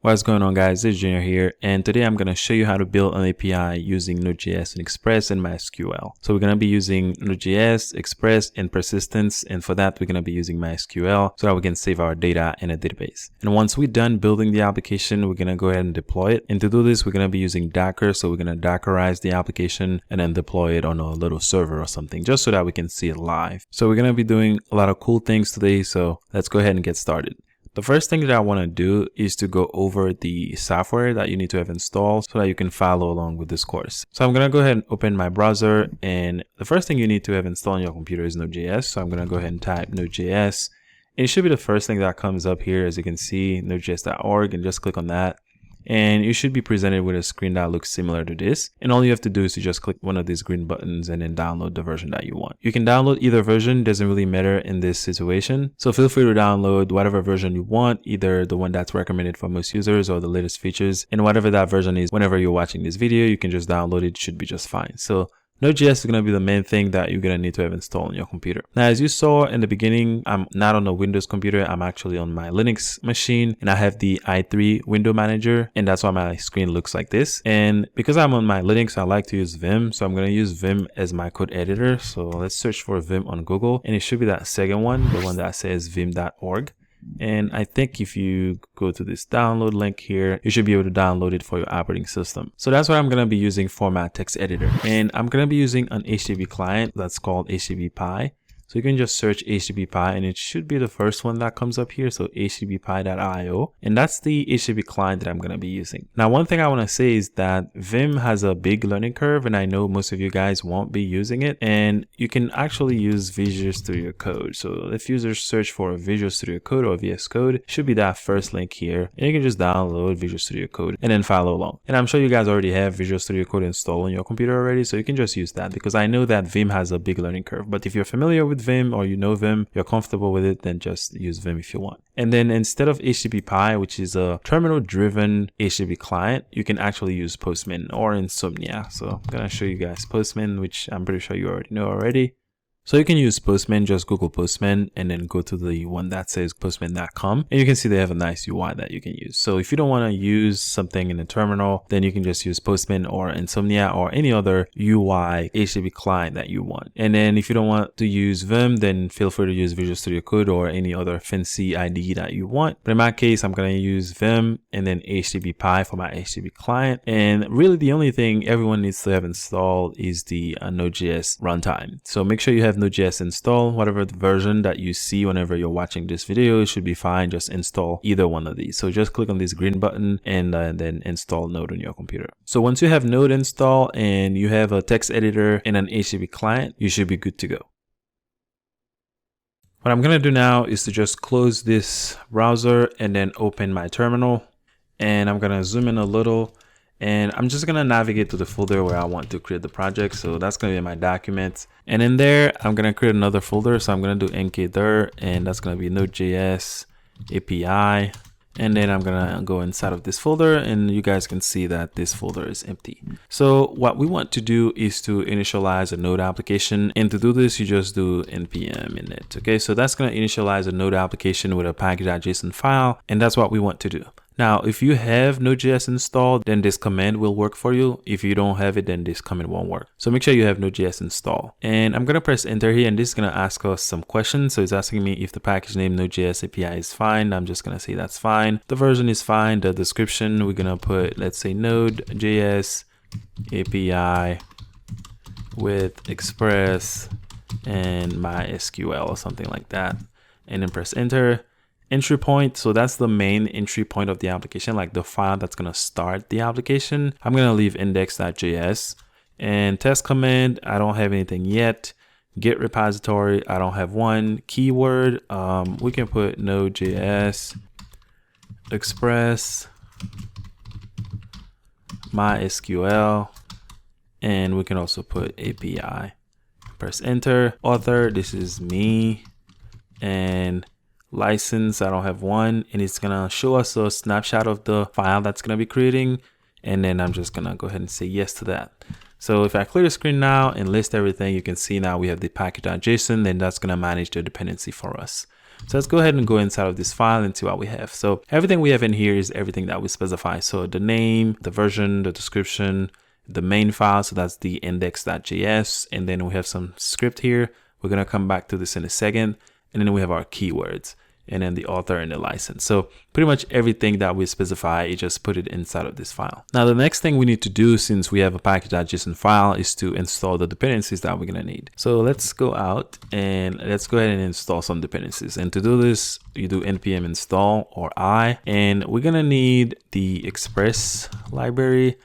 What's going on, guys? It's Junior here, and today I'm going to show you how to build an API using Node.js and Express and MySQL. So we're going to be using Node.js, Express, and Persistence, and for that we're going to be using MySQL so that we can save our data in a database. And once we're done building the application, we're going to go ahead and deploy it. And to do this, we're going to be using Docker, so we're going to Dockerize the application and then deploy it on a little server or something, just so that we can see it live. So we're going to be doing a lot of cool things today, so let's go ahead and get started. The first thing that I want to do is to go over the software that you need to have installed so that you can follow along with this course. So I'm going to go ahead and open my browser, and the first thing you need to have installed on your computer is Node.js. So I'm going to go ahead and type Node.js. It should be the first thing that comes up here. As you can see, nodejs.org, and just click on that. And you should be presented with a screen that looks similar to this. And all you have to do is to just click one of these green buttons and then download the version that you want. You can download either version, doesn't really matter in this situation. So feel free to download whatever version you want, either the one that's recommended for most users or the latest features. And whatever that version is, whenever you're watching this video, you can just download it. It should be just fine. So Node.js is going to be the main thing that you're going to need to have installed on your computer. Now, as you saw in the beginning, I'm not on a Windows computer. I'm actually on my Linux machine, and I have the i3 window manager, and that's why my screen looks like this. And because I'm on my Linux, I like to use Vim. So I'm going to use Vim as my code editor. So let's search for Vim on Google, and it should be that second one, the one that says vim.org. And I think if you go to this download link here, you should be able to download it for your operating system. So that's what I'm going to be using for my text editor. And I'm going to be using an HTTP client that's called HTTP. So you can just search HTTP, and it should be the first one that comes up here. So http.io, and that's the HTTP client that I'm going to be using. Now, one thing I want to say is that Vim has a big learning curve, and I know most of you guys won't be using it, and you can actually use Visual Studio Code. So if users search for Visual Studio Code or VS Code, it should be that first link here, and you can just download Visual Studio Code and then follow along. And I'm sure you guys already have Visual Studio Code installed on your computer already, so you can just use that, because I know that Vim has a big learning curve. But if you're familiar with Vim, or you know Vim, you're comfortable with it, then just use Vim if you want. And then instead of HTTP, which is a terminal driven HTTP client, you can actually use Postman or Insomnia. So I'm gonna show you guys Postman, which I'm pretty sure you already know already. So you can use Postman, just Google Postman and then go to the one that says postman.com, and you can see they have a nice UI that you can use. So if you don't want to use something in the terminal, then you can just use Postman or Insomnia or any other UI HTTP client that you want. And then if you don't want to use Vim, then feel free to use Visual Studio Code or any other fancy IDE that you want. But in my case, I'm going to use Vim and then HTTP for my HTTP client. And really the only thing everyone needs to have installed is the Node.js runtime. So make sure you have Node.js installed. Whatever the version that you see whenever you're watching this video, it should be fine. Just install either one of these. So just click on this green button and then install Node on your computer. So once you have Node installed and you have a text editor and an HTTP client, you should be good to go. What I'm going to do now is to just close this browser and then open my terminal, and I'm going to zoom in a little. And I'm just going to navigate to the folder where I want to create the project. So that's going to be my documents. And in there, I'm going to create another folder. So I'm going to do nkdir, and that's going to be NodeJs API. And then I'm going to go inside of this folder, and you guys can see that this folder is empty. So what we want to do is to initialize a Node application. And to do this, you just do npm init. Okay, so that's going to initialize a Node application with a package.json file. And that's what we want to do. Now, if you have Node.js installed, then this command will work for you. If you don't have it, then this command won't work. So make sure you have Node.js installed. And I'm going to press enter here, and this is going to ask us some questions. So it's asking me if the package name NodeJs API is fine. I'm just going to say that's fine. The version is fine. The description, we're going to put, let's say NodeJs API with Express and MySQL or something like that. And then press enter. Entry point, so that's the main entry point of the application, like the file that's going to start the application. I'm going to leave index.js. And test command, I don't have anything yet. Git repository, I don't have one. Keyword, we can put Node.js Express MySQL, and we can also put API. Press enter. Author, this is me. And license, I don't have one, and it's gonna show us a snapshot of the file that's gonna be creating. And then I'm just gonna go ahead and say yes to that. So if I clear the screen now and list everything, you can see now we have the package.json, then that's gonna manage the dependency for us. So let's go ahead and go inside of this file and see what we have. So everything we have in here is everything that we specify. So the name, the version, the description, the main file. So that's the index.js. And then we have some script here. We're going to come back to this in a second. And then we have our keywords and then the author and the license. So pretty much everything that we specify, you just put it inside of this file. Now, the next thing we need to do, since we have a package.json file, is to install the dependencies that we're going to need. So let's go out and let's go ahead and install some dependencies. And to do this, you do npm install or I, and we're going to need the Express library.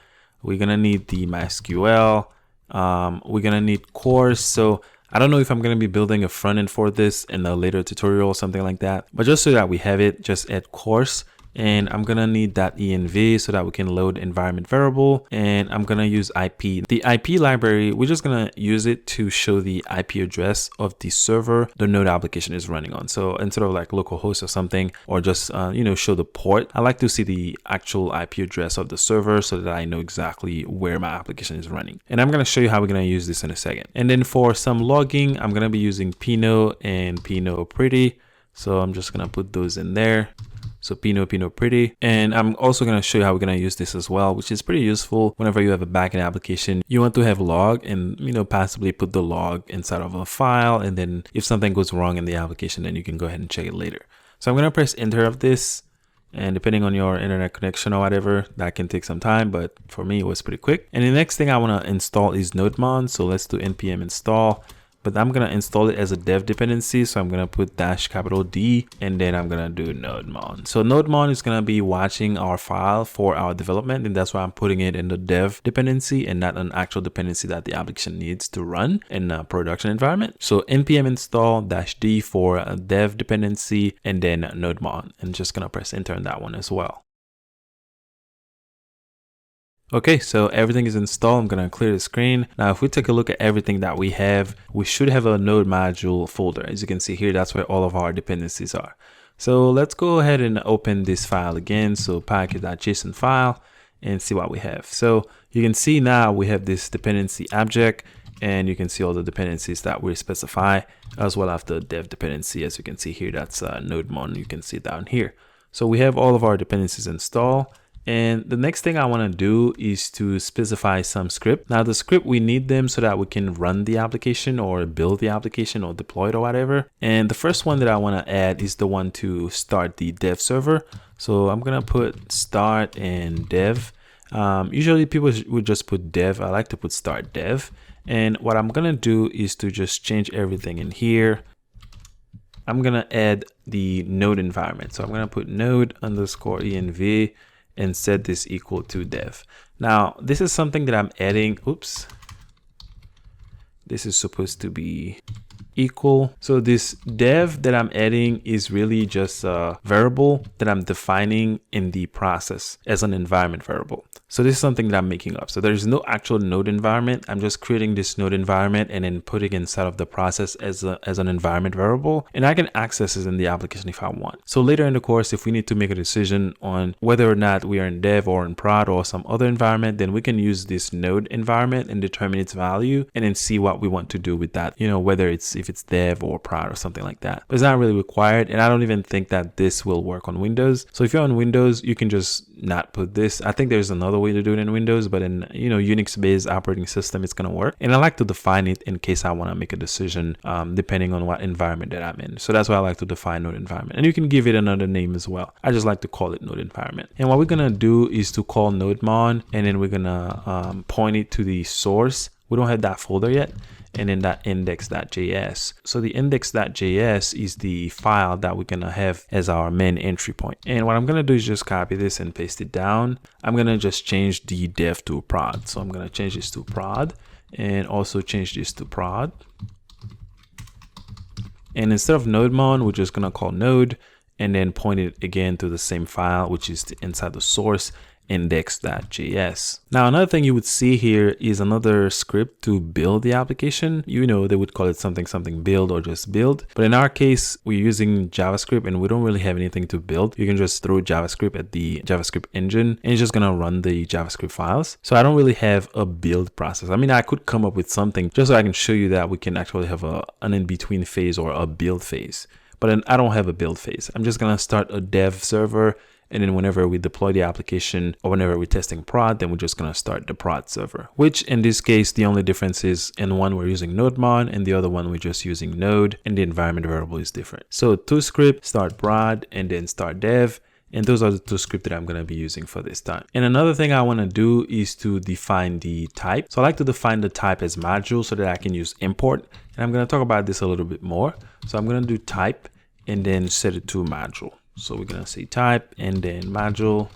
We're going to need the MySQL. We're going to need course. So I don't know if I'm going to be building a front end for this in a later tutorial or something like that, but just so that we have it, just add course. And I'm going to need that env so that we can load environment variable. And I'm going to use IP. The IP library, we're just going to use it to show the IP address of the server the node application is running on. So instead of like localhost or something, or just, show the port, I like to see the actual IP address of the server so that I know exactly where my application is running. And I'm going to show you how we're going to use this in a second. And then for some logging, I'm going to be using Pinot and Pinot Pretty. So I'm just going to put those in there. So Pinot Pretty. And I'm also going to show you how we're going to use this as well, which is pretty useful whenever you have a backend application. You want to have log and, possibly put the log inside of a file. And then if something goes wrong in the application, then you can go ahead and check it later. So I'm going to press enter of this. And depending on your internet connection or whatever, that can take some time. But for me, it was pretty quick. And the next thing I want to install is NodeMon. So let's do npm install. But I'm going to install it as a dev dependency. So I'm going to put -D and then I'm going to do NodeMon. So NodeMon is going to be watching our file for our development. And that's why I'm putting it in the dev dependency and not an actual dependency that the application needs to run in a production environment. So npm install -D for a dev dependency and then NodeMon. And just going to press enter on that one as well. Okay, so everything is installed. I'm going to clear the screen. Now, if we take a look at everything that we have, we should have a node module folder. As you can see here, that's where all of our dependencies are. So let's go ahead and open this file again. So package.json file and see what we have. So you can see now we have this dependency object and you can see all the dependencies that we specify as well as the dev dependency. As you can see here, that's NodeMon. You can see down here. So we have all of our dependencies installed. And the next thing I want to do is to specify some script. Now the script, we need them so that we can run the application or build the application or deploy it or whatever. And the first one that I want to add is the one to start the dev server. So I'm going to put start and dev. Usually people would just put dev. I like to put start dev. And what I'm going to do is to just change everything in here. I'm going to add the node environment. So I'm going to put node_env and set this equal to dev. Now, this is something that I'm adding. Oops. This is supposed to be equal. So this dev that I'm adding is really just a variable that I'm defining in the process as an environment variable. So this is something that I'm making up. So there's no actual node environment. I'm just creating this node environment and then putting inside of the process as an environment variable. And I can access it in the application if I want. So later in the course, if we need to make a decision on whether or not we are in dev or in prod or some other environment, then we can use this node environment and determine its value and then see what we want to do with that, whether if it's dev or prod or something like that. But it's not really required. And I don't even think that this will work on Windows. So if you're on Windows, you can just not put this. I think there's another way to do it in Windows, but in Unix based operating system, it's going to work. And I like to define it in case I want to make a decision depending on what environment that I'm in. So that's why I like to define node environment. And you can give it another name as well. I just like to call it node environment. And what we're going to do is to call NodeMon, and then we're going to point it to the source. We don't have that folder yet. And then that index.js. So the index.js is the file that we're going to have as our main entry point. And what I'm going to do is just copy this and paste it down. I'm going to just change the dev to prod. So I'm going to change this to prod and also change this to prod. And instead of NodeMon, we're just going to call node and then point it again to the same file, which is inside the source. index.js. Now, another thing you would see here is another script to build the application. You know, they would call it something build or just build. But in our case, we're using JavaScript and we don't really have anything to build. You can just throw JavaScript at the JavaScript engine and it's just gonna run the JavaScript files. So I don't really have a build process. I mean, I could come up with something just so I can show you that we can actually have an in-between phase or a build phase. But then I don't have a build phase. I'm just gonna start a dev server, and then whenever we deploy the application or whenever we're testing prod, then we're just gonna start the prod server, which in this case, the only difference is in one we're using NodeMon and the other one we're just using Node, and the environment variable is different. So toScript, start prod, and then start dev. And those are the two scripts that I'm going to be using for this time. And another thing I want to do is to define the type. So I like to define the type as module so that I can use import. And I'm going to talk about this a little bit more. So I'm going to do type and then set it to module. So we're going to say type and then module,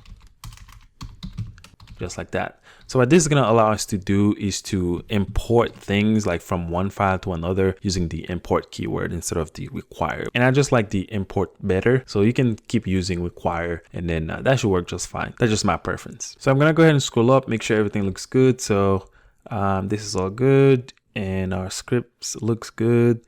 just like that. So what this is going to allow us to do is to import things like from one file to another using the import keyword instead of the require. And I just like the import better. So you can keep using require and then that should work just fine. That's just my preference. So I'm going to go ahead and scroll up, make sure everything looks good. So this is all good and our scripts looks good.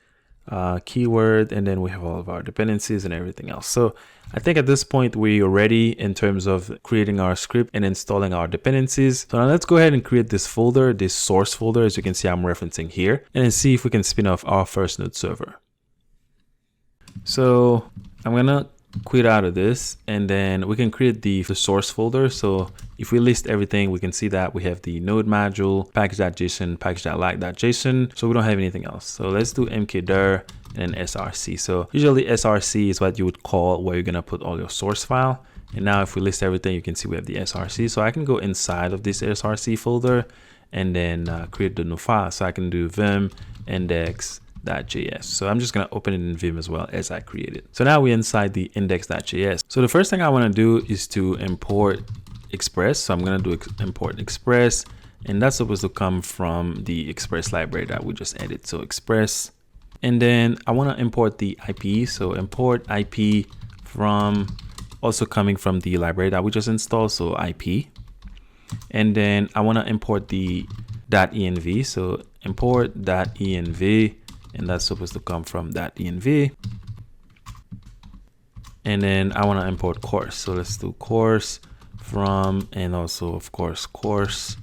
Keyword, and then we have all of our dependencies and everything else. So I think at this point we are ready in terms of creating our script and installing our dependencies. So now let's go ahead and create this folder, this source folder, as you can see I'm referencing here, and then see if we can spin off our first node server. So I'm gonna quit out of this and then we can create the source folder. So if we list everything, we can see that we have the node module, package.json, package.like.json. So we don't have anything else. So let's do mkdir and src. So usually src is what you would call where you're going to put all your source file. And now if we list everything, you can see we have the src. So I can go inside of this src folder and then create the new file. So I can do vim index.js. So I'm just going to open it in Vim as well as I created. So now we're inside the index.js. So the first thing I want to do is to import Express. So I'm going to do import Express, and that's supposed to come from the Express library that we just added. So Express, and then I want to import the IP. So import IP from also coming from the library that we just installed. So IP, and then I want to import the .env. So import .env, and that's supposed to come from .env. And then I want to import course. So let's do course from, and also of course course.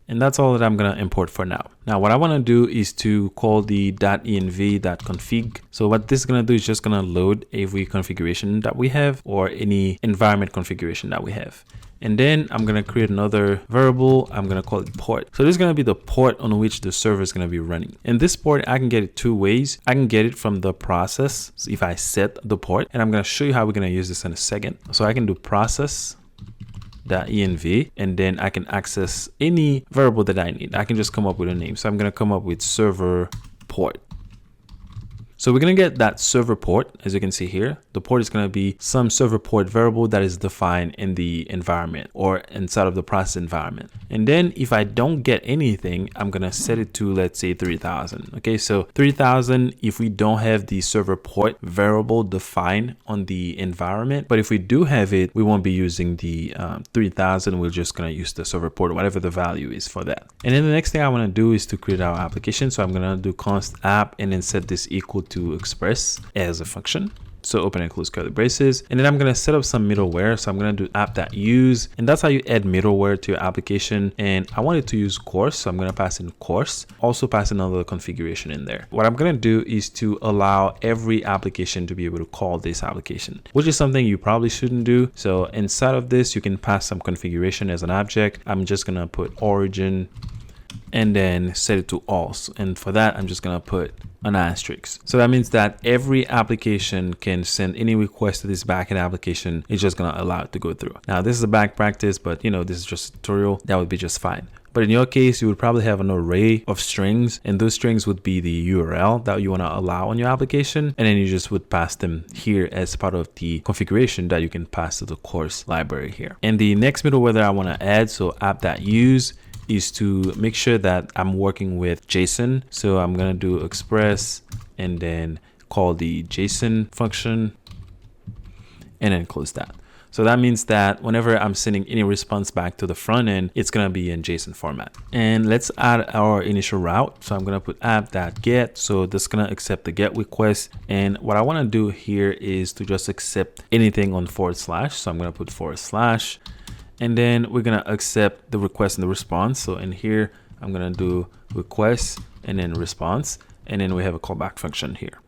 And that's all that I'm going to import for now. Now what I want to do is to call the .env.config. So what this is going to do is just going to load every configuration that we have or any environment configuration that we have. And then I'm going to create another variable. I'm going to call it port. So this is going to be the port on which the server is going to be running. And this port, I can get it two ways. I can get it from the process. So if I set the port, and I'm going to show you how we're going to use this in a second. So I can do process.env, and then I can access any variable that I need. I can just come up with a name. So I'm going to come up with server port. So we're going to get that server port. As you can see here, the port is going to be some server port variable that is defined in the environment or inside of the process environment. And then if I don't get anything, I'm going to set it to, let's say 3000. Okay, so 3000 if we don't have the server port variable defined on the environment. But if we do have it, we won't be using the 3000. We're just going to use the server port, whatever the value is for that. And then the next thing I want to do is to create our application. So I'm going to do const app and then set this equal to express as a function. So open and close curly braces. And then I'm going to set up some middleware. So I'm going to do app.use, and that's how you add middleware to your application. And I wanted to use course. So I'm going to pass in course, also pass another configuration in there. What I'm going to do is to allow every application to be able to call this application, which is something you probably shouldn't do. So inside of this, you can pass some configuration as an object. I'm just going to put origin and then set it to all. And for that, I'm just going to put an asterisk. So that means that every application can send any request to this backend application. It's just going to allow it to go through. Now, this is a back practice, but you know, this is just a tutorial. That would be just fine. But in your case, you would probably have an array of strings, and those strings would be the URL that you want to allow on your application. And then you just would pass them here as part of the configuration that you can pass to the course library here. And the next middleware that I want to add, so app.use, is to make sure that I'm working with JSON. So I'm going to do express and then call the JSON function and then close that. So that means that whenever I'm sending any response back to the front end, it's going to be in JSON format. And let's add our initial route. So I'm going to put app.get. So this is going to accept the get request. And what I want to do here is to just accept anything on /. So I'm going to put /. And then we're going to accept the request and the response. So in here, I'm going to do request and then response. And then we have a callback function here.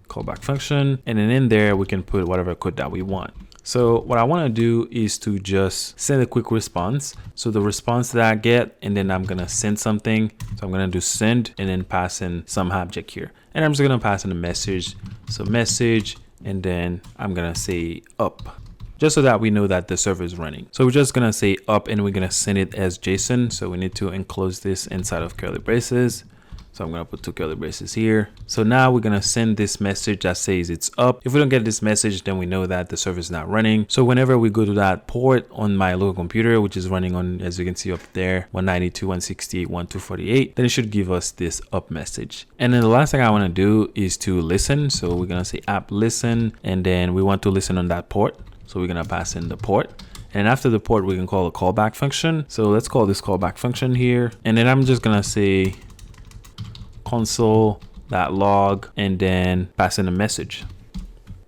Callback function. And then in there, we can put whatever code that we want. So what I want to do is to just send a quick response. So the response that I get, and then I'm going to send something. So I'm going to do send and then pass in some object here. And I'm just going to pass in a message. So message, and then I'm going to say up, just so that we know that the server is running. So we're just going to say up and we're going to send it as JSON. So we need to enclose this inside of curly braces. So I'm going to put 2 curly braces here. So now we're going to send this message that says it's up. If we don't get this message, then we know that the server is not running. So whenever we go to that port on my local computer, which is running on, as you can see up there, 192.168.1.248, then it should give us this up message. And then the last thing I want to do is to listen. So we're going to say app listen, and then we want to listen on that port. So we're going to pass in the port. And after the port, we can call a callback function. So let's call this callback function here. And then I'm just going to say console.log and then pass in a message.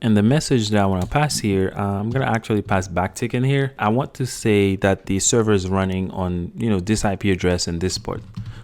And the message that I want to pass here, I'm going to actually pass backtick in here. I want to say that the server is running on, this IP address and this port.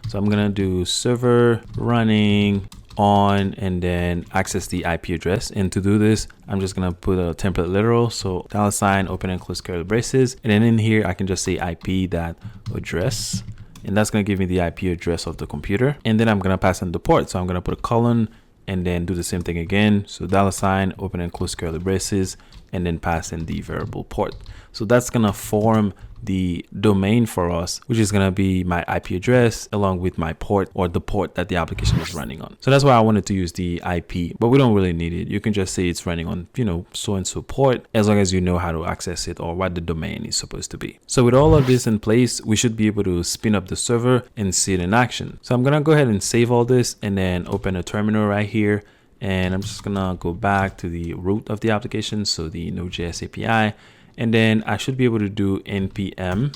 So I'm going to do server running on and then access the IP address. And to do this, I'm just going to put a template literal. So $ open and close curly braces. And then in here, I can just say IP.address. And that's going to give me the IP address of the computer. And then I'm going to pass in the port. So I'm going to put a colon and then do the same thing again. So $ open and close curly braces, and then pass in the variable port. So that's going to form the domain for us, which is going to be my IP address along with my port, or the port that the application is running on. So that's why I wanted to use the IP, but we don't really need it. You can just say it's running on, so-and-so port, as long as you know how to access it or what the domain is supposed to be. So with all of this in place, we should be able to spin up the server and see it in action. So I'm going to go ahead and save all this and then open a terminal right here. And I'm just going to go back to the root of the application. So the NodeJS API. And then I should be able to do npm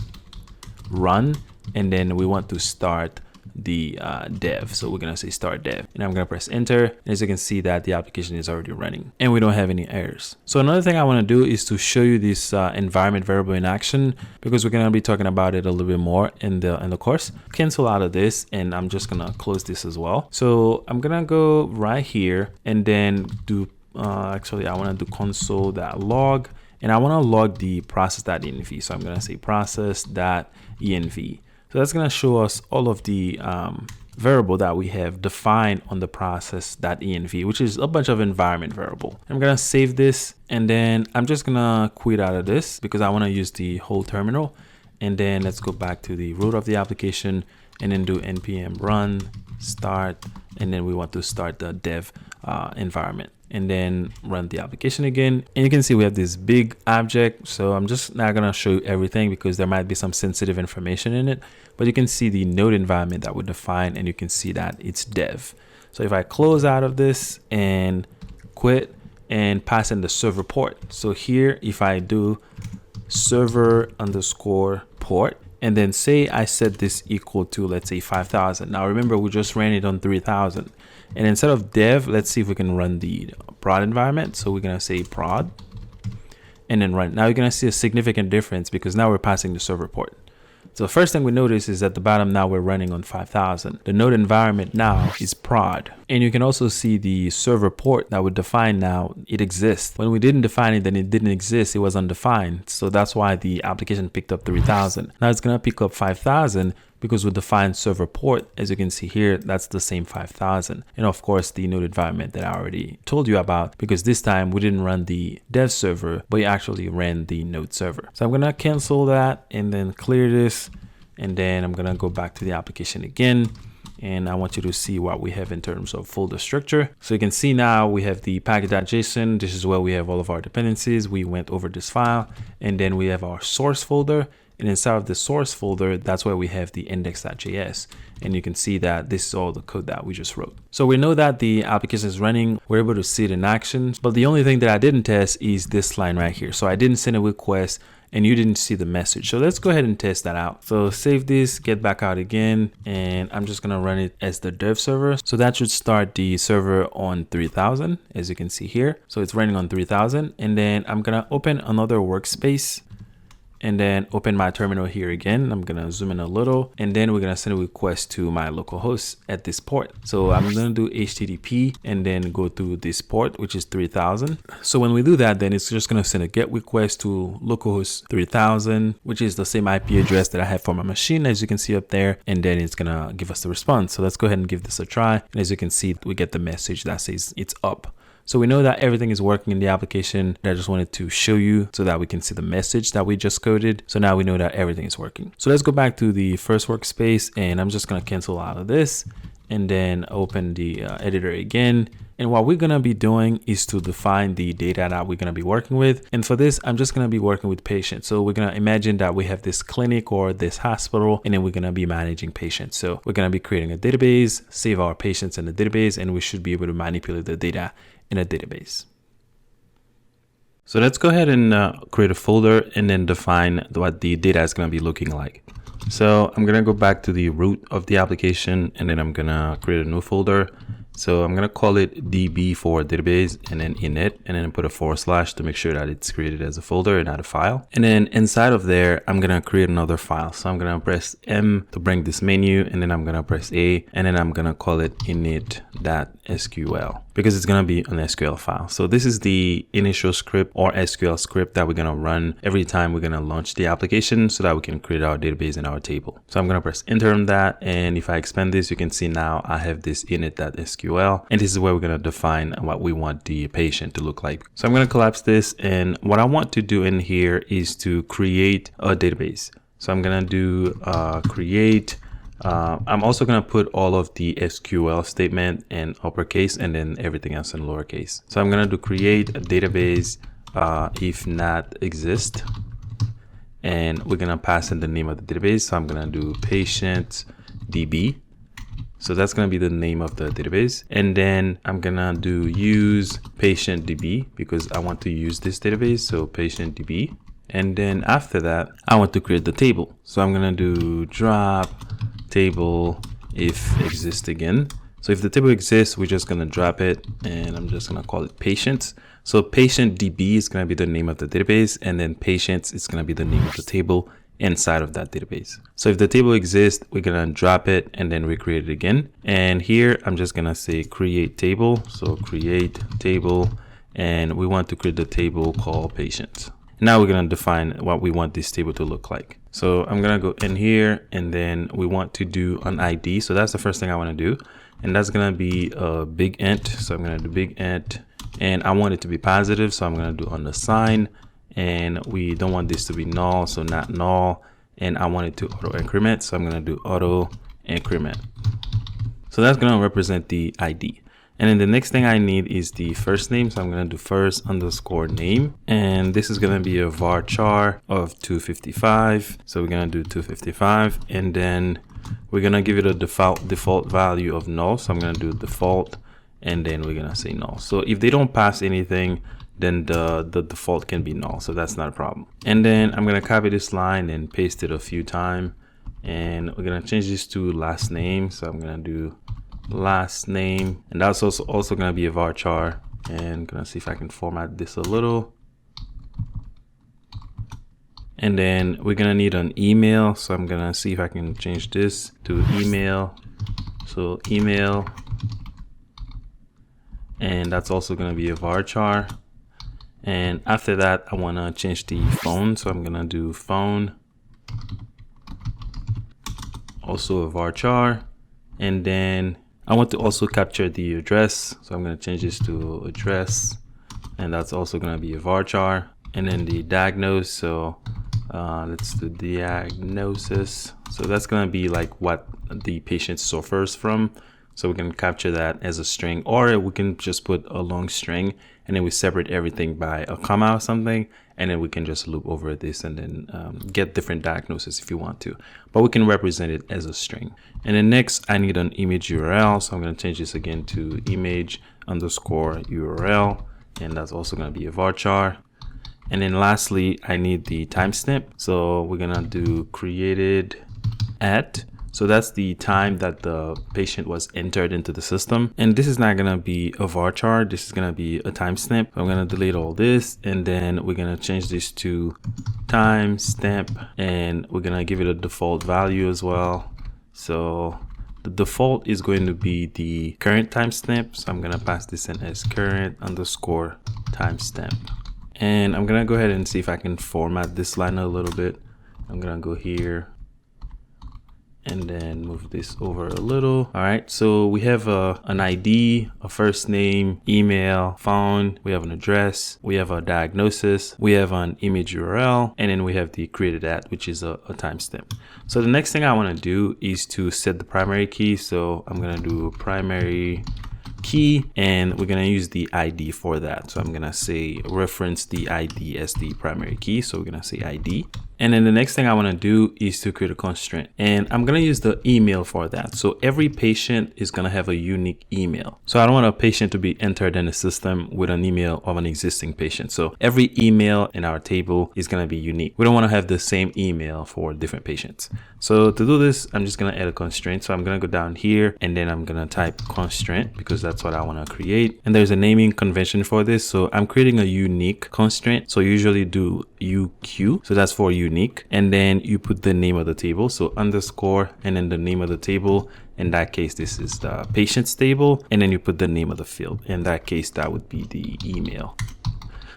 run, and then we want to start the dev. So we're going to say start dev, and I'm going to press enter. And as you can see that the application is already running and we don't have any errors. So another thing I want to do is to show you this environment variable in action, because we're going to be talking about it a little bit more in the course. Cancel out of this, and I'm just going to close this as well. So I'm going to go right here and then do actually I want to do console.log. And I want to log the process.env. So I'm going to say process.env. So that's going to show us all of the variable that we have defined on the process.env, which is a bunch of environment variable. I'm going to save this, and then I'm just going to quit out of this because I want to use the whole terminal. And then let's go back to the root of the application and then do npm run start. And then we want to start the dev environment, and then run the application again. And you can see we have this big object. So I'm just not going to show you everything because there might be some sensitive information in it, but you can see the node environment that we define, and you can see that it's dev. So if I close out of this and quit and pass in the server port. So here, if I do server underscore port, and then say I set this equal to, let's say 5,000. Now remember, we just ran it on 3,000. And instead of dev, let's see if we can run the prod environment. So we're going to say prod and then run. Now you're going to see a significant difference because now we're passing the server port. So the first thing we notice is at the bottom, now we're running on 5,000. The node environment now is prod. And you can also see the server port that we define now, it exists. When we didn't define it, then it didn't exist. It was undefined. So that's why the application picked up 3,000. Now it's going to pick up 5,000 because we defined server port. As you can see here, that's the same 5,000. And of course, the node environment that I already told you about, because this time we didn't run the dev server, but we actually ran the node server. So I'm going to cancel that and then clear this. And then I'm going to go back to the application again. And I want you to see what we have in terms of folder structure. So you can see now we have the package.json. This is where we have all of our dependencies. We went over this file, and then we have our source folder. And inside of the source folder, that's where we have the index.js. And you can see that this is all the code that we just wrote. So we know that the application is running. We're able to see it in action. But the only thing that I didn't test is this line right here. So I didn't send a request and you didn't see the message. So let's go ahead and test that out. So save this, get back out again, and I'm just gonna run it as the dev server. So that should start the server on 3000, as you can see here. So it's running on 3000, and then I'm gonna open another workspace and then open my terminal here again. I'm gonna zoom in a little, and then we're gonna send a request to my localhost at this port. So I'm gonna do HTTP and then go to this port, which is 3000. So when we do that, then it's just gonna send a GET request to localhost 3000, which is the same IP address that I have for my machine, as you can see up there, and then it's gonna give us the response. So let's go ahead and give this a try. And as you can see, we get the message that says it's up. So we know that everything is working in the application. I just wanted to show you so that we can see the message that we just coded. So now we know that everything is working. So let's go back to the first workspace, and I'm just gonna cancel out of this and then open the editor again. And what we're gonna be doing is to define the data that we're gonna be working with. And for this, I'm just gonna be working with patients. So we're gonna imagine that we have this clinic or this hospital, and then we're gonna be managing patients. So we're gonna be creating a database, save our patients in the database, and we should be able to manipulate the data in a database. So let's go ahead and create a folder and then define what the data is going to be looking like. So I'm going to go back to the root of the application, and then I'm going to create a new folder. So I'm going to call it DB for database, and then init, and then put a / to make sure that it's created as a folder and not a file. And then inside of there, I'm going to create another file. So I'm going to press M to bring this menu, and then I'm going to press A, and then I'm going to call it init.sql because it's going to be an SQL file. So this is the initial script or SQL script that we're going to run every time we're going to launch the application so that we can create our database and our table. So I'm going to press enter on that. And if I expand this, you can see now I have this init.sql, and this is where we're going to define what we want the patient to look like. So I'm going to collapse this, and what I want to do in here is to create a database. So I'm going to do create. I'm also going to put all of the SQL statement in uppercase and then everything else in lowercase. So I'm going to do create a database if not exist, and we're going to pass in the name of the database. So I'm going to do patient DB. So that's going to be the name of the database. And then I'm going to do use patient DB because I want to use this database. So patient DB. And then after that, I want to create the table. So I'm going to do drop table if exists again. So if the table exists, we're just going to drop it, and I'm just going to call it patients. So patient DB is going to be the name of the database, and then patients is going to be the name of the table inside of that database. So if the table exists, we're going to drop it and then recreate it again. And here I'm just going to say create table. So create table, and we want to create the table called patients. Now we're going to define what we want this table to look like. So I'm going to go in here, and then we want to do an ID. So that's the first thing I want to do. And that's going to be a big int. So I'm going to do big int, and I want it to be positive. So I'm going to do unassign, and we don't want this to be null. So not null. And I want it to auto increment. So I'm going to do auto increment. So that's going to represent the ID. And then the next thing I need is the first name. So I'm going to do first underscore name. And this is going to be a varchar of 255. So we're going to do 255. And then we're going to give it a default value of null. So I'm going to do default. And then we're going to say null. So if they don't pass anything, then the default can be null. So that's not a problem. And then I'm going to copy this line and paste it a few times. And we're going to change this to last name. So I'm going to do last name, and that's also going to be a varchar, and gonna see if I can format this a little. And then we're gonna need an email, so I'm gonna see if I can change this to email. So email, and that's also gonna be a varchar. And after that, I want to change the phone, so I'm gonna do phone, also a varchar. And then I want to also capture the address, so I'm going to change this to address, and that's also going to be a varchar. And then the diagnose, so let's do diagnosis. So that's going to be like what the patient suffers from. So we can capture that as a string, or we can just put a long string and then we separate everything by a comma or something, and then we can just loop over this and then get different diagnoses if you want to, but we can represent it as a string. And then next I need an image URL, so I'm going to change this again to image underscore URL, and that's also going to be a varchar. And then lastly, I need the timestamp, so we're gonna do created at, so that's the time that the patient was entered into the system. And this is not gonna be a varchar, this is gonna be a timestamp. I'm gonna delete all this, and then we're gonna change this to timestamp, and we're gonna give it a default value as well. So the default is going to be the current timestamp, so I'm gonna pass this in as current underscore timestamp. And I'm gonna go ahead and see if I can format this line a little bit. I'm gonna go here and then move this over a little. All right, so we have an ID, a first name, email, phone, we have an address, we have a diagnosis, we have an image URL, and then we have the created at, which is a timestamp. So the next thing I want to do is to set the primary key. So I'm gonna do primary key, and we're gonna use the ID for that. So I'm gonna say reference the ID as the primary key. So we're gonna say ID. And then the next thing I want to do is to create a constraint, and I'm going to use the email for that. So every patient is going to have a unique email. So I don't want a patient to be entered in the system with an email of an existing patient. So every email in our table is going to be unique. We don't want to have the same email for different patients. So to do this, I'm just going to add a constraint. So I'm going to go down here, and then I'm going to type constraint because that's what I want to create. And there's a naming convention for this. So I'm creating a unique constraint. So usually do UQ. So that's for unique, and then you put the name of the table, so underscore and then the name of the table. In that case, this is the patient's table, and then you put the name of the field. In that case, that would be the email.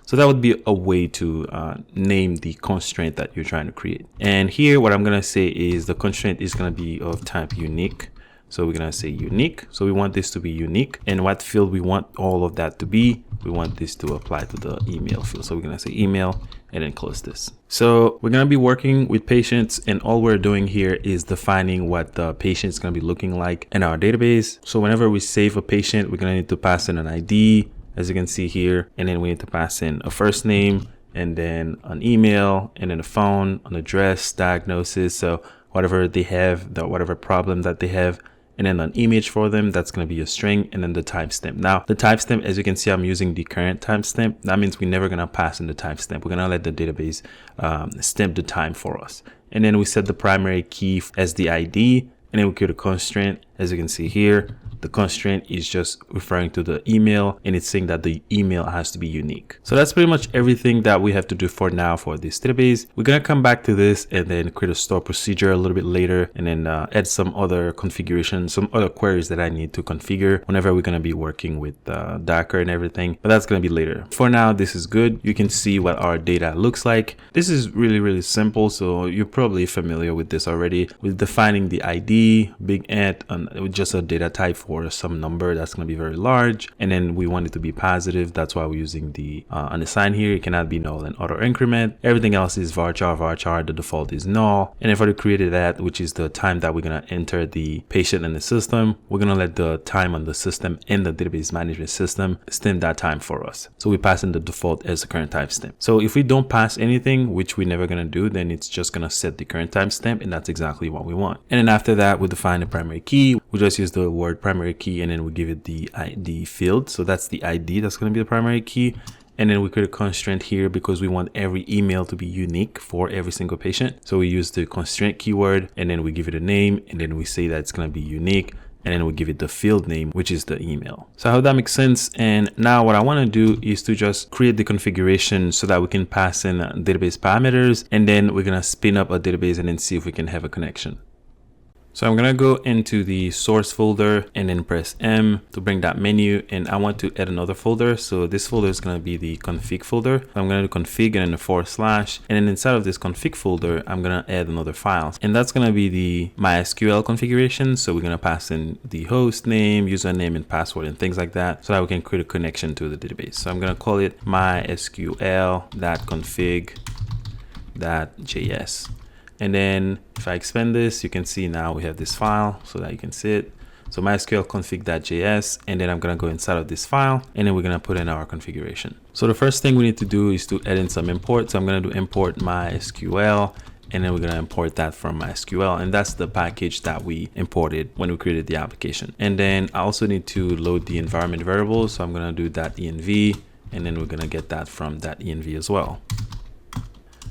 So that would be a way to name the constraint that you're trying to create. And here what I'm gonna say is the constraint is gonna be of type unique. So we're gonna say unique. So we want this to be unique, and what field we want all of that to be, we want this to apply to the email field. So we're gonna say email and then close this. So we're gonna be working with patients, and all we're doing here is defining what the patient is gonna be looking like in our database. So whenever we save a patient, we're gonna need to pass in an ID, as you can see here, and then we need to pass in a first name, and then an email, and then a phone, an address, diagnosis. So whatever they have, whatever problem that they have, and then an image for them, that's going to be a string, and then the timestamp. Now the timestamp, as you can see, I'm using the current timestamp. That means we're never going to pass in the timestamp. We're going to let the database stamp the time for us. And then we set the primary key as the ID, and then we create a constraint. As you can see here, the constraint is just referring to the email, and it's saying that the email has to be unique. So that's pretty much everything that we have to do for now for this database. We're going to come back to this and then create a store procedure a little bit later, and then add some other configurations, some other queries that I need to configure whenever we're going to be working with Docker and everything, but that's going to be later. For now, this is good. You can see what our data looks like. This is really, really simple. So you're probably familiar with this already. With defining the ID, big int, with just a data type for some number that's going to be very large, and then we want it to be positive. That's why we're using the undefined here. It cannot be null and auto increment. Everything else is varchar. The default is null. And then for the created at, which is the time that we're going to enter the patient in the system, we're going to let the time on the system in the database management system stamp that time for us. So we pass in the default as the current timestamp. So if we don't pass anything, which we're never going to do, then it's just going to set the current timestamp, and that's exactly what we want. And then after that, we define the primary key. We just use the word primary key, and then we give it the ID field. So that's the ID that's going to be the primary key. And then we create a constraint here because we want every email to be unique for every single patient. So we use the constraint keyword, and then we give it a name, and then we say that it's going to be unique, and then we give it the field name, which is the email. So I hope that makes sense. And now what I want to do is to just create the configuration so that we can pass in database parameters, and then we're going to spin up a database and then see if we can have a connection. So I'm going to go into the source folder and then press M to bring that menu, and I want to add another folder. So this folder is going to be the config folder. So I'm going to do config and then a /, and then inside of this config folder, I'm going to add another file, and that's going to be the MySQL configuration. So we're going to pass in the host name, username, and password and things like that, so that we can create a connection to the database. So I'm going to call it mysql.config.js. And then if I expand this, you can see now we have this file so that you can see it. So MySQL config.js, and then I'm going to go inside of this file, and then we're going to put in our configuration. So the first thing we need to do is to add in some import. So I'm going to do import MySQL, and then we're going to import that from MySQL, and that's the package that we imported when we created the application. And then I also need to load the environment variable, so I'm going to do .env, and then we're going to get that from .env as well.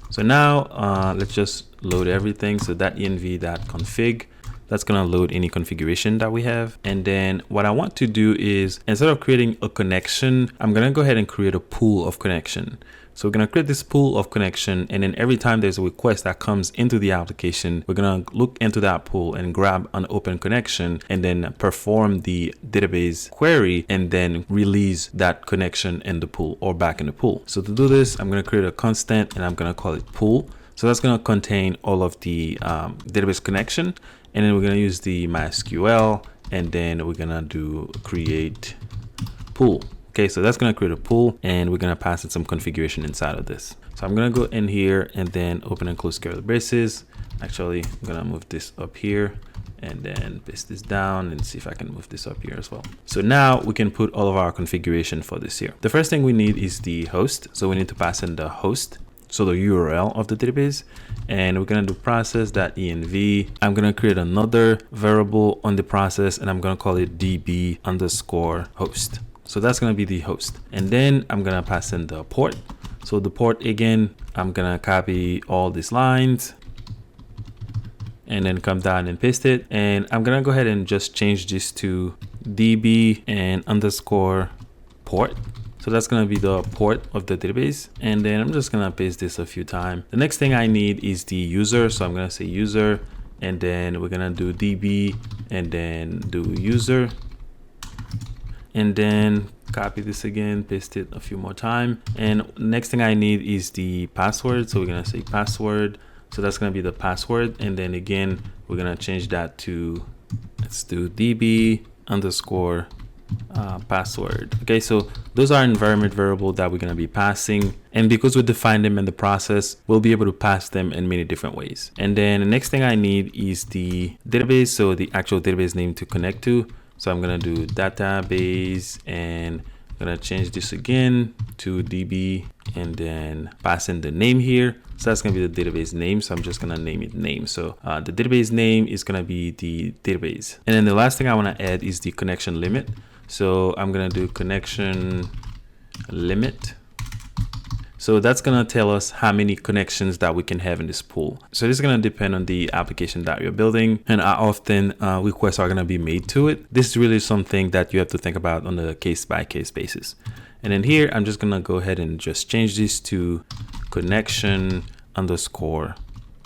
So now let's just load everything. So .env.config, that's going to load any configuration that we have. And then what I want to do is, instead of creating a connection, I'm going to go ahead and create a pool of connection. So we're going to create this pool of connection, and then every time there's a request that comes into the application, we're going to look into that pool and grab an open connection and then perform the database query and then release that connection in the pool or back in the pool. So to do this, I'm going to create a constant and I'm going to call it pool. So that's going to contain all of the database connection, and then we're going to use the MySQL, and then we're going to do create pool. Okay, so that's going to create a pool, and we're going to pass in some configuration inside of this. So I'm going to go in here and then open and close curly braces. Actually, I'm going to move this up here and then paste this down and see if I can move this up here as well. So now we can put all of our configuration for this here. The first thing we need is the host. So we need to pass in the host, so the URL of the database, and we're going to do process.env. I'm going to create another variable on the process, and I'm going to call it db_host. So that's going to be the host. And then I'm going to pass in the port. So the port, again, I'm going to copy all these lines and then come down and paste it. And I'm going to go ahead and just change this to db and underscore port. So that's going to be the port of the database. And then I'm just going to paste this a few times. The next thing I need is the user. So I'm going to say user, and then we're going to do db and then do user. And then copy this again, paste it a few more times. And next thing I need is the password. So we're going to say password. So that's going to be the password. And then again, we're going to change that to, let's do db underscore password. Okay, so those are environment variable that we're going to be passing. And because we define them in the process, we'll be able to pass them in many different ways. And then the next thing I need is the database. So the actual database name to connect to. So I'm going to do database, and I'm going to change this again to db and then pass in the name here. So that's going to be the database name. So I'm just going to name it name. So the database name is going to be the database. And then the last thing I want to add is the connection limit. So I'm going to do connection limit. So that's going to tell us how many connections that we can have in this pool. So this is going to depend on the application that you're building and how often requests are going to be made to it. This is really something that you have to think about on a case-by-case basis. And then here, I'm just going to go ahead and just change this to connection underscore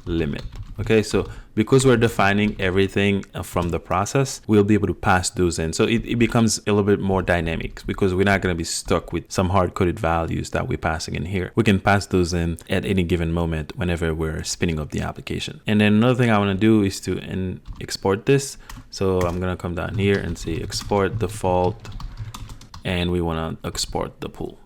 limit. Okay, so because we're defining everything from the process, we'll be able to pass those in. So it becomes a little bit more dynamic because we're not going to be stuck with some hard-coded values that we're passing in here. We can pass those in at any given moment whenever we're spinning up the application. And then another thing I want to do is to export this. So I'm going to come down here and say export default, and we want to export the pool.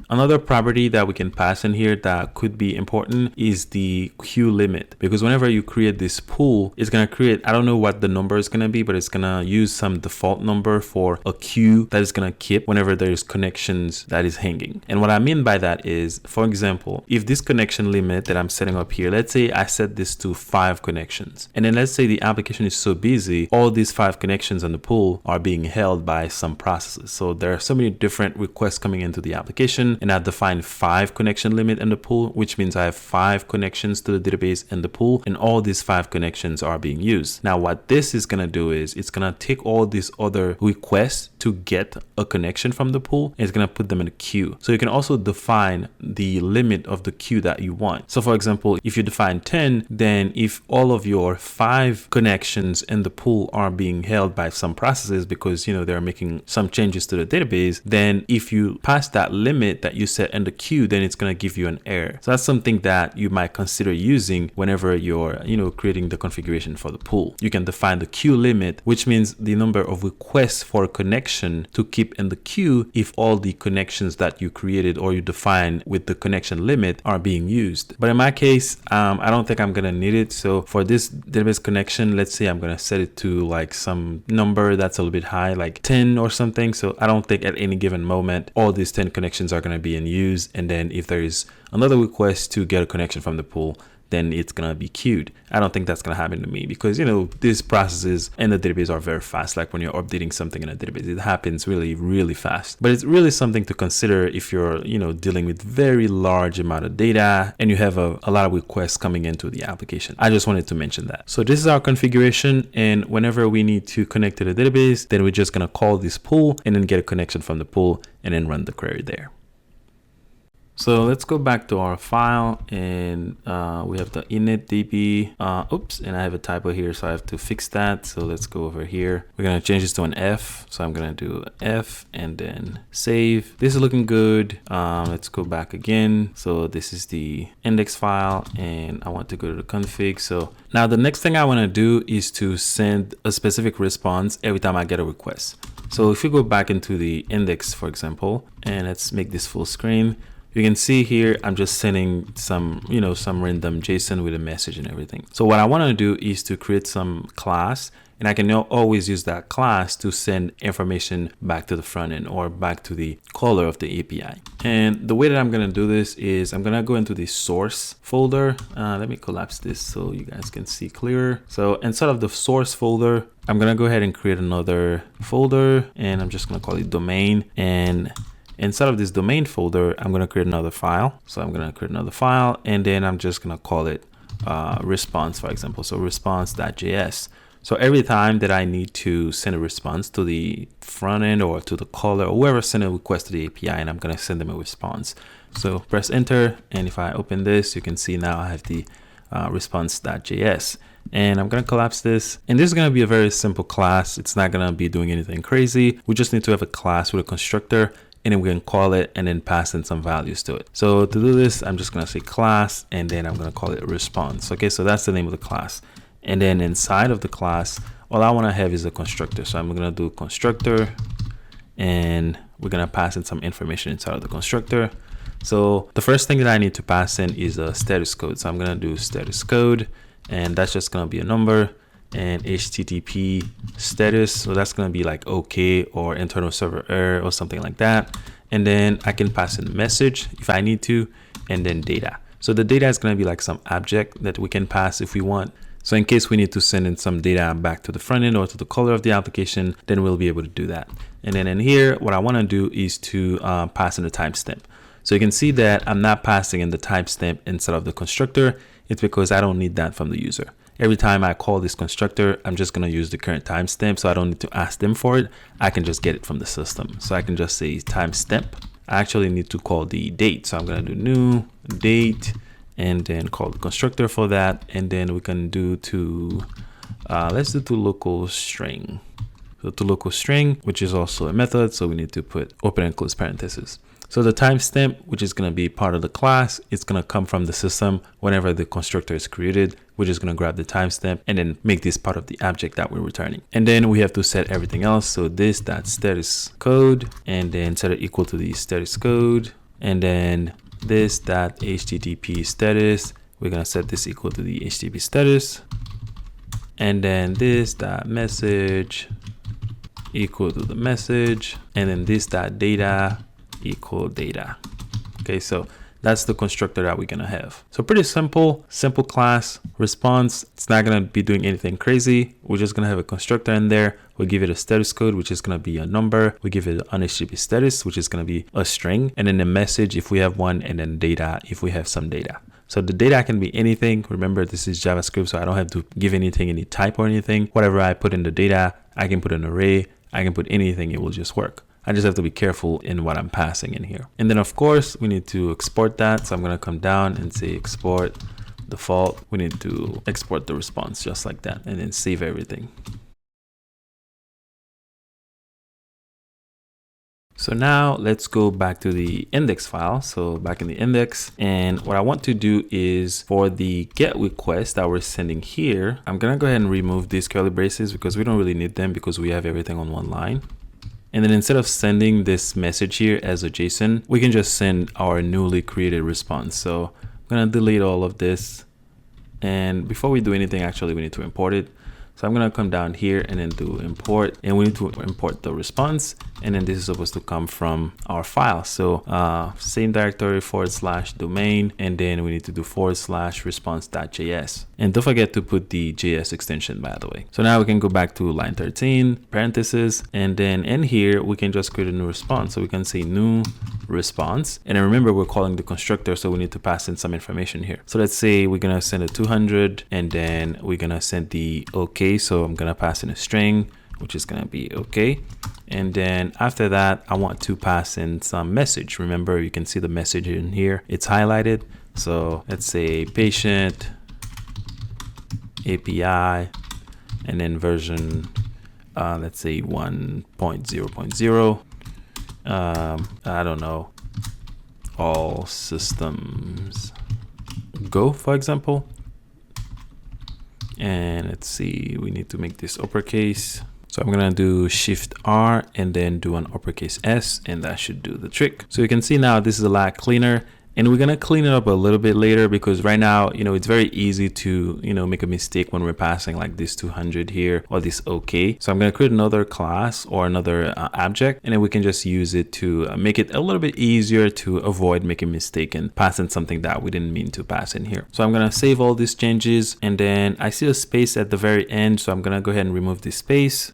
Another property that we can pass in here that could be important is the queue limit, because whenever you create this pool, it's going to create, I don't know what the number is going to be, but it's going to use some default number for a queue that is going to keep whenever there's connections that is hanging. And what I mean by that is, for example, if this connection limit that I'm setting up here, let's say I set this to 5 connections, and then let's say the application is so busy, all these 5 connections on the pool are being held by some processes. So there are so many different requests coming into the application, and I define 5 connection limit in the pool, which means I have 5 connections to the database in the pool, and all these 5 connections are being used. Now what this is going to do is it's going to take all these other requests to get a connection from the pool, and it's going to put them in a queue. So you can also define the limit of the queue that you want. So for example, if you define 10, then if all of your 5 connections in the pool are being held by some processes because they're making some changes to the database, then if you pass that limit that you set in the queue, then it's going to give you an error. So that's something that you might consider using whenever you're, creating the configuration for the pool. You can define the queue limit, which means the number of requests for a connection to keep in the queue if all the connections that you created or you define with the connection limit are being used. But in my case, I don't think I'm going to need it. So for this database connection, let's say I'm going to set it to like some number that's a little bit high, like 10 or something. So I don't think at any given moment, all these 10 connections are going to be in use. And then if there is another request to get a connection from the pool, then it's going to be queued. I don't think that's going to happen to me because, these processes in the database are very fast. Like when you're updating something in a database, it happens really, really fast. But it's really something to consider if you're, dealing with very large amount of data and you have a lot of requests coming into the application. I just wanted to mention that. So this is our configuration. And whenever we need to connect to the database, then we're just going to call this pool and then get a connection from the pool and then run the query there. So let's go back to our file and we have the initdb. Oops, and I have a typo here, so I have to fix that. So let's go over here. We're going to change this to an F. So I'm going to do F and then save. This is looking good. Let's go back again. So this is the index file and I want to go to the config. So now the next thing I want to do is to send a specific response every time I get a request. So if you go back into the index, for example, and let's make this full screen. You can see here, I'm just sending some random JSON with a message and everything. So what I want to do is to create some class, and I can now always use that class to send information back to the front end or back to the caller of the API. And the way that I'm going to do this is I'm going to go into the source folder. Let me collapse this so you guys can see clearer. So inside of the source folder, I'm going to go ahead and create another folder, and I'm just going to call it domain. And inside of this domain folder, I'm going to create another file. So I'm going to create another file, and then I'm just going to call it response, for example. So response.js. So every time that I need to send a response to the front end or to the caller or whoever sent a request to the API, and I'm going to send them a response. So press enter. And if I open this, you can see now I have the response.js. And I'm going to collapse this. And this is going to be a very simple class. It's not going to be doing anything crazy. We just need to have a class with a constructor, and then we can call it and then pass in some values to it. So to do this, I'm just going to say class, and then I'm going to call it response. Okay, so that's the name of the class. And then inside of the class, all I want to have is a constructor. So I'm going to do constructor, and we're going to pass in some information inside of the constructor. So the first thing that I need to pass in is a status code. So I'm going to do status code, and that's just going to be a number, and HTTP status. So that's going to be like OK or internal server error or something like that. And then I can pass in a message if I need to, and then data. So the data is going to be like some object that we can pass if we want. So in case we need to send in some data back to the front end or to the caller of the application, then we'll be able to do that. And then in here, what I want to do is to pass in the timestamp. So you can see that I'm not passing in the timestamp inside of the constructor. It's because I don't need that from the user. Every time I call this constructor, I'm just going to use the current timestamp. So I don't need to ask them for it. I can just get it from the system. So I can just say timestamp. I actually need to call the date. So I'm going to do new date, and then call the constructor for that. And then we can do to, let's do to local string. So to local string, which is also a method. So we need to put open and close parentheses. So the timestamp, which is going to be part of the class, it's going to come from the system whenever the constructor is created. We're just going to grab the timestamp and then make this part of the object that we're returning. And then we have to set everything else. So this.status code, and then set it equal to the status code. And then this.http status, we're going to set this equal to the HTTP status. And then this.message equal to the message. And then this.data equal data. Okay, so that's the constructor that we're gonna have. So pretty simple class response. It's not gonna be doing anything crazy. We're just gonna have a constructor in there. We'll give it a status code, which is gonna be a number. We give it an HTTP status, which is gonna be a string, and then the message if we have one, and then data if we have some data. So the data can be anything. Remember, this is JavaScript, so I don't have to give anything any type or anything. Whatever I put in the data, I can put an array, I can put anything, it will just work. I just have to be careful in what I'm passing in here. And then of course we need to export that. So I'm gonna come down and say export default. We need to export the response just like that, and then save everything. So now let's go back to the index file. So back in the index, and what I want to do is for the get request that we're sending here, I'm gonna go ahead and remove these curly braces because we don't really need them because we have everything on one line. And then instead of sending this message here as a JSON, we can just send our newly created response. So I'm gonna delete all of this. And before we do anything, actually, we need to import it. So I'm gonna come down here and then do import, and we need to import the response. And then this is supposed to come from our file. So same directory /domain, and then we need to do /response.js. And don't forget to put the JS extension, by the way. So now we can go back to line 13, parentheses, and then in here, we can just create a new response. So we can say new response. And then remember, we're calling the constructor, so we need to pass in some information here. So let's say we're gonna send a 200, and then we're gonna send the OK. So I'm gonna pass in a string, which is gonna be OK. And then after that, I want to pass in some message. Remember, you can see the message in here. It's highlighted. So let's say patient API, and then version, let's say 1.0.0. I don't know, all systems go, for example. And let's see, we need to make this uppercase. So I'm gonna do Shift R and then do an uppercase S, and that should do the trick. So you can see now this is a lot cleaner, and we're gonna clean it up a little bit later because right now, it's very easy to, make a mistake when we're passing like this 200 here or this OK. So I'm gonna create another class or another object, and then we can just use it to make it a little bit easier to avoid making a mistake and passing something that we didn't mean to pass in here. So I'm gonna save all these changes, and then I see a space at the very end. So I'm gonna go ahead and remove this space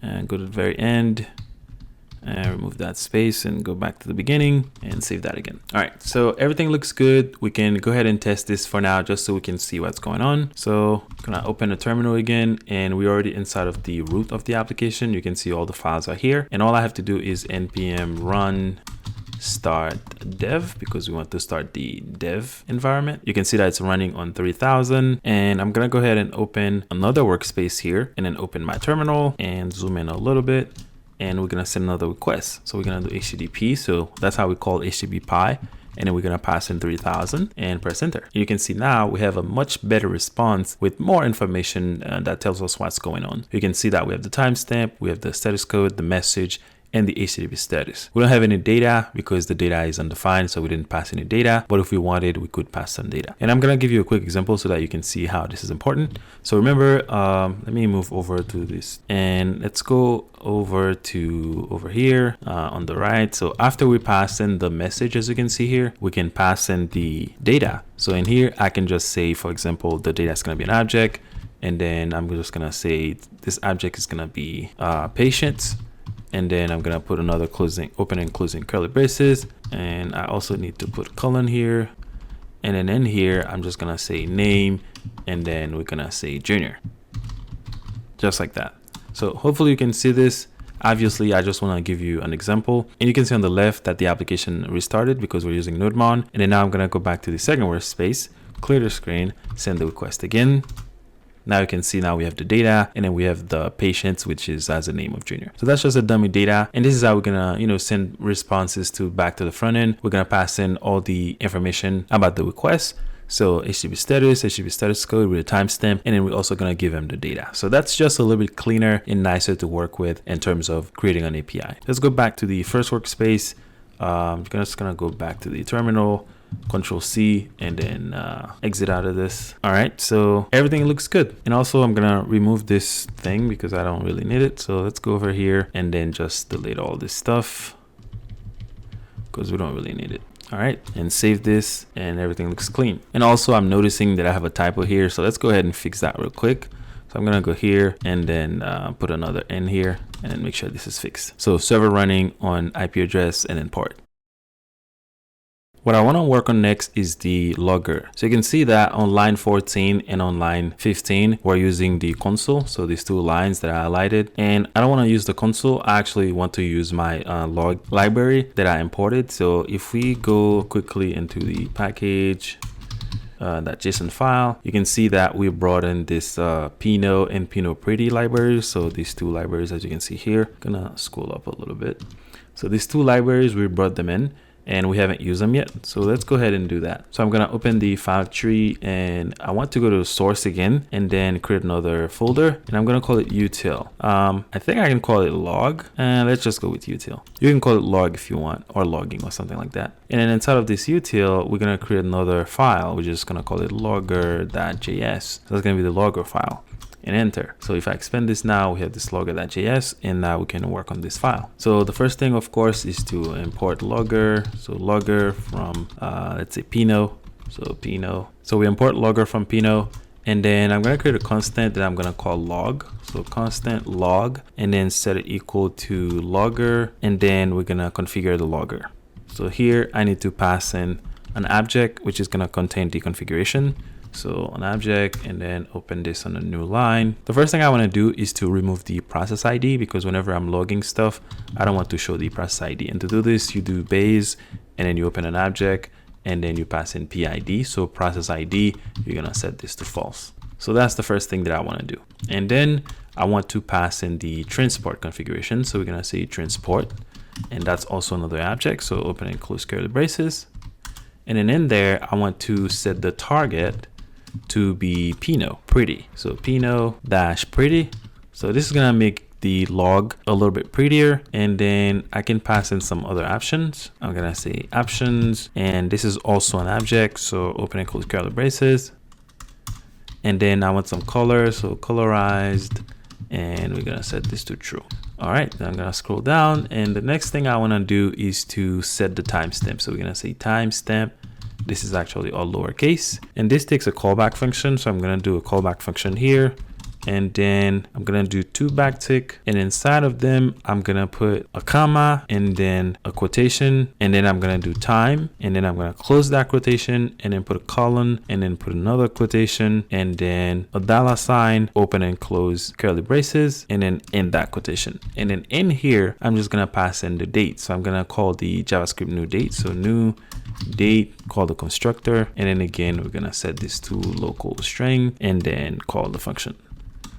and go to the very end. And remove that space and go back to the beginning and save that again. All right, so everything looks good. We can go ahead and test this for now just so we can see what's going on. So I'm gonna open the terminal again, and we're already inside of the root of the application. You can see all the files are here, and all I have to do is npm run start dev because we want to start the dev environment. You can see that it's running on 3000, and I'm gonna go ahead and open another workspace here and then open my terminal and zoom in a little bit. And we're gonna send another request. So we're gonna do HTTP. So that's how we call HTTP PI. And then we're gonna pass in 3000 and press enter. You can see now we have a much better response with more information that tells us what's going on. You can see that we have the timestamp, we have the status code, the message, and the HTTP status. We don't have any data because the data is undefined, so we didn't pass any data. But if we wanted, we could pass some data. And I'm gonna give you a quick example so that you can see how this is important. So remember, let me move over to this, and let's go over to over here on the right. So after we pass in the message, as you can see here, we can pass in the data. So in here, I can just say, for example, the data is gonna be an object, and then I'm just gonna say this object is gonna be patient. And then I'm gonna put another open and closing curly braces. And I also need to put colon here. And then in here, I'm just gonna say name, and then we're gonna say junior. Just like that. So hopefully you can see this. Obviously, I just wanna give you an example. And you can see on the left that the application restarted because we're using NodeMon. And then now I'm gonna go back to the second workspace, clear the screen, send the request again. Now you can see now we have the data, and then we have the patient, which is as the name of junior. So that's just a dummy data. And this is how we're gonna, send responses back to the front end. We're gonna pass in all the information about the request. So HTTP status code with a timestamp, and then we're also gonna give them the data. So that's just a little bit cleaner and nicer to work with in terms of creating an API. Let's go back to the first workspace. I'm just gonna go back to the terminal. Control C, and then exit out of this. All right, so everything looks good. And also I'm gonna remove this thing because I don't really need it. So let's go over here and then just delete all this stuff because we don't really need it. All right, and save this, and everything looks clean. And also I'm noticing that I have a typo here, so let's go ahead and fix that real quick. So I'm gonna go here and then put another N here and then make sure this is fixed. So server running on IP address and then port. What I want to work on next is the logger. So you can see that on line 14 and on line 15, we're using the console. So these two lines that I highlighted, and I don't want to use the console. I actually want to use my log library that I imported. So if we go quickly into the package, that JSON file, you can see that we brought in this Pinot and Pinot Pretty libraries. So these two libraries, as you can see here, gonna scroll up a little bit. So these two libraries, we brought them in and we haven't used them yet. So let's go ahead and do that. So I'm going to open the file tree and I want to go to the source again and then create another folder, and I'm going to call it util. I think I can call it log, and let's just go with util. You can call it log if you want, or logging or something like that. And then inside of this util, we're going to create another file. We're just going to call it logger.js. So that's going to be the logger file. And enter. So if I expand this now, we have this logger.js, and now we can work on this file. So the first thing, of course, is to import logger. So logger from, let's say Pino. So Pino. So we import logger from Pino, and then I'm going to create a constant that I'm going to call log. So constant log, and then set it equal to logger, and then we're going to configure the logger. So here I need to pass in an object, which is going to contain the configuration. So an object, and then open this on a new line. The first thing I want to do is to remove the process ID, because whenever I'm logging stuff, I don't want to show the process ID. And to do this, you do base, and then you open an object, and then you pass in PID. So process ID, you're going to set this to false. So that's the first thing that I want to do. And then I want to pass in the transport configuration. So we're going to say transport, and that's also another object. So open and close curly braces. And then in there, I want to set the target to be Pino, pretty. So Pino dash pretty. So this is gonna make the log a little bit prettier, and then I can pass in some other options. I'm gonna say options, and this is also an object. So open and close curly braces. And then I want some color, so colorized, and we're gonna set this to true. All right, then I'm gonna scroll down, and the next thing I wanna do is to set the timestamp. So we're gonna say timestamp. This is actually all lowercase, and this takes a callback function. So I'm going to do a callback function here, and then I'm going to do two backtick, and inside of them, I'm going to put a comma and then a quotation, and then I'm going to do time, and then I'm going to close that quotation, and then put a colon, and then put another quotation, and then a $sign, open and close curly braces, and then end that quotation. And then in here, I'm just going to pass in the date. So I'm going to call the JavaScript new date. So new date, call the constructor, and then again we're gonna set this to local string, and then call the function.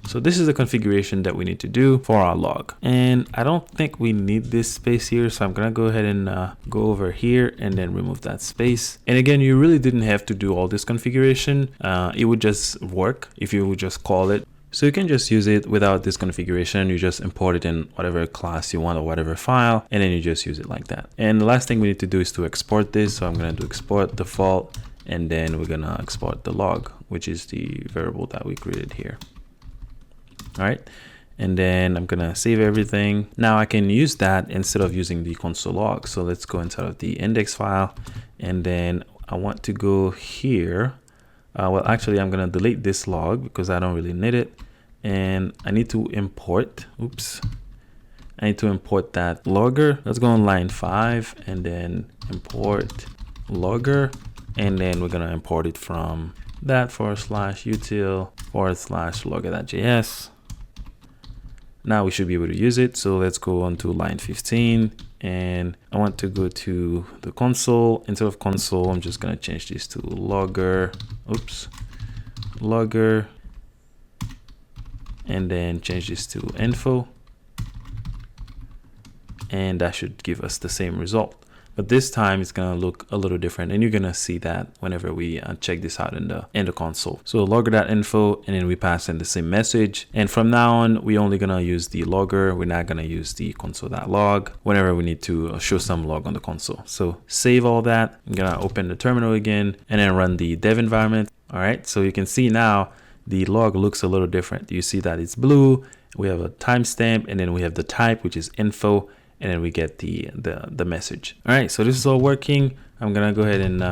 So this is the configuration that we need to do for our log, and I don't think we need this space here, so I'm gonna go ahead and go over here and then remove that space. And again, you really didn't have to do all this configuration. It would just work if you would just call it. So you can just use it without this configuration. You just import it in whatever class you want or whatever file, and then you just use it like that. And the last thing we need to do is to export this. So I'm going to do export default, and then we're going to export the log, which is the variable that we created here. All right. And then I'm going to save everything. Now I can use that instead of using the console log. So let's go inside of the index file, and then I want to go here. Well, actually, I'm going to delete this log because I don't really need it. And I need to import, I need to import that logger. Let's go on line 5 and then import logger. And then we're going to import it from that /util /logger.js. Now we should be able to use it. So let's go on to line 15. And I want to go to the console. Instead of console, I'm just going to change this to logger. Logger. And then change this to info. And that should give us the same result. But this time it's going to look a little different, and you're going to see that whenever we check this out in the console. So logger.info, and then we pass in the same message. And from now on, we're only going to use the logger. We're not going to use the console.log whenever we need to show some log on the console. So save all that. I'm going to open the terminal again and then run the dev environment. All right. So you can see now the log looks a little different. You see that it's blue. We have a timestamp, and then we have the type, which is info. And then we get the message. All right, so this is all working. I'm gonna go ahead and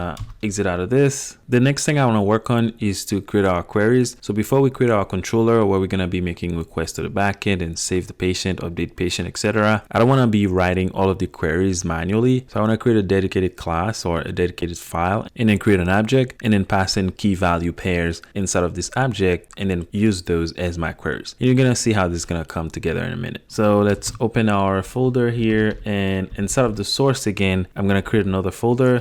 exit out of this. The next thing I wanna work on is to create our queries. So before we create our controller where we're gonna be making requests to the backend and save the patient, update patient, etc., I don't wanna be writing all of the queries manually. So I wanna create a dedicated class or a dedicated file, and then create an object, and then pass in key value pairs inside of this object, and then use those as my queries. And you're gonna see how this is gonna come together in a minute. So let's open our folder here, and inside of the source again, I'm gonna create another folder,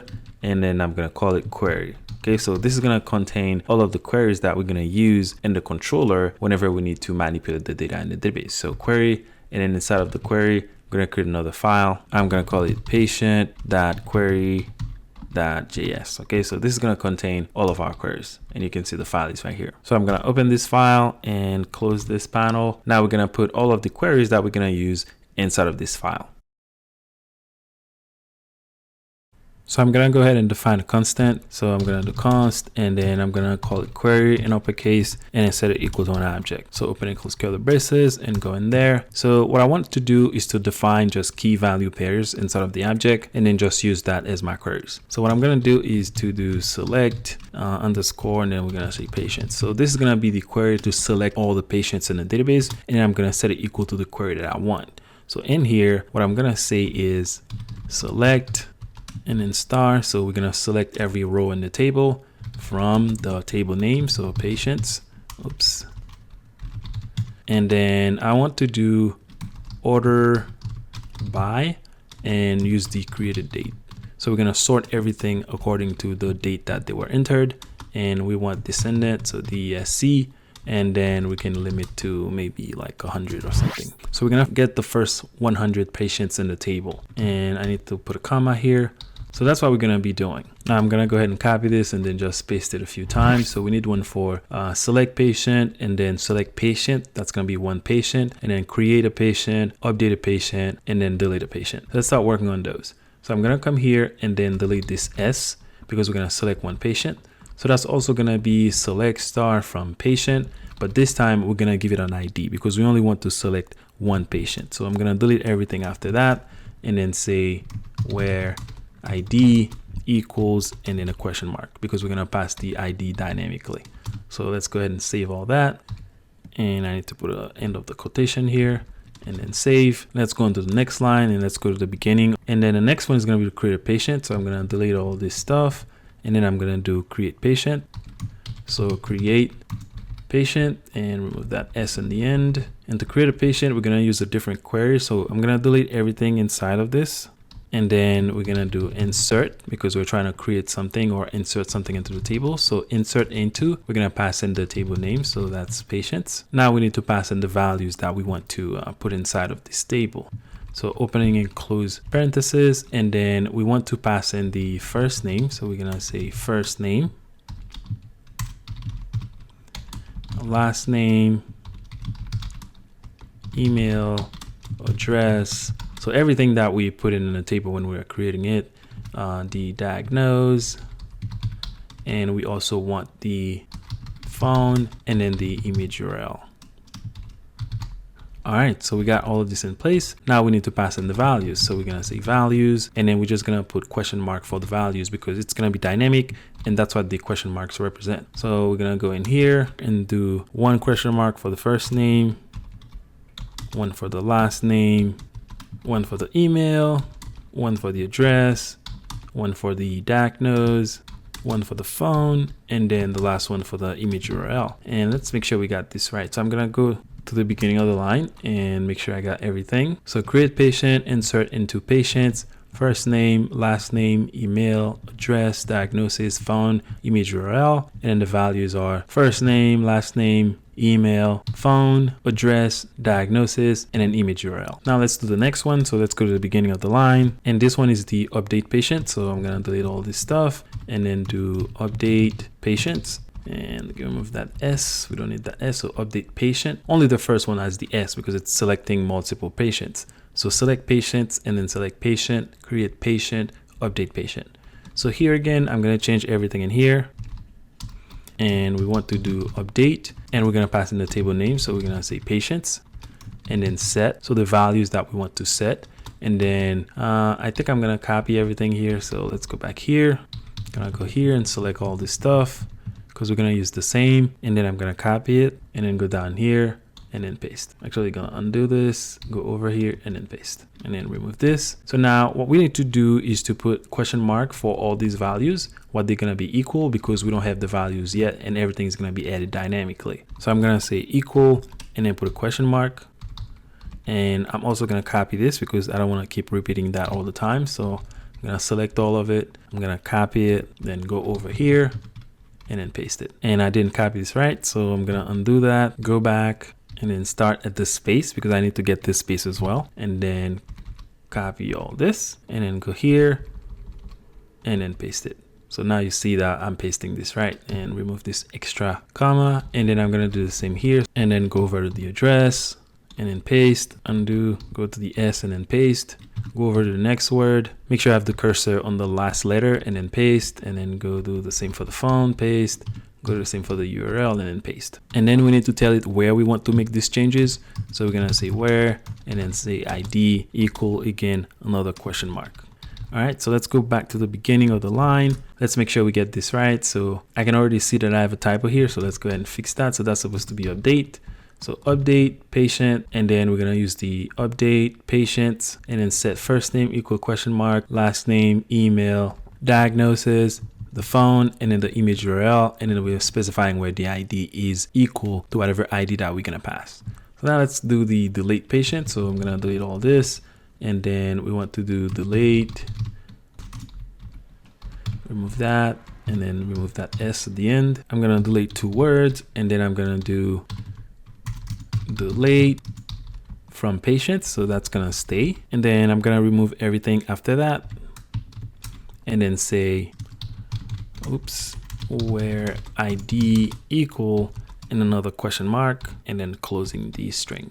and then I'm going to call it query. Okay, so this is going to contain all of the queries that we're going to use in the controller whenever we need to manipulate the data in the database. So query, and then inside of the query, We're going to create another file. I'm going to call it patient.query.js. Okay, so this is going to contain all of our queries, and you can see the file is right here. So I'm going to open this file and close this panel. Now we're going to put all of the queries that we're going to use inside of this file. So I'm going to go ahead and define a constant. So I'm going to do const, and then I'm going to call it query in uppercase and then set it equal to an object. So open and close curly braces and go in there. So what I want to do is to define just key value pairs inside of the object and then just use that as my queries. So what I'm going to do is to do select underscore, and then we're going to say patient. So this is going to be the query to select all the patients in the database, and I'm going to set it equal to the query that I want. So in here, what I'm going to say is select and then star. So we're going to select every row in the table from the table name. So patients, oops. And then I want to do order by and use the created date. So we're going to sort everything according to the date that they were entered. And we want descendant, so DESC, and then we can limit to maybe like 100 or something. So we're going to get the first 100 patients in the table. And I need to put a comma here. So that's what we're going to be doing. Now I'm going to go ahead and copy this and then just paste it a few times. So we need one for select patient and then select patient. That's going to be one patient, and then create a patient, update a patient, and then delete a patient. Let's start working on those. So I'm going to come here and then delete this S because we're going to select one patient. So that's also going to be select star from patient, but this time we're going to give it an ID because we only want to select one patient. So I'm going to delete everything after that and then say where ID equals and then a question mark because we're going to pass the ID dynamically. So let's go ahead and save all that. And I need to put an end of the quotation here and then save. Let's go into the next line and let's go to the beginning. And then the next one is going to be to create a patient. So I'm going to delete all this stuff and then I'm going to do create patient. So create patient and remove that S in the end. And to create a patient, we're going to use a different query. So I'm going to delete everything inside of this. And then we're going to do insert because we're trying to create something or insert something into the table. So insert into, we're going to pass in the table name. So that's patients. Now we need to pass in the values that we want to put inside of this table. So opening and close parentheses. And then we want to pass in the first name. So we're going to say first name, last name, email, address. So everything that we put in the table when we were creating it, the diagnose, and we also want the phone and then the image URL. All right, so we got all of this in place. Now we need to pass in the values. So we're gonna say values, and then we're just gonna put question mark for the values because it's gonna be dynamic, and that's what the question marks represent. So we're gonna go in here and do one question mark for the first name, one for the last name, one for the email, one for the address, one for the diagnose, one for the phone, and then the last one for the image URL. And let's make sure we got this right. So I'm gonna go to the beginning of the line and make sure I got everything. So create patient, insert into patients, first name, last name, email, address, diagnosis, phone, image URL, and then the values are first name, last name, email, phone, address, diagnosis, and an image URL. Now let's do the next one. So let's go to the beginning of the line. And this one is the update patient. So I'm going to delete all this stuff and then do update patients. And remove that S. We don't need that S. So update patient. Only the first one has the S because it's selecting multiple patients. So select patients and then select patient, create patient, update patient. So here again, I'm going to change everything in here. And we want to do update, and we're going to pass in the table name. So we're going to say patients and then set. So the values that we want to set. And then I think I'm going to copy everything here. So let's go back here. I'm going to go here and select all this stuff because we're going to use the same. And then I'm going to copy it and then go down here and then paste. Actually going to undo this, go over here and then paste and then remove this. So now what we need to do is to put question mark for all these values, what they're going to be equal because we don't have the values yet and everything is going to be added dynamically. So I'm going to say equal and then put a question mark. And I'm also going to copy this because I don't want to keep repeating that all the time. So I'm going to select all of it. I'm going to copy it, then go over here and then paste it. And I didn't copy this right. So I'm going to undo that, go back, and then start at this space because I need to get this space as well. And then copy all this and then go here and then paste it. So now you see that I'm pasting this right, and remove this extra comma. And then I'm going to do the same here and then go over to the address and then paste, undo, go to the S and then paste, go over to the next word, make sure I have the cursor on the last letter and then paste, and then go do the same for the phone, paste, go to the same for the URL and then paste. And then we need to tell it where we want to make these changes. So we're going to say where and then say ID equal again, another question mark. All right, so let's go back to the beginning of the line. Let's make sure we get this right. So I can already see that I have a typo here. So let's go ahead and fix that. So that's supposed to be update. So update patient, and then we're gonna use the update patient and then set first name equal question mark, last name, email, diagnosis, the phone, and then the image URL. And then we're specifying where the ID is equal to whatever ID that we're gonna pass. So now let's do the delete patient. So I'm gonna delete all this. And then we want to do delete, remove that, and then remove that S at the end. I'm going to delete 2 words, and then I'm going to do delete from patient. So that's going to stay. And then I'm going to remove everything after that. And then say, oops, where ID equal and another question mark, and then closing the string.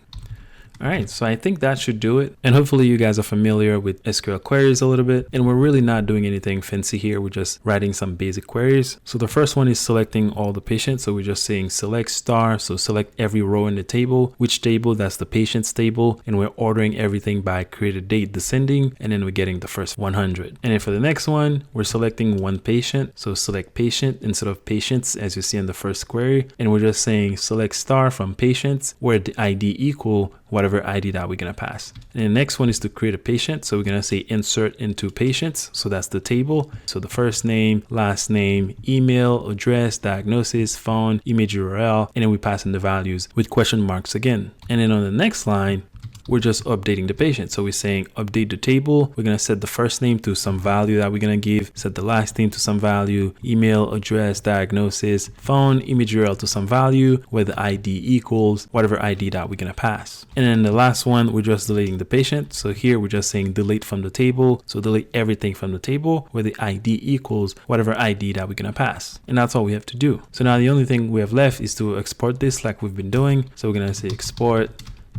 All right, so I think that should do it. And hopefully you guys are familiar with SQL queries a little bit. And we're really not doing anything fancy here. We're just writing some basic queries. So the first one is selecting all the patients. So we're just saying select star. So select every row in the table. Which table? That's the patients table. And we're ordering everything by created date descending. And then we're getting the first 100. And then for the next one, we're selecting one patient. So select patient instead of patients, as you see in the first query. And we're just saying select star from patients where the ID equal whatever ID that we're gonna pass. And the next one is to create a patient. So we're gonna say insert into patients. So that's the table. So the first name, last name, email, address, diagnosis, phone, image URL, and then we pass in the values with question marks again. And then on the next line, we're just updating the patient. So we're saying update the table. We're going to set the first name to some value that we're going to give, set the last name to some value, email, address, diagnosis, phone, image URL to some value where the ID equals whatever ID that we're going to pass. And then the last one, we're just deleting the patient. So here we're just saying delete from the table. So delete everything from the table where the ID equals whatever ID that we're going to pass. And that's all we have to do. So now the only thing we have left is to export this like we've been doing. So we're going to say export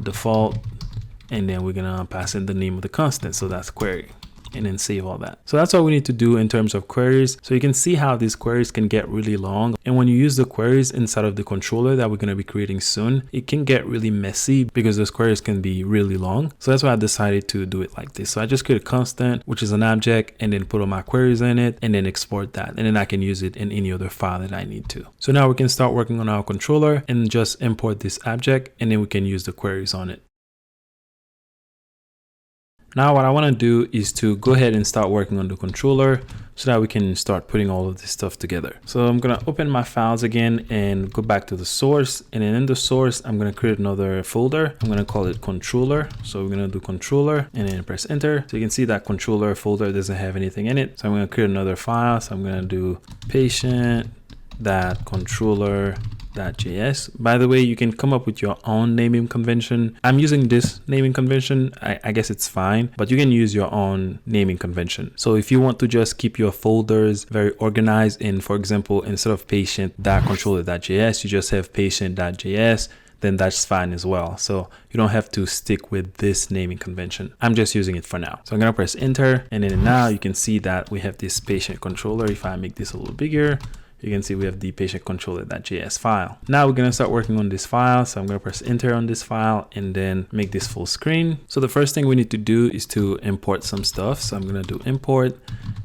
default, and then we're gonna pass in the name of the constant. So that's query, and then save all that. So that's all we need to do in terms of queries. So you can see how these queries can get really long. And when you use the queries inside of the controller that we're gonna be creating soon, it can get really messy because those queries can be really long. So that's why I decided to do it like this. So I just create a constant, which is an object, and then put all my queries in it, and then export that. And then I can use it in any other file that I need to. So now we can start working on our controller and just import this object, and then we can use the queries on it. Now what I want to do is to go ahead and start working on the controller so that we can start putting all of this stuff together. So I'm going to open my files again and go back to the source. And then in the source, I'm going to create another folder. I'm going to call it controller. So we're going to do controller and then press enter. So you can see that controller folder doesn't have anything in it. So I'm going to create another file. So I'm going to do patient.controller.js. By the way, you can come up with your own naming convention. I'm using this naming convention. I guess it's fine, but you can use your own naming convention. So if you want to just keep your folders very organized, and for example, instead of patient.controller.js, you just have patient.js, then that's fine as well. So you don't have to stick with this naming convention. I'm just using it for now. So I'm gonna press enter, and then now you can see that we have this patient controller. If I make this a little bigger, you can see we have the patient controller.js file. Now we're going to start working on this file. So I'm going to press enter on this file and then make this full screen. So the first thing we need to do is to import some stuff. So I'm going to do import,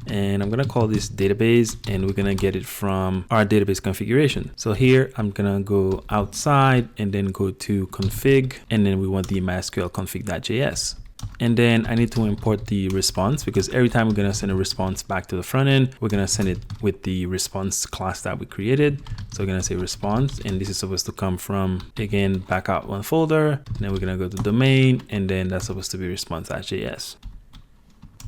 and I'm going to call this database, and we're going to get it from our database configuration. So here I'm going to go outside and then go to config, and then we want the MySQL config.js. And then I need to import the response, because every time we're going to send a response back to the front end, we're going to send it with the response class that we created. So we're going to say response, and this is supposed to come from, again, back out one folder. And then we're going to go to domain, and then that's supposed to be response.js.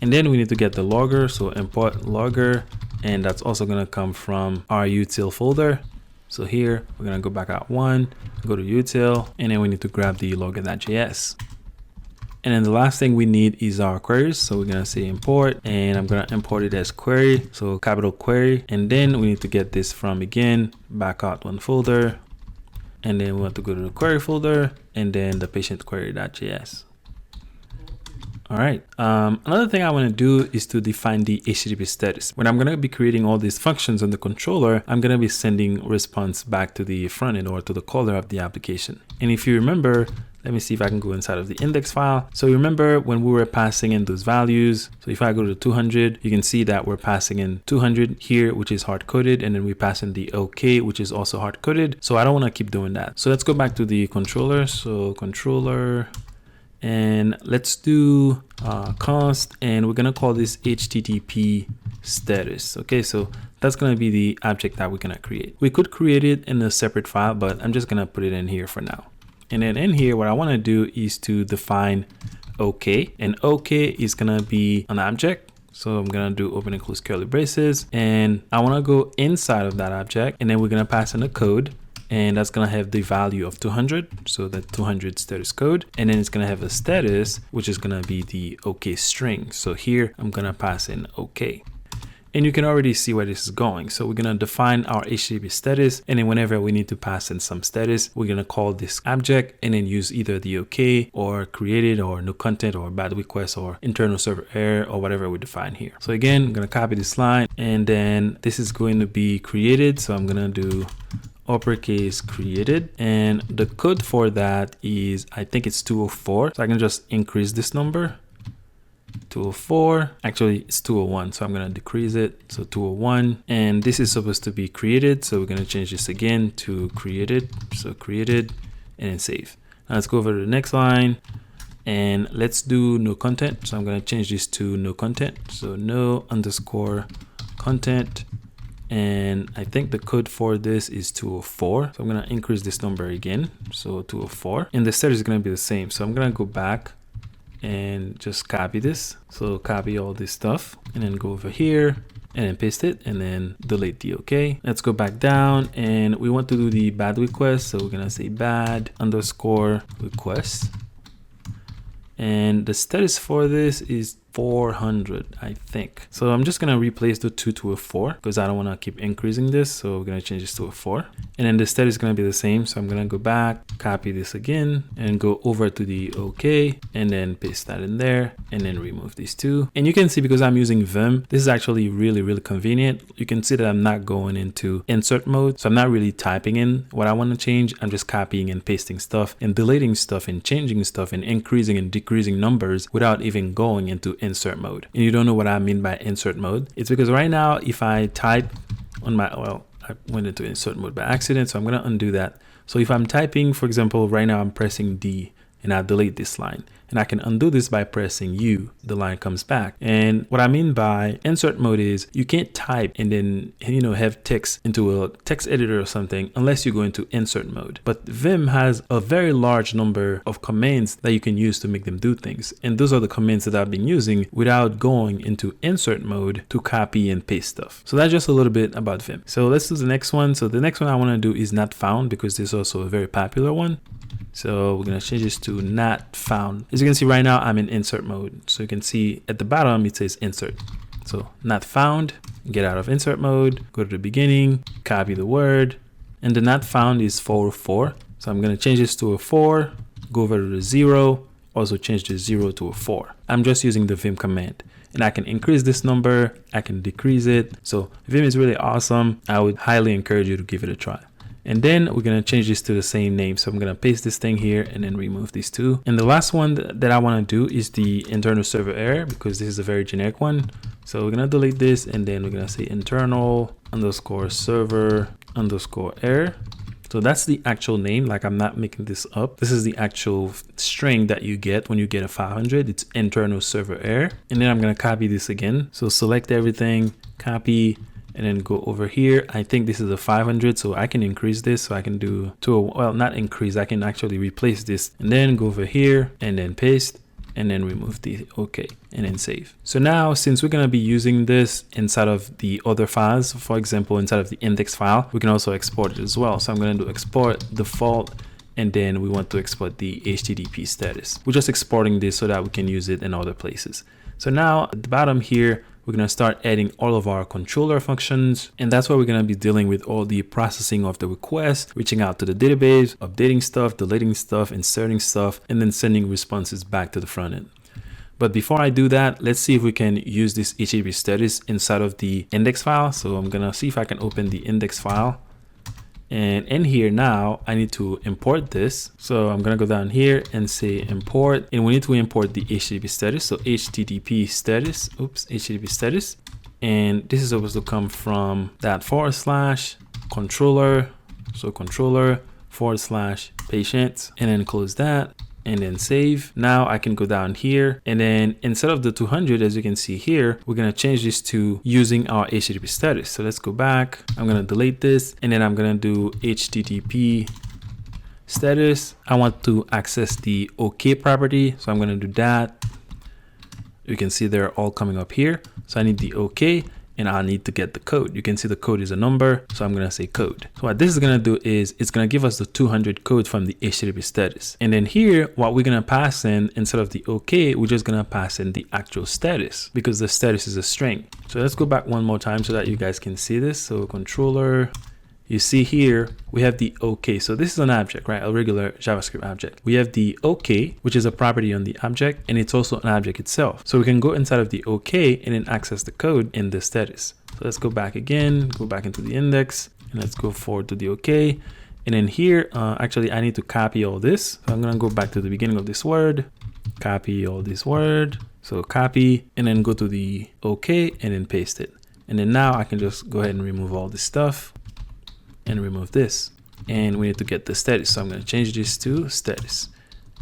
And then we need to get the logger. So import logger, and that's also going to come from our util folder. So here we're going to go back out one, go to util, and then we need to grab the logger.js. And then the last thing we need is our queries. So we're going to say import, and I'm going to import it as query. So capital query. And then we need to get this from, again, back out one folder. And then we want to go to the query folder and then the patient query.js. All right. Another thing I want to do is to define the HTTP status. When I'm going to be creating all these functions on the controller, I'm going to be sending response back to the front end or to the caller of the application. And if you remember, let me see if I can go inside of the index file. So you remember when we were passing in those values. So if I go to 200, you can see that we're passing in 200 here, which is hard coded. And then we pass in the OK, which is also hard coded. So I don't want to keep doing that. So let's go back to the controller. So controller. And let's do const, and we're gonna call this HTTP status. Okay, so that's gonna be the object that we're gonna create. We could create it in a separate file, but I'm just gonna put it in here for now. And then in here, what I wanna do is to define OK, and OK is gonna be an object. So I'm gonna do open and close curly braces, and I wanna go inside of that object, and then we're gonna pass in a code. And that's gonna have the value of 200, so that 200 status code, and then it's gonna have a status, which is gonna be the OK string. So here I'm gonna pass in OK, and you can already see where this is going. So we're gonna define our HTTP status, and then whenever we need to pass in some status, we're gonna call this object and then use either the OK or created or no content or bad request or internal server error or whatever we define here. So again, I'm gonna copy this line, and then this is going to be created. So I'm gonna do uppercase created, and the code for that is, I think it's 204. So I can just increase this number, 204. Actually it's 201, so I'm going to decrease it, so 201. And this is supposed to be created, so we're going to change this again to created. So created, and then save. Now let's go over to the next line, and let's do no content. So I'm going to change this to no content, so no underscore content. And I think the code for this is 204. So I'm going to increase this number again. So 204. And the status is going to be the same. So I'm going to go back and just copy this. So copy all this stuff and then go over here and then paste it and then delete the OK. Let's go back down, and we want to do the bad request. So we're going to say bad underscore request. And the status for this is 400, I think. So I'm just going to replace the 2 to a 4 because I don't want to keep increasing this. So we're going to change this to a 4. And then the status is going to be the same. So I'm going to go back, copy this again, and go over to the OK, and then paste that in there, and then remove these two. And you can see, because I'm using Vim, this is actually really, really convenient. You can see that I'm not going into insert mode. So I'm not really typing in what I want to change. I'm just copying and pasting stuff and deleting stuff and changing stuff and increasing and decreasing numbers without even going into insert mode. And you don't know what I mean by insert mode? It's because right now, if I type on my, well, I went into insert mode by accident, so I'm going to undo that. So if I'm typing, for example, right now I'm pressing D and I delete this line, and I can undo this by pressing U. The line comes back. And what I mean by insert mode is you can't type and then, you know, have text into a text editor or something unless you go into insert mode. But Vim has a very large number of commands that you can use to make them do things. And those are the commands that I've been using without going into insert mode to copy and paste stuff. So that's just a little bit about Vim. So let's do the next one. So the next one I want to do is not found, because this is also a very popular one. So we're going to change this to not found. As you can see right now, I'm in insert mode. So you can see at the bottom, it says insert. So not found, get out of insert mode, go to the beginning, copy the word, and the not found is 404. So I'm going to change this to a 4, go over to the 0, also change the 0 to a 4. I'm just using the Vim command. And I can increase this number, I can decrease it. So Vim is really awesome. I would highly encourage you to give it a try. And then we're going to change this to the same name. So I'm going to paste this thing here and then remove these two. And the last one that I want to do is the internal server error, because this is a very generic one. So we're going to delete this, and then we're going to say internal underscore server underscore error. So that's the actual name. Like, I'm not making this up. This is the actual string that you get when you get a 500. It's internal server error. And then I'm going to copy this again. So select everything, copy, and then go over here. I think this is a 500, so I can increase this. So I can do well, not increase, I can actually replace this, and then go over here and then paste, and then remove the OK, and then save. So now, since we're going to be using this inside of the other files, for example, inside of the index file, we can also export it as well. So I'm going to do export default, and then we want to export the HTTP status. We're just exporting this so that we can use it in other places. So now at the bottom here, we're going to start adding all of our controller functions, and that's where we're going to be dealing with all the processing of the request, reaching out to the database, updating stuff, deleting stuff, inserting stuff, and then sending responses back to the front end. But before I do that, let's see if we can use this HTTP status inside of the index file. So I'm going to see if I can open the index file. And in here now, I need to import this. So I'm going to go down here and say import, and we need to import the HTTP status. So HTTP status, HTTP status. And this is supposed to come from that / controller. So controller / patient, and then close that. And then save. Now I can go down here, and then instead of the 200, as you can see here, we're going to change this to using our HTTP status. So let's go back. I'm going to delete this, and then I'm going to do HTTP status. I want to access the OK property, so I'm going to do that. You can see they're all coming up here. So I need the OK, and I need to get the code. You can see the code is a number, so I'm gonna say code. So what this is gonna do is it's gonna give us the 200 code from the HTTP status. And then here, what we're gonna pass in, instead of the OK, we're just gonna pass in the actual status because the status is a string. So let's go back one more time so that you guys can see this. So controller, you see here, we have the OK. So this is an object, right? A regular JavaScript object. We have the OK, which is a property on the object, and it's also an object itself. So we can go inside of the OK and then access the code in the status. So let's go back again, go back into the index, and let's go forward to the OK. And then here, actually, I need to copy all this. So I'm going to go back to the beginning of this word, copy all this word. So copy, and then go to the OK and then paste it. And then now I can just go ahead and remove all this stuff and remove this, and we need to get the status. So I'm going to change this to status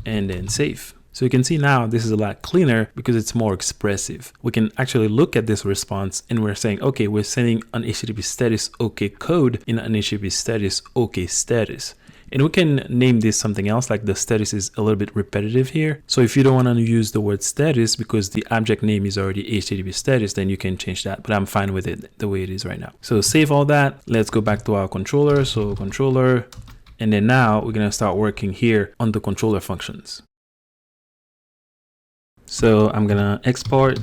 and then save. So you can see now this is a lot cleaner because it's more expressive. We can actually look at this response and we're saying, okay, we're sending an HTTP status OK code in an HTTP status OK status. And we can name this something else, like the status is a little bit repetitive here. So if you don't want to use the word status because the object name is already HTTP status, then you can change that. But I'm fine with it the way it is right now. So save all that. Let's go back to our controller. So controller. And then now we're going to start working here on the controller functions. So I'm going to export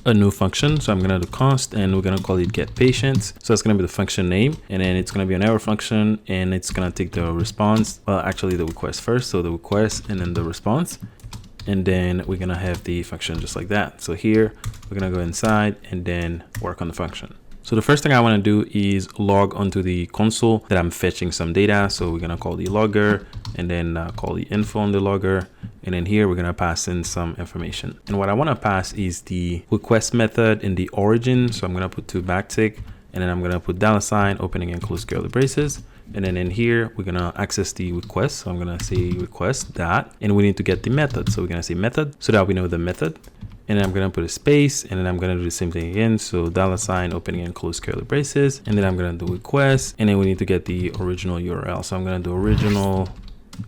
a new function. So I'm going to do const, and we're going to call it get patient. So it's going to be the function name, and then it's going to be an error function, and it's going to take the response. Well, actually the request first. So the request and then the response. And then we're going to have the function just like that. So here we're going to go inside and then work on the function. So the first thing I want to do is log onto the console that I'm fetching some data. So we're going to call the logger and then call the info on the logger. And then here we're going to pass in some information. And what I want to pass is the request method in the origin. So I'm going to put 2 backtick, and then I'm going to put $, opening and close curly braces. And then in here, we're going to access the request. So I'm going to say request dot, and we need to get the method. So we're going to say method so that we know the method. And then I'm going to put a space, and then I'm going to do the same thing again. So $, opening and close curly braces. And then I'm going to do request, and then we need to get the original URL. So I'm going to do original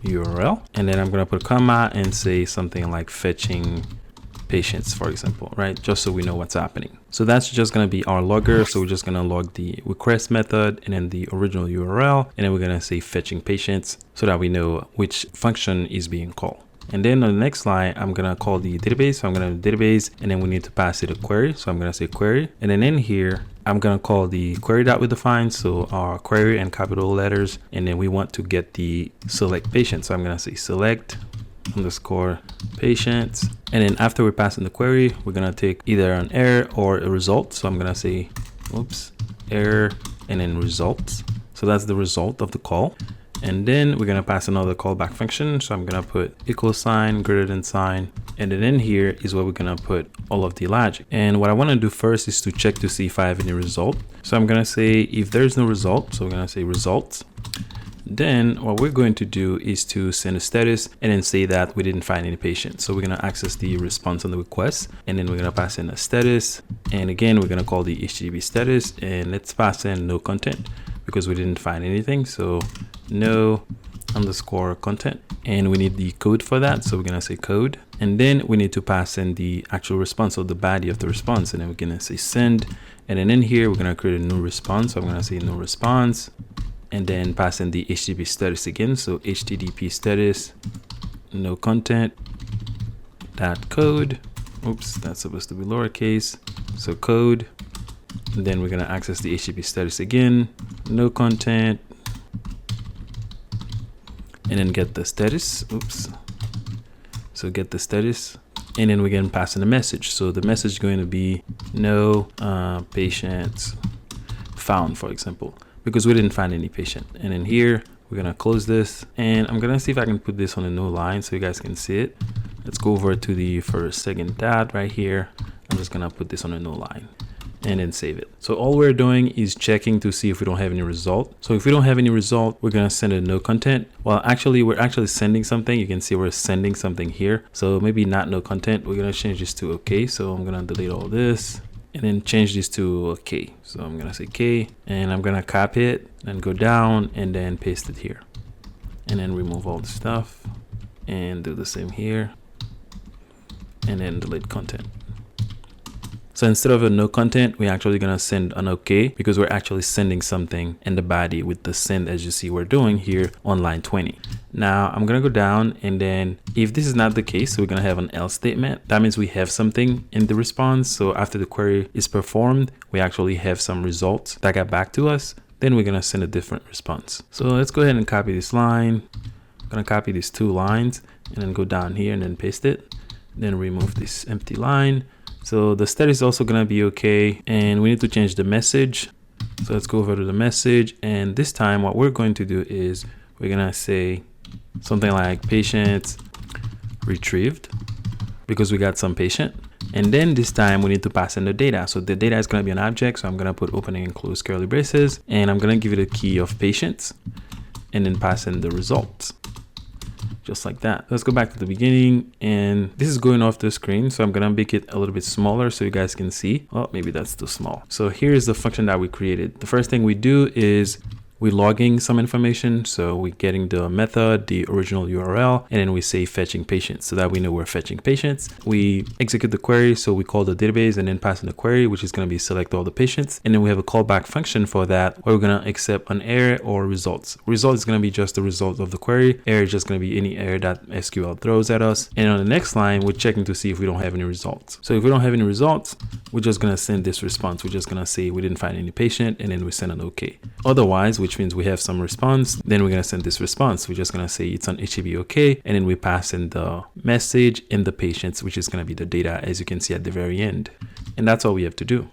URL, and then I'm going to put a comma and say something like fetching patients, for example, right? Just so we know what's happening. So that's just going to be our logger. So we're just going to log the request method and then the original URL, and then we're going to say fetching patients so that we know which function is being called. And then on the next line, I'm going to call the database. So I'm going to do database, and then we need to pass it a query. So I'm going to say query. And then in here, I'm going to call the query that we defined. So our query and capital letters. And then we want to get the select patient. So I'm going to say select underscore patients. And then after we pass in the query, we're going to take either an error or a result. So I'm going to say, error, and then results. So that's the result of the call. And then we're going to pass another callback function. So I'm going to put equal sign, greater than sign. And then in here is where we're going to put all of the logic. And what I want to do first is to check to see if I have any result. So I'm going to say if there's no result, so we're going to say results. Then what we're going to do is to send a status and then say that we didn't find any patient. So we're going to access the response on the request, and then we're going to pass in a status. And again, we're going to call the HTTP status, and let's pass in no content because we didn't find anything. So no underscore content, and we need the code for that. So we're going to say code, and then we need to pass in the actual response or the body of the response. And then we're going to say send. And then in here, we're going to create a new response. So I'm going to say new response. and then pass in the HTTP status again. So HTTP status, no content, dot code. Oops, that's supposed to be lowercase. So code, and then we're gonna access the HTTP status again, no content, and then get the status. Oops. So get the status, and then we're gonna pass in a message. So the message is going to be no patient found, for example, because we didn't find any patient. And then here we're gonna close this, and I'm gonna see if I can put this on a new line so you guys can see it. Let's go over to the second tab right here. I'm just gonna put this on a new line and then save it. So all we're doing is checking to see if we don't have any result. So if we don't have any result, we're gonna send a no content. Well, actually, we're actually sending something. You can see we're sending something here. So maybe not no content. We're gonna change this to okay. So I'm gonna delete all this and then change this to okay. So I'm gonna say okay, and I'm gonna copy it and go down and then paste it here, and then remove all the stuff and do the same here, and then delete content. So instead of a no content, we're actually gonna send an okay, because we're actually sending something in the body with the send, as you see we're doing here on line 20. Now I'm gonna go down, and then if this is not the case, we're gonna have an else statement. That means we have something in the response. So after the query is performed, we actually have some results that got back to us. Then we're gonna send a different response. So let's go ahead and copy this line. I'm gonna copy these 2 lines and then go down here and then paste it. Then remove this empty line. So the status is also gonna be okay, and we need to change the message. So let's go over to the message, and this time what we're going to do is we're gonna say something like patient retrieved, because we got some patient. And then this time we need to pass in the data. So the data is gonna be an object. So I'm gonna put opening and close curly braces, and I'm gonna give it a key of patients, and then pass in the results. Just like that. Let's go back to the beginning, and this is going off the screen, so I'm gonna make it a little bit smaller so you guys can see. Oh, maybe that's too small. So here's the function that we created. The first thing we do is we're logging some information. So we're getting the method, the original URL, and then we say fetching patients, so that we know we're fetching patients. We execute the query, so we call the database and then pass in the query, which is going to be select all the patients. And then we have a callback function for that, where we're going to accept an error or results. Result is going to be just the result of the query. Error is just going to be any error that SQL throws at us. And on the next line, we're checking to see if we don't have any results. So if we don't have any results, we're just going to send this response. We're just going to say we didn't find any patient, and then we send an okay. Otherwise, which means we have some response, then we're going to send this response. We're just going to say it's on HTTP okay, and then we pass in the message and the patients, which is going to be the data, as you can see at the very end. And that's all we have to do.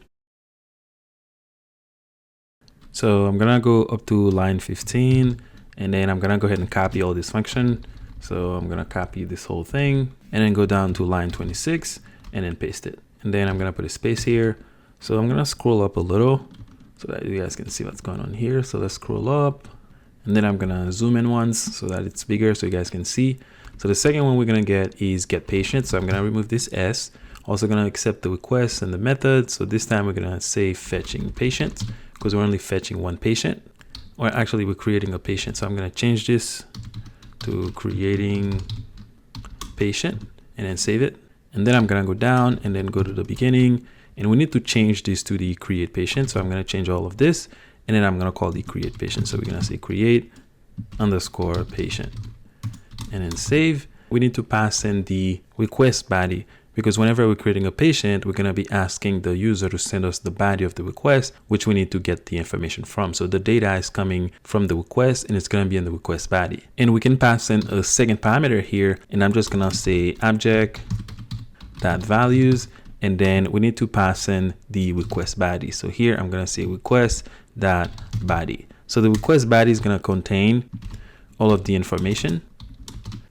So I'm going to go up to line 15, and then I'm going to go ahead and copy all this function. So I'm going to copy this whole thing and then go down to line 26 and then paste it. And then I'm going to put a space here. So I'm going to scroll up a little so that you guys can see what's going on here. So let's scroll up, and then I'm gonna zoom in once so that it's bigger so you guys can see. So the second one we're gonna get is get patient. So I'm gonna remove this S. Also gonna accept the request and the method. So this time we're gonna say fetching patient, because we're only fetching one patient, or actually we're creating a patient. So I'm gonna change this to creating patient and then save it. And then I'm gonna go down and then go to the beginning. And we need to change this to the create patient. So I'm going to change all of this, and then I'm going to call the create patient. So we're going to say create underscore patient and then save. We need to pass in the request body, because whenever we're creating a patient, we're going to be asking the user to send us the body of the request, which we need to get the information from. So the data is coming from the request, and it's going to be in the request body. And we can pass in a second parameter here, and I'm just going to say object that values. And then we need to pass in the request body. So here I'm going to say request dot body. So the request body is going to contain all of the information.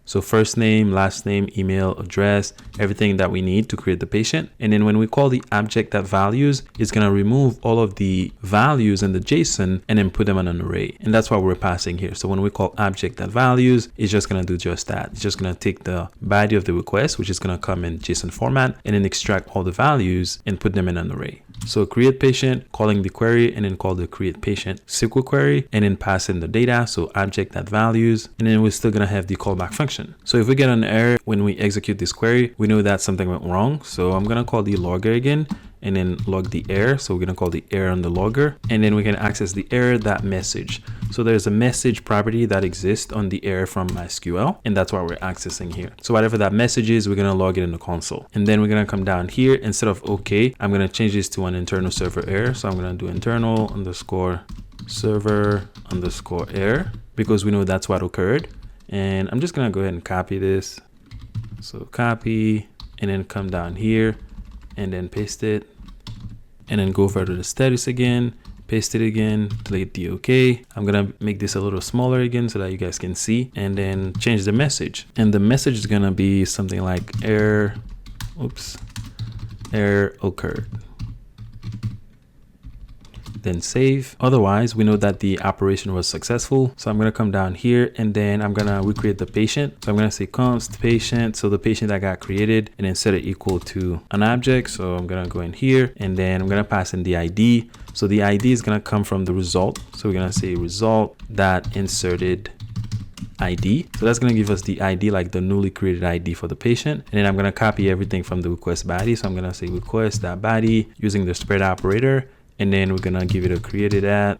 So first name, last name, email, address, everything that we need to create the patient. And then when we call the object that values, it's going to remove all of the values in the JSON and then put them on an array. And that's what we're passing here. So when we call object that values, it's just going to do just that. It's just going to take the body of the request, which is going to come in JSON format, and then extract all the values and put them in an array. So create patient, calling the query, and then call the create patient SQL query, and then pass in the data. So object that values, and then we're still going to have the callback function. So if we get an error when we execute this query, we know that something went wrong. So I'm going to call the logger again and then log the error. So we're going to call the error on the logger, and then we can access the error that message. So there's a message property that exists on the error from MySQL, and that's what we're accessing here. So whatever that message is, we're going to log it in the console. And then we're going to come down here. Instead of OK, I'm going to change this to an internal server error. So I'm going to do internal underscore server underscore error, because we know that's what occurred. And I'm just going to go ahead and copy this. So copy, and then come down here and then paste it, and then go over to the status again, paste it again, delete the OK. I'm gonna make this a little smaller again so that you guys can see, and then change the message. And the message is gonna be something like error occurred. Then save. Otherwise, we know that the operation was successful. So I'm going to come down here, and then I'm going to recreate the patient. So I'm going to say const patient. So the patient that got created, and then set it equal to an object. So I'm going to go in here, and then I'm going to pass in the ID. So the ID is going to come from the result. So we're going to say result that inserted ID. So that's going to give us the ID, like the newly created ID for the patient. And then I'm going to copy everything from the request body. So I'm going to say request.body using the spread operator. And then we're gonna give it a created at,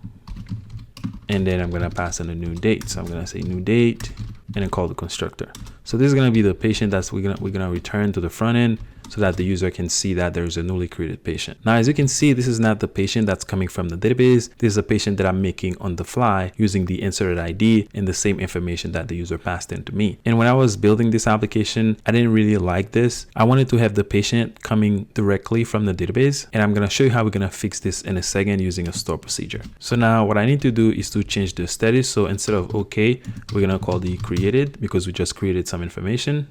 and then I'm gonna pass in a new date. So I'm gonna say new date, and then call the constructor. So this is gonna be the patient that's we're gonna return to the front end, so that the user can see that there's a newly created patient. Now, as you can see, this is not the patient that's coming from the database. This is a patient that I'm making on the fly using the inserted ID and the same information that the user passed in to me. And when I was building this application, I didn't really like this. I wanted to have the patient coming directly from the database. And I'm gonna show you how we're gonna fix this in a second using a store procedure. So now what I need to do is to change the status. So instead of OK, we're gonna call the created, because we just created some information.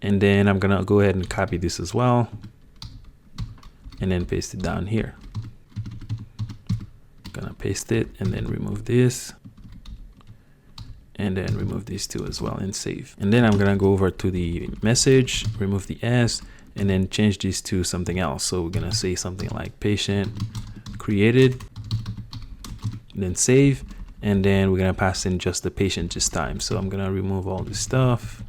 And then I'm gonna go ahead and copy this as well, and then paste it down here. Gonna paste it and then remove this, and then remove these two as well, and save. And then I'm gonna go over to the message, remove the S, and then change these to something else. So we're gonna say something like patient created, and then save. And then we're gonna pass in just the patient this time. So I'm gonna remove all this stuff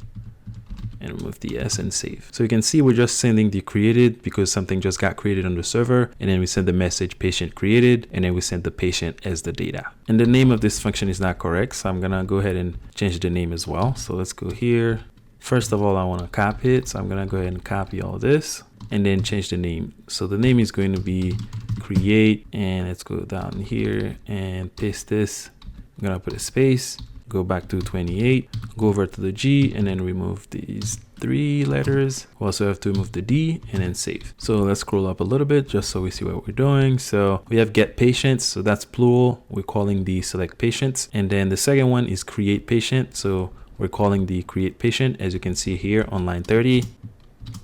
and remove the S and save. So you can see we're just sending the created because something just got created on the server, and then we send the message patient created, and then we send the patient as the data. And the name of this function is not correct, so I'm gonna go ahead and change the name as well. So let's go here. First of all, I want to copy it, so I'm gonna go ahead and copy all this and then change the name. So the name is going to be create, and let's go down here and paste this. I'm gonna put a space, go back to 28, go over to the G, and then remove these 3 letters. We also have to remove the D, and then save. So let's scroll up a little bit just so we see what we're doing. So we have get patients, so that's plural. We're calling the select patients. And then the second one is create patient. So we're calling the create patient, as you can see here on line 30.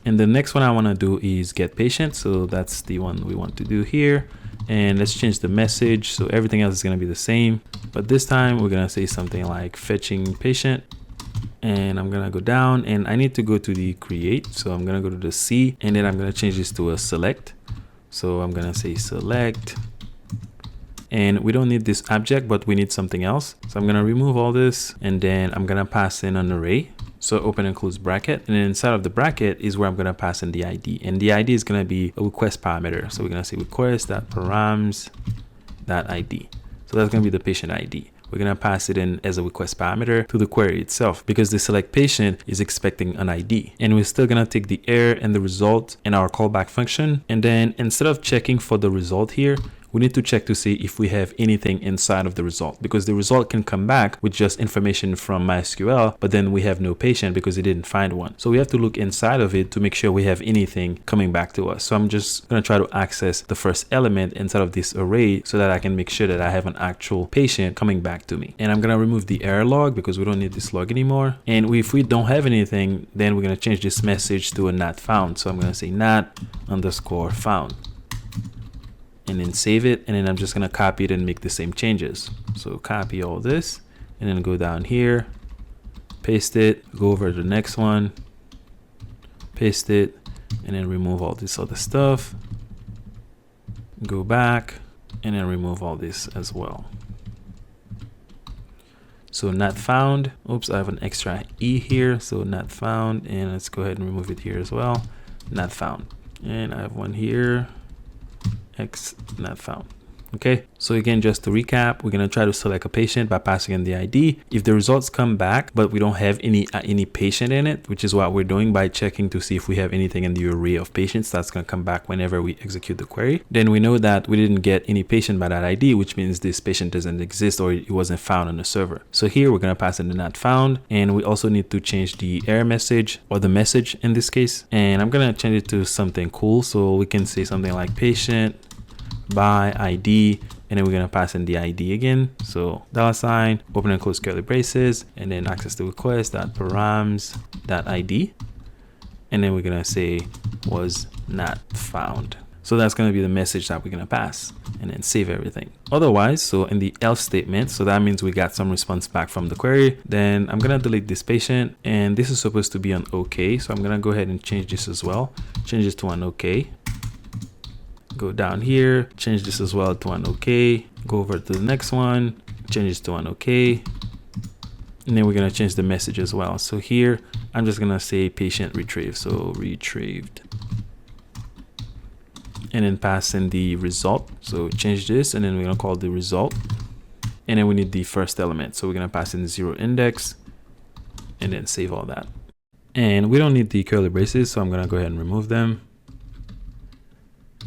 And the next one I want to do is get patient. So that's the one we want to do here. And let's change the message. So everything else is going to be the same, but this time we're going to say something like fetching patient. And I'm going to go down, and I need to go to the create. So I'm going to go to the C, and then I'm going to change this to a select. So I'm going to say select, and we don't need this object, but we need something else. So I'm going to remove all this, and then I'm going to pass in an array. So open and close bracket, and then inside of the bracket is where I'm going to pass in the ID, and the ID is going to be a request parameter. So we're going to say request.params.id. So that's going to be the patient ID. We're going to pass it in as a request parameter to the query itself, because the select patient is expecting an ID. And we're still going to take the error and the result in our callback function. And then instead of checking for the result here, we need to check to see if we have anything inside of the result, because the result can come back with just information from MySQL, but then we have no patient because it didn't find one. So we have to look inside of it to make sure we have anything coming back to us. So I'm just going to try to access the first element inside of this array so that I can make sure that I have an actual patient coming back to me. And I'm going to remove the error log because we don't need this log anymore. And if we don't have anything, then we're going to change this message to a not found. So I'm going to say not_found. And then save it, and then I'm just gonna copy it and make the same changes. So copy all this, and then go down here, paste it, go over to the next one, paste it, and then remove all this other stuff, go back, and then remove all this as well. So not found, oops, I have an extra E here, so not found, and let's go ahead and remove it here as well, not found. And I have one here, X not found. Okay, so again, just to recap, we're going to try to select a patient by passing in the ID. If the results come back, but we don't have any patient in it, which is what we're doing by checking to see if we have anything in the array of patients, that's going to come back whenever we execute the query. Then we know that we didn't get any patient by that ID, which means this patient doesn't exist or it wasn't found on the server. So here we're going to pass in the not found, and we also need to change the error message, or the message in this case. And I'm going to change it to something cool. So we can say something like patient by ID, and then we're going to pass in the ID again. So $, open and close curly braces, and then access the request .params.id, and then we're going to say was not found. So that's going to be the message that we're going to pass, and then save everything. Otherwise, so in the else statement, so that means we got some response back from the query. Then I'm going to delete this patient, and this is supposed to be an OK. So I'm going to go ahead and change this as well. Change this to an OK. Go down here, change this as well to an OK. Go over to the next one, change this to an OK. And then we're going to change the message as well. So here, I'm just going to say patient retrieved. So retrieved. And then pass in the result. So change this, and then we're going to call the result. And then we need the first element. So we're going to pass in the 0 index, and then save all that. And we don't need the curly braces, so I'm going to go ahead and remove them.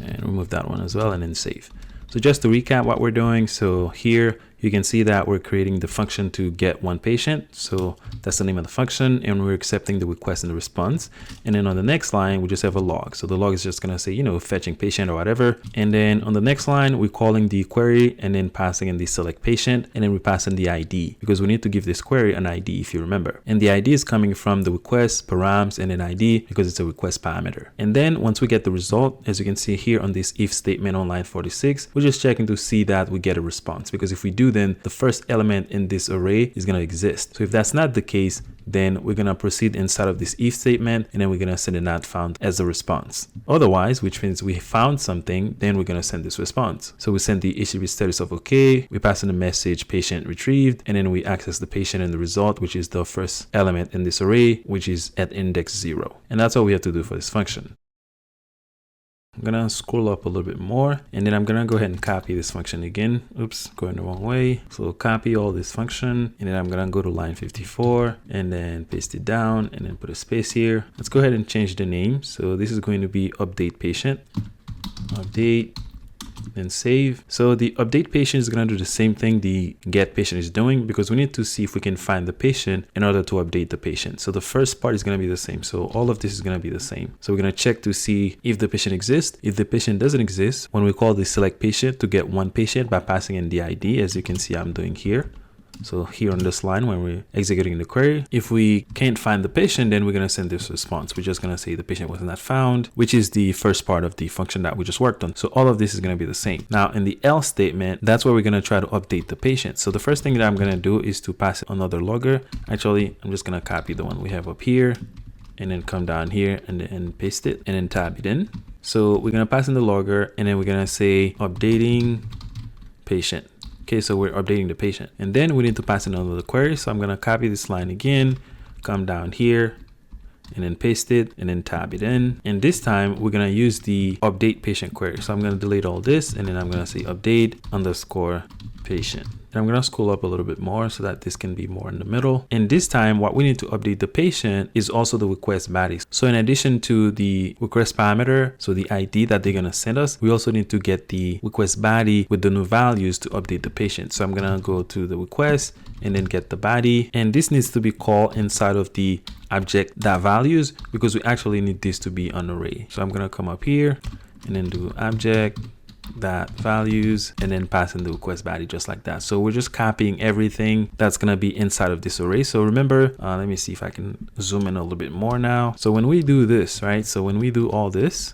And remove that one as well, and then save. So just to recap what we're doing, so here you can see that we're creating the function to get one patient. So that's the name of the function, and we're accepting the request and the response. And then on the next line, we just have a log. So the log is just going to say, fetching patient or whatever. And then on the next line, we're calling the query and then passing in the select patient, and then we pass in the ID, because we need to give this query an ID, if you remember. And the ID is coming from the request params and an ID, because it's a request parameter. And then once we get the result, as you can see here on this if statement on line 46, we're just checking to see that we get a response, because if we do, then the first element in this array is going to exist. So if that's not the case, then we're going to proceed inside of this if statement, and then we're going to send a not found as a response. Otherwise, which means we found something, then we're going to send this response. So we send the HTTP status of OK, we pass in the message patient retrieved, and then we access the patient in the result, which is the first element in this array, which is at index 0. And that's all we have to do for this function. I'm gonna scroll up a little bit more, and then I'm gonna go ahead and copy this function again. Oops, going the wrong way. So copy all this function, and then I'm gonna go to line 54 and then paste it down, and then put a space here. Let's go ahead and change the name. So this is going to be update patient, update, then save. So the update patient is going to do the same thing the get patient is doing, because we need to see if we can find the patient in order to update the patient. So the first part is going to be the same. So all of this is going to be the same. So we're going to check to see if the patient exists. If the patient doesn't exist, when we call the select patient to get one patient by passing in the ID, as you can see I'm doing here. So here on this line, when we're executing the query, if we can't find the patient, then we're going to send this response. We're just going to say the patient was not found, which is the first part of the function that we just worked on. So all of this is going to be the same. Now in the else statement, that's where we're going to try to update the patient. So the first thing that I'm going to do is to pass another logger. Actually, I'm just going to copy the one we have up here, and then come down here and then paste it, and then tab it in. So we're going to pass in the logger, and then we're going to say updating patient. Okay, so we're updating the patient, and then we need to pass in another query. So I'm going to copy this line again, come down here, and then paste it, and then tab it in. And this time we're going to use the update patient query. So I'm going to delete all this, and then I'm going to say update underscore patient. And I'm going to scroll up a little bit more so that this can be more in the middle. And this time, what we need to update the patient is also the request body. So in addition to the request parameter, so the ID that they're going to send us, we also need to get the request body with the new values to update the patient. So I'm going to go to the request and then get the body. And this needs to be called inside of the object.values, because we actually need this to be an array. So I'm going to come up here and then do object that values, and then pass in the request body just like that. So we're just copying everything that's going to be inside of this array. So remember, let me see if I can zoom in a little bit more now. So when we do this, right? So when we do all this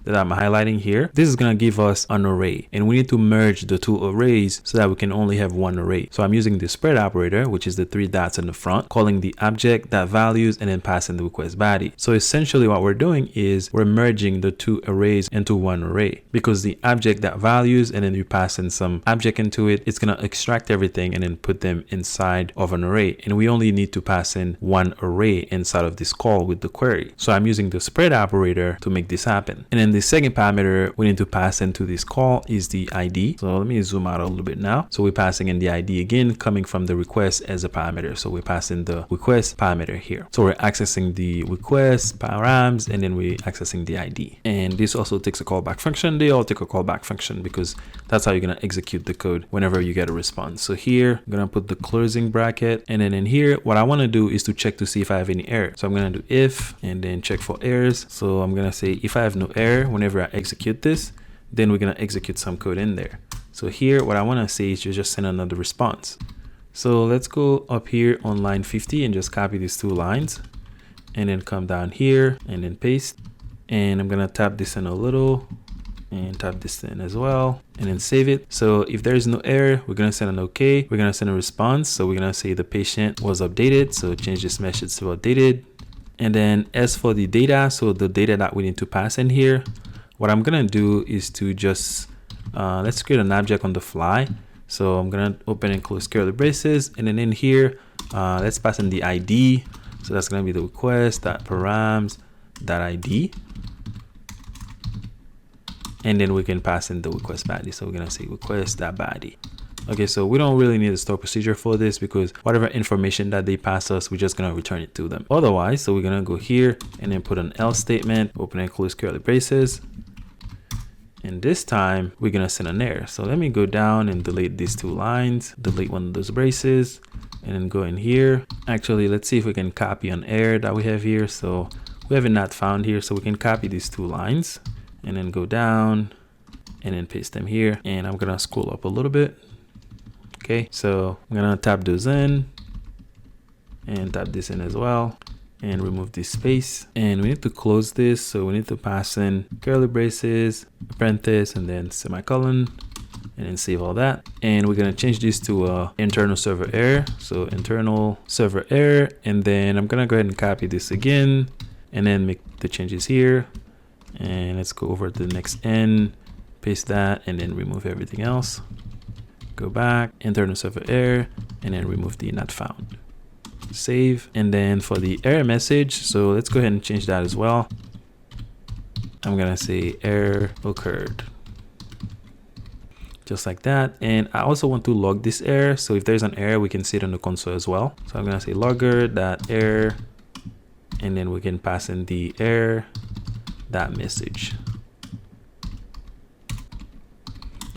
that I'm highlighting here, this is going to give us an array, and we need to merge the two arrays so that we can only have one array. So I'm using the spread operator, which is the 3 dots in the front, calling the object that values, and then passing the request body. So essentially what we're doing is we're merging the two arrays into one array, because the object that values, and then you pass in some object into it, it's going to extract everything and then put them inside of an array. And we only need to pass in one array inside of this call with the query. So I'm using the spread operator to make this happen. And then then the second parameter we need to pass into this call is the ID. So let me zoom out a little bit now. So we're passing in the ID again, coming from the request as a parameter. So we're passing the request parameter here. So we're accessing the request params, and then we're accessing the ID. And this also takes a callback function. They all take a callback function because that's how you're going to execute the code whenever you get a response. So here I'm going to put the closing bracket, and then in here what I want to do is to check to see if I have any error. So I'm going to do if and then check for errors. So I'm going to say if I have no error whenever I execute this, then we're going to execute some code in there. So here what I want to say is you just send another response. So let's go up here on line 50 and just copy these two lines, and then come down here and then paste. And I'm going to tap this in a little and tap this in as well, and then save it. So if there is no error, we're going to send an OK. We're going to send a response. So we're going to say the patient was updated. So change this message to updated. And then as for the data, so the data that we need to pass in here, what I'm going to do is to just, let's create an object on the fly. So I'm going to open and close curly braces. And then in here, let's pass in the ID. So that's going to be the request.params.id. And then we can pass in the request body. So we're going to say request.body. Okay, so we don't really need a store procedure for this because whatever information that they pass us, we're just going to return it to them. Otherwise, so we're going to go here and then put an else statement, open and close curly braces. And this time we're going to send an error. So let me go down and delete these two lines, delete one of those braces, and then go in here. Actually, let's see if we can copy an error that we have here. So we have it not found here. So we can copy these two lines and then go down and then paste them here. And I'm going to scroll up a little bit. Okay, so I'm going to tap those in and tap this in as well and remove this space. And we need to close this. So we need to pass in curly braces, parenthesis, and then semicolon, and then save all that. And we're going to change this to internal server error. So internal server error. And then I'm going to go ahead and copy this again and then make the changes here. And let's go over to the next end, paste that, and then remove everything else. Go back, internal server error, and then remove the not found. Save. And then for the error message, so let's go ahead and change that as well. I'm gonna say error occurred. Just like that. And I also want to log this error. So if there's an error, we can see it on the console as well. So I'm gonna say logger.error, and then we can pass in the error that message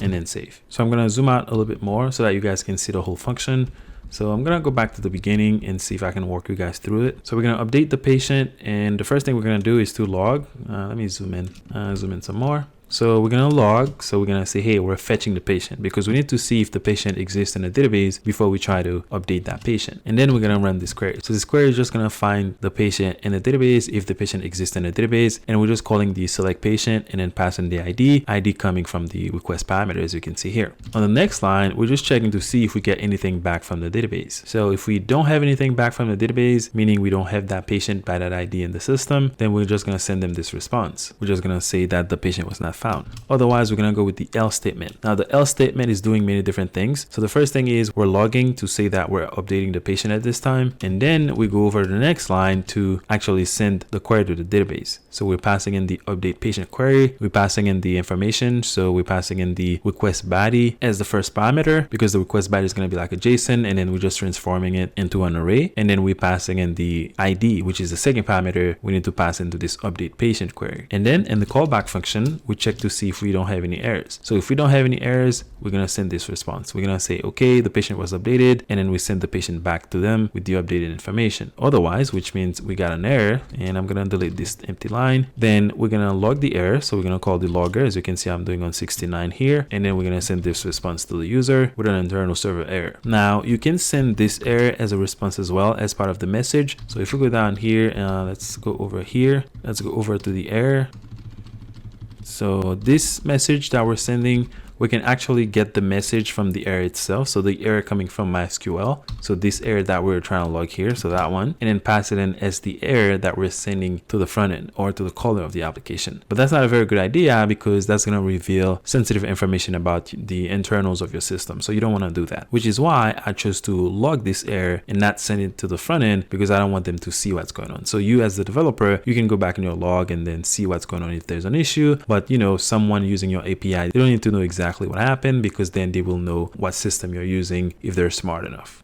and then save. So I'm going to zoom out a little bit more so that you guys can see the whole function. So I'm going to go back to the beginning and see if I can walk you guys through it. So we're going to update the patient, and the first thing we're going to do is to log. Let me zoom in some more. So we're going to log. So we're going to say, hey, we're fetching the patient because we need to see if the patient exists in the database before we try to update that patient. And then we're going to run this query. So this query is just going to find the patient in the database if the patient exists in the database. And we're just calling the select patient and then passing the ID coming from the request parameter, as you can see here. On the next line, we're just checking to see if we get anything back from the database. So if we don't have anything back from the database, meaning we don't have that patient by that ID in the system, then we're just going to send them this response. We're just going to say that the patient was not found. Otherwise, we're going to go with the else statement. Now, the else statement is doing many different things. So the first thing is we're logging to say that we're updating the patient at this time. And then we go over to the next line to actually send the query to the database. So we're passing in the update patient query. We're passing in the information. So we're passing in the request body as the first parameter because the request body is going to be like a JSON. And then we're just transforming it into an array. And then we're passing in the ID, which is the second parameter we need to pass into this update patient query. And then in the callback function, we check to see if we don't have any errors. So if we don't have any errors, we're going to send this response. We're going to say, okay, the patient was updated, and then we send the patient back to them with the updated information. Otherwise, which means we got an error, and I'm going to delete this empty line. Then we're going to log the error. So we're going to call the logger, as you can see, I'm doing on 69 here. And then we're going to send this response to the user with an internal server error. Now you can send this error as a response as well as part of the message. So if we go down here, let's go over here. Let's go over to the error. So this message that we're sending, we can actually get the message from the error itself. So the error coming from MySQL. So this error that we're trying to log here, so that one, and then pass it in as the error that we're sending to the front end or to the caller of the application. But that's not a very good idea because that's going to reveal sensitive information about the internals of your system. So you don't want to do that, which is why I chose to log this error and not send it to the front end, because I don't want them to see what's going on. So you as the developer, you can go back in your log and then see what's going on if there's an issue. But someone using your API, they don't need to know exactly what happened, because then they will know what system you're using if they're smart enough.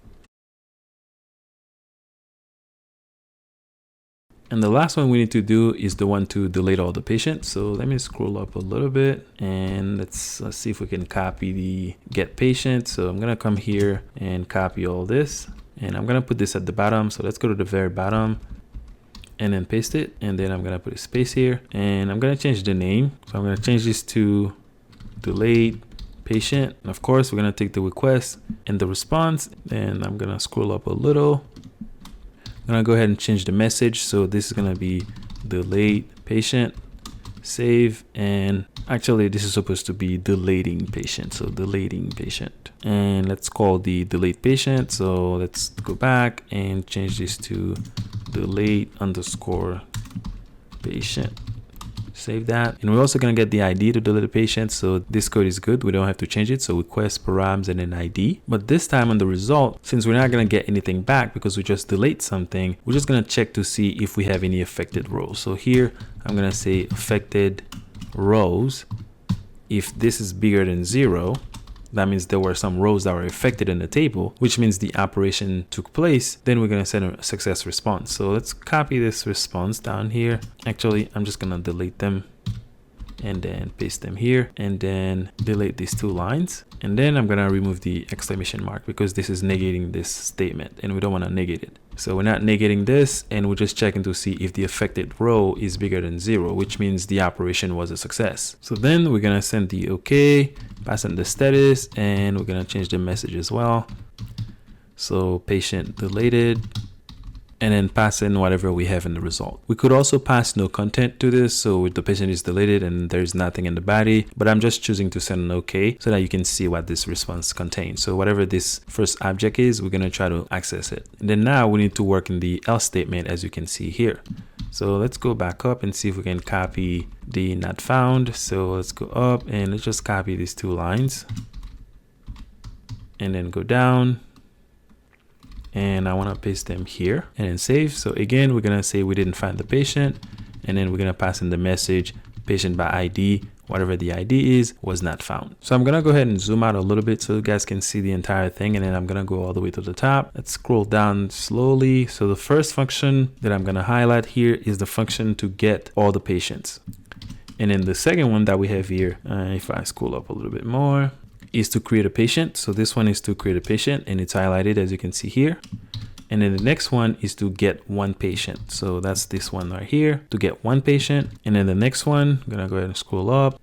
And the last one we need to do is the one to delete all the patients. So let me scroll up a little bit and let's see if we can copy the get patient. So I'm going to come here and copy all this, and I'm going to put this at the bottom. So let's go to the very bottom and then paste it. And then I'm going to put a space here, and I'm going to change the name. So I'm going to change this to delete patient. And of course, we're going to take the request and the response. Then I'm going to scroll up a little. I'm gonna go ahead and change the message. So this is gonna be delete patient, save, and actually this is supposed to be deleting patient. So deleting patient, and let's call the delete patient. So let's go back and change this to delete underscore patient. Save that, and we're also going to get the ID to delete the patient. So this code is good, we don't have to change it. So request params and then ID. But this time on the result, since we're not going to get anything back because we just delete something, we're just going to check to see if we have any affected rows. So here I'm going to say affected rows. If this is bigger than 0, that means there were some rows that were affected in the table, which means the operation took place. Then we're going to send a success response. So let's copy this response down here. Actually, I'm just going to delete them and then paste them here, and then delete these 2 lines. And then I'm going to remove the exclamation mark because this is negating this statement and we don't want to negate it. So we're not negating this, and we're just checking to see if the affected row is bigger than 0, which means the operation was a success. So then we're going to send the OK, pass in the status, and we're going to change the message as well. So patient deleted, and then pass in whatever we have in the result. We could also pass no content to this. So the patient is deleted and there's nothing in the body, but I'm just choosing to send an OK so that you can see what this response contains. So whatever this first object is, we're going to try to access it. And then now we need to work in the else statement, as you can see here. So let's go back up and see if we can copy the not found. So let's go up and let's just copy these 2 lines and then go down. And I want to paste them here and then save. So again, we're going to say we didn't find the patient, and then we're going to pass in the message patient by ID, whatever the ID is, was not found. So I'm going to go ahead and zoom out a little bit so you guys can see the entire thing. And then I'm going to go all the way to the top. Let's scroll down slowly. So the first function that I'm going to highlight here is the function to get all the patients. And then the second one that we have here, if I scroll up a little bit more, is to create a patient. So this one is to create a patient, and it's highlighted as you can see here. And then the next one is to get 1 patient. So that's this one right here, to get 1 patient. And then the next one, I'm gonna go ahead and scroll up.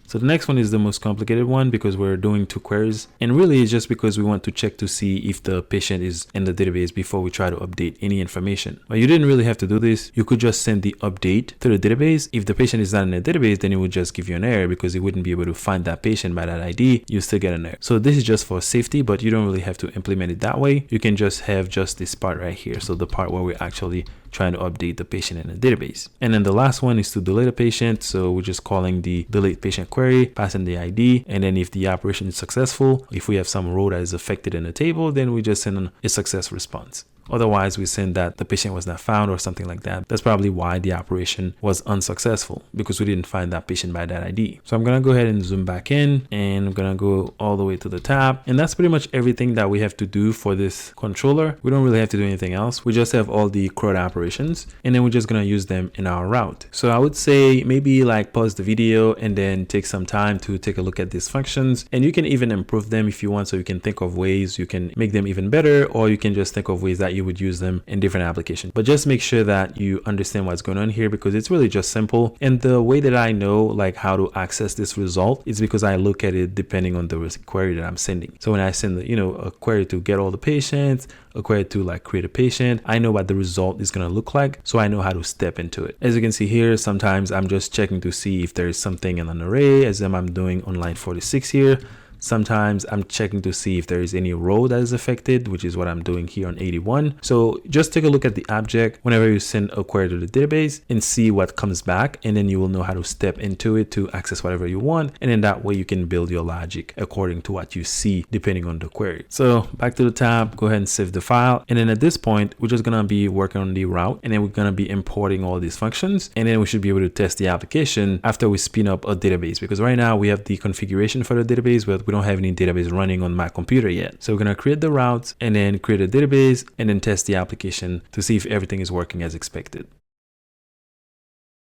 So the next one is the most complicated one because we're doing 2 queries, and really it's just because we want to check to see if the patient is in the database before we try to update any information. But you didn't really have to do this. You could just send the update to the database. If the patient is not in the database, then it would just give you an error because it wouldn't be able to find that patient by that ID. You still get an error. So this is just for safety, but you don't really have to implement it that way. You can just have just this part right here. So the part where we're actually trying to update the patient in the database. And then the last one is to delete a patient. So we're just calling the delete patient query, passing the ID. And then if the operation is successful, if we have some row that is affected in the table, then we just send a success response. Otherwise, we send that the patient was not found or something like that. That's probably why the operation was unsuccessful, because we didn't find that patient by that ID. So I'm going to go ahead and zoom back in, and I'm going to go all the way to the top. And that's pretty much everything that we have to do for this controller. We don't really have to do anything else. We just have all the CRUD operations, and then we're just going to use them in our route. So I would say maybe like pause the video and then take some time to take a look at these functions. And you can even improve them if you want. So you can think of ways you can make them even better, or you can just think of ways that you you would use them in different applications. But just make sure that you understand what's going on here, because it's really just simple. And the way that I know like how to access this result is because I look at it depending on the query that I'm sending. So when I send a query to get all the patients, a query to like create a patient, I know what the result is going to look like, so I know how to step into it. As you can see here, sometimes I'm just checking to see if there is something in an array, as I'm doing on line 46 here. Sometimes I'm checking to see if there is any row that is affected, which is what I'm doing here on 81. So just take a look at the object whenever you send a query to the database and see what comes back, and then you will know how to step into it to access whatever you want, and then that way you can build your logic according to what you see depending on the query. So back to the tab, go ahead and save the file, and then at this point we're just gonna be working on the route, and then we're gonna be importing all these functions, and then we should be able to test the application after we spin up a database, because right now we have the configuration for the database, but we don't have any database running on my computer yet. So we're going to create the routes and then create a database and then test the application to see if everything is working as expected.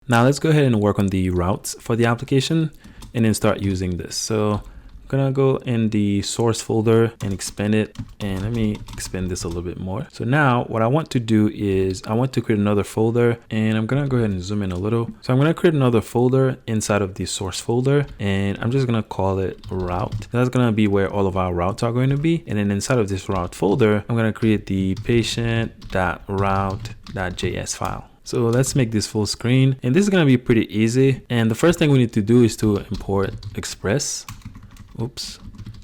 Now let's go ahead and work on the routes for the application and then start using this. So I'm gonna go in the source folder and expand it, and let me expand this a little bit more. So now what I want to do is I want to create another folder, and I'm gonna go ahead and zoom in a little. So I'm gonna create another folder inside of the source folder, and I'm just gonna call it route. That's gonna be where all of our routes are going to be. And then inside of this route folder, I'm gonna create the patient.route.js file. So let's make this full screen, and this is going to be pretty easy. And the first thing we need to do is to import Express.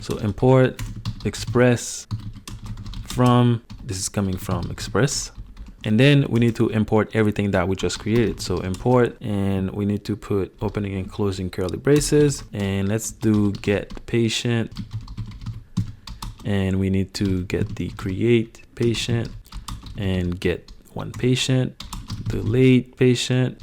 So import Express from, this is coming from Express. And then we need to import everything that we just created. So import, and we need to put opening and closing curly braces, and let's do get patient. And we need to get the create patient and get one patient, delete patient,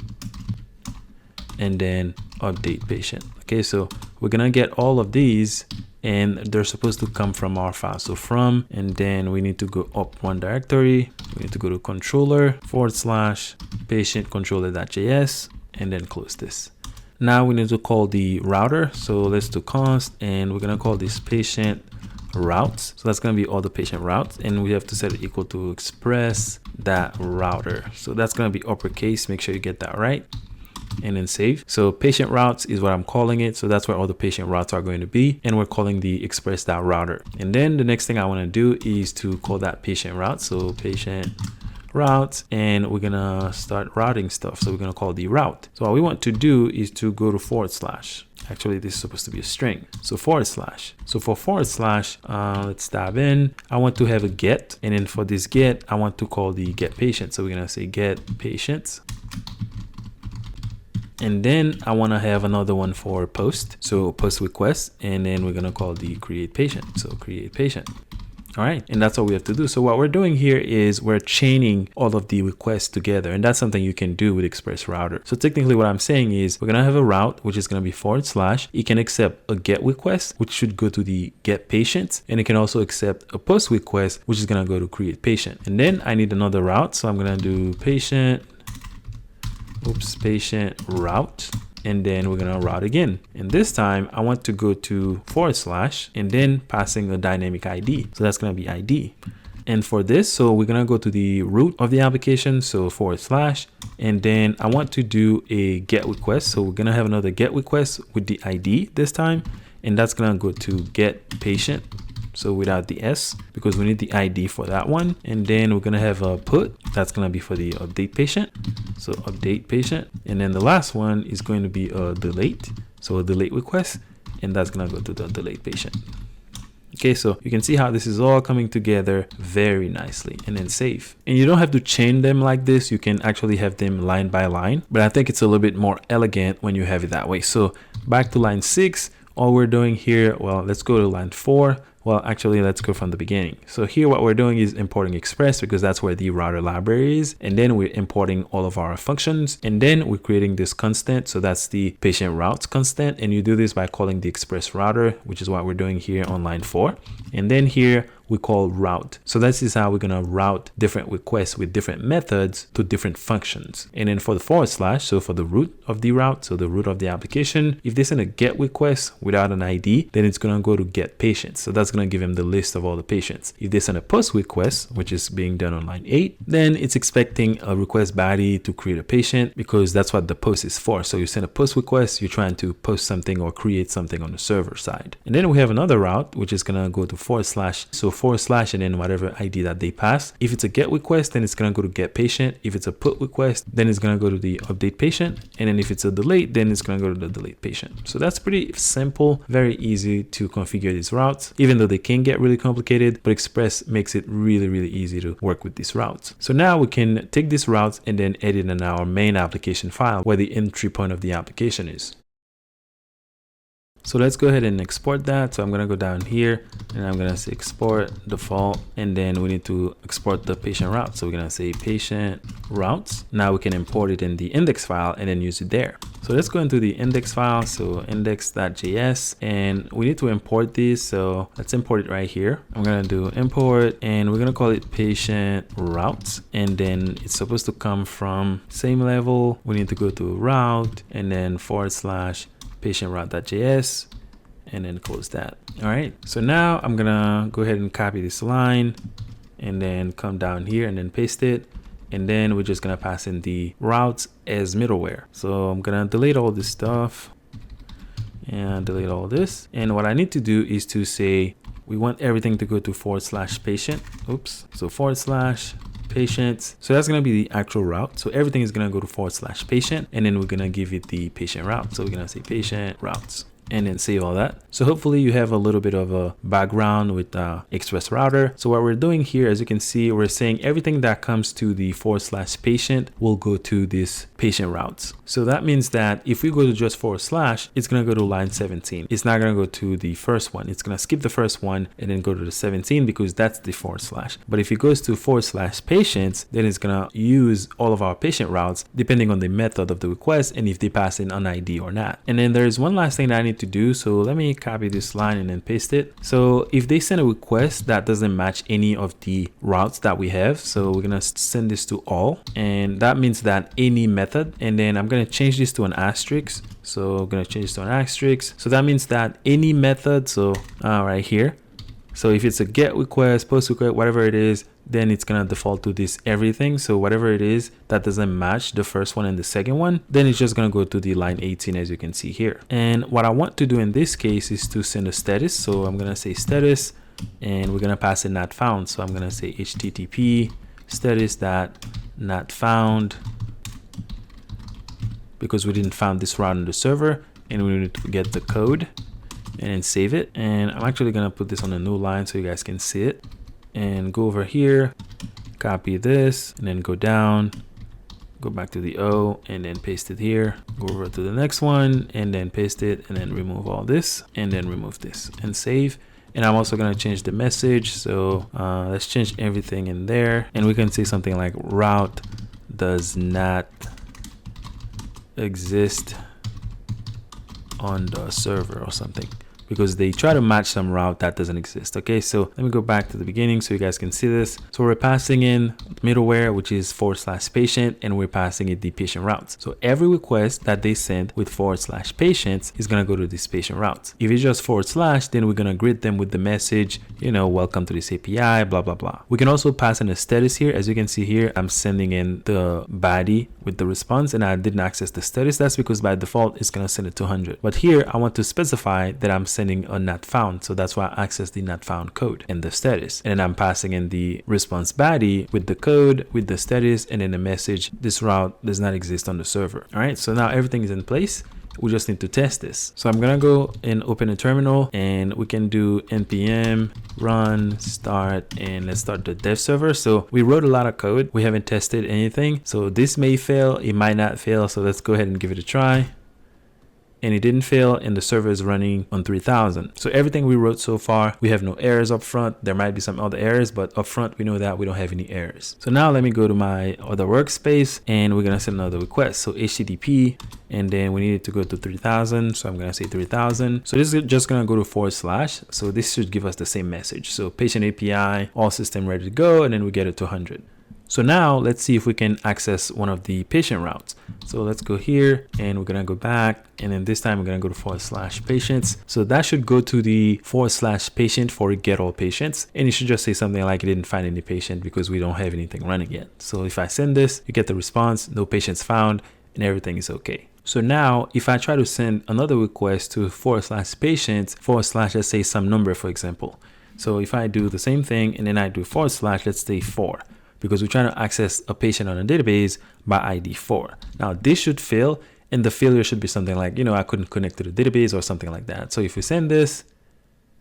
and then update patient. Okay, so we're gonna get all of these, and they're supposed to come from our file. So from, and then we need to go up one directory. We need to go to controller / patient controller.js, and then close this. Now we need to call the router. So let's do const, and we're gonna call this patient routes. So that's going to be all the patient routes, and we have to set it equal to express.router. So that's going to be uppercase. Make sure you get that right, and then save. So patient routes is what I'm calling it. So that's where all the patient routes are going to be, and we're calling the express.router. And then the next thing I want to do is to call that patient route. So patient routes, and we're gonna start routing stuff. So we're gonna call the route. So what we want to do is to go to / Actually, this is supposed to be a string. So /. So for /, let's tab in. I want to have a get, and then for this get, I want to call the get patient. So we're gonna say get patients. And then I want to have another one for post. So post request, and then we're gonna call the create patient. So create patient. All right, and that's all we have to do. So what we're doing here is we're chaining all of the requests together, and that's something you can do with Express Router. So technically what I'm saying is we're gonna have a route, which is gonna be /. It can accept a get request, which should go to the get patient, and it can also accept a post request, which is gonna go to create patient. And then I need another route, so I'm gonna do patient route, and then we're gonna route again. And this time I want to go to / and then passing a dynamic ID. So that's gonna be ID. And for this, so we're gonna go to the root of the application, so /, and then I want to do a get request. So we're gonna have another get request with the ID this time, and that's gonna go to get patient. So without the S, because we need the ID for that one. And then we're gonna have a put, that's gonna be for the update patient. So update patient. And then the last one is going to be a delete. So a delete request, and that's gonna go to the delete patient. Okay, so you can see how this is all coming together very nicely, and then save. And you don't have to chain them like this. You can actually have them line by line, but I think it's a little bit more elegant when you have it that way. So back to line 6, all we're doing here, well, let's go to line 4. Well, actually, let's go from the beginning. So here what we're doing is importing Express, because that's where the router library is. And then we're importing all of our functions. And then we're creating this constant. So that's the patient routes constant. And you do this by calling the Express router, which is what we're doing here on line 4. And then here, we call route. So this is how we're going to route different requests with different methods to different functions. And then for the forward slash, so for the root of the route, so the root of the application, if they send a get request without an ID, then it's going to go to get patients. So that's going to give them the list of all the patients. If they send a post request, which is being done on line 8, then it's expecting a request body to create a patient, because that's what the post is for. So you send a post request, you're trying to post something or create something on the server side. And then we have another route, which is going to go to forward slash. So forward slash and then whatever ID that they pass. If it's a get request, then it's going to go to get patient. If it's a put request, then it's going to go to the update patient. And then if it's a delete, then it's going to go to the delete patient. So that's pretty simple, very easy to configure these routes, even though they can get really complicated, but Express makes it really, really easy to work with these routes. So now we can take these routes and then edit in our main application file where the entry point of the application is. So let's go ahead and export that. So I'm going to go down here and I'm going to say export default, and then we need to export the patient route. So we're going to say patient routes. Now we can import it in the index file and then use it there. So let's go into the index file. So index.js, and we need to import this. So let's import it right here. I'm going to do import, and we're going to call it patient routes. And then it's supposed to come from same level. We need to go to route and then forward slash patient route.js, and then close that. All right, so now I'm gonna go ahead and copy this line and then come down here and then paste it, and then we're just gonna pass in the routes as middleware. So I'm gonna delete all this stuff and delete all this, and what I need to do is to say we want everything to go to forward slash patient. Oops, so forward slash patients. So that's going to be the actual route. So everything is going to go to forward slash patient, and then we're going to give it the patient route. So we're going to say patient routes and then save all that. So hopefully you have a little bit of a background with Express router. So what we're doing here, as you can see, we're saying everything that comes to the forward slash patient will go to this patient routes. So that means that if we go to just forward slash, it's going to go to line 17. It's not going to go to the first one. It's going to skip the first one and then go to the 17 because that's the forward slash. But if it goes to forward slash patients, then it's going to use all of our patient routes depending on the method of the request and if they pass in an ID or not. And then there's one last thing that I need to do. So let me copy this line and then paste it. So if they send a request that doesn't match any of the routes that we have, so we're going to send this to all, and that means that any method, and then I'm going to change this to an asterisk. So I'm going to change this to an asterisk. So that means that any method, so right here, so if it's a get request, post request, whatever it is, then it's going to default to this everything. So whatever it is that doesn't match the first one and the second one, then it's just going to go to the line 18, as you can see here. And what I want to do in this case is to send a status. So I'm going to say status, and we're going to pass it not found. So I'm going to say HTTP status that not found, because we didn't find this route on the server, and we need to get the code and then save it. And I'm actually going to put this on a new line so you guys can see it, and go over here, copy this, and then go down, go back to the O, and then paste it here, go over to the next one and then paste it, and then remove all this and then remove this and save. And I'm also going to change the message. So let's change everything in there, and we can say something like route does not exist on the server or something, because they try to match some route that doesn't exist. Okay, so let me go back to the beginning so you guys can see this. So we're passing in middleware, which is forward slash patient, and we're passing it the patient routes. So every request that they send with forward slash patients is going to go to this patient routes. If it's just forward slash, then we're going to greet them with the message, you know, welcome to this API, blah, blah, blah. We can also pass in a status here. As you can see here, I'm sending in the body with the response, and I didn't access the status. That's because by default, it's going to send it to 100. But here, I want to specify that I'm sending a not found. So that's why I access the not found code and the status. And then I'm passing in the response body with the code, with the status, and then the message, this route does not exist on the server. All right, so now everything is in place. We just need to test this. So I'm gonna go and open a terminal, and we can do npm run start, and let's start the dev server. So we wrote a lot of code. We haven't tested anything. So this may fail, it might not fail. So let's go ahead and give it a try. and it didn't fail, and the server is running on 3000. So everything we wrote so far, we have no errors up front. There might be some other errors, but up front we know that we don't have any errors. So now let me go to my other workspace, and we're gonna send another request. So HTTP, and then we need it to go to 3000. So I'm gonna say 3000. So this is just gonna go to /. So this should give us the same message. So patient API, all system ready to go, and then we get it to 100. So now let's see if we can access one of the patient routes. So let's go here, and we're gonna go back, and then this time we're gonna go to /patients. So that should go to the /patient for get all patients, and it should just say something like it didn't find any patient because we don't have anything running yet. So if I send this, you get the response, no patients found, and everything is okay. So now if I try to send another request to /patients / let's say some number, for example. So if I do the same thing, and then I do / let's say 4, because we're trying to access a patient on a database by ID 4. Now this should fail, and the failure should be something like, I couldn't connect to the database or something like that. So if we send this,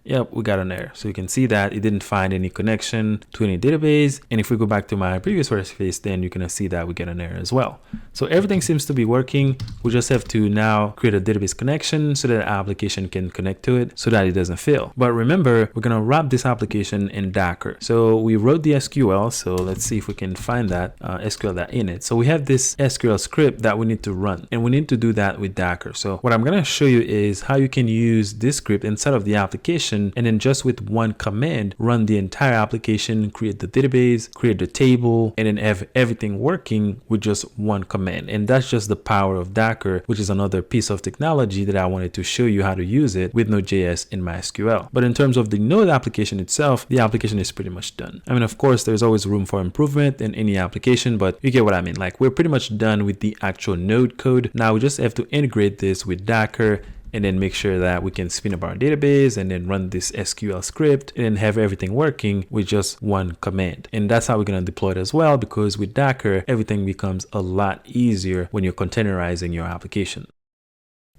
yep, we got an error. So you can see that it didn't find any connection to any database. And if we go back to my previous workspace, then you're gonna see that we get an error as well. So everything seems to be working. We just have to now create a database connection so that our application can connect to it so that it doesn't fail. But remember, we're gonna wrap this application in Docker. So we wrote the SQL. So let's see if we can find that SQL.init. So we have this SQL script that we need to run, and we need to do that with Docker. So what I'm gonna show you is how you can use this script inside of the application, and then just with one command run the entire application, create the database, create the table, and then have everything working with just one command. And that's just the power of Docker, which is another piece of technology that I wanted to show you how to use it with Node.js in MySQL. But in terms of the Node application itself, the application is pretty much done. I mean, of course, there's always room for improvement in any application, but you get what I mean. Like, we're pretty much done with the actual Node code. Now we just have to integrate this with Docker, and then make sure that we can spin up our database and then run this SQL script and then have everything working with just one command. And that's how we're going to deploy it as well, because with Docker, everything becomes a lot easier when you're containerizing your application.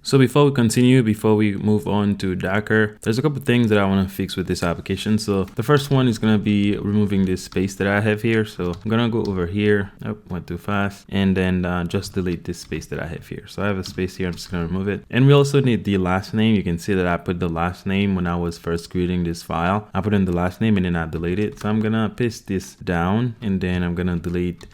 So before we continue, before we move on to Docker, there's a couple things that I want to fix with this application. So the first one is going to be removing this space that I have here. So I'm going to go over here. Oh, went too fast. And then just delete this space that I have here. So I have a space here. I'm just going to remove it. And we also need the last name. You can see that I put the last name when I was first creating this file. I put in the last name and then I delete it. So I'm going to paste this down, and then I'm going to delete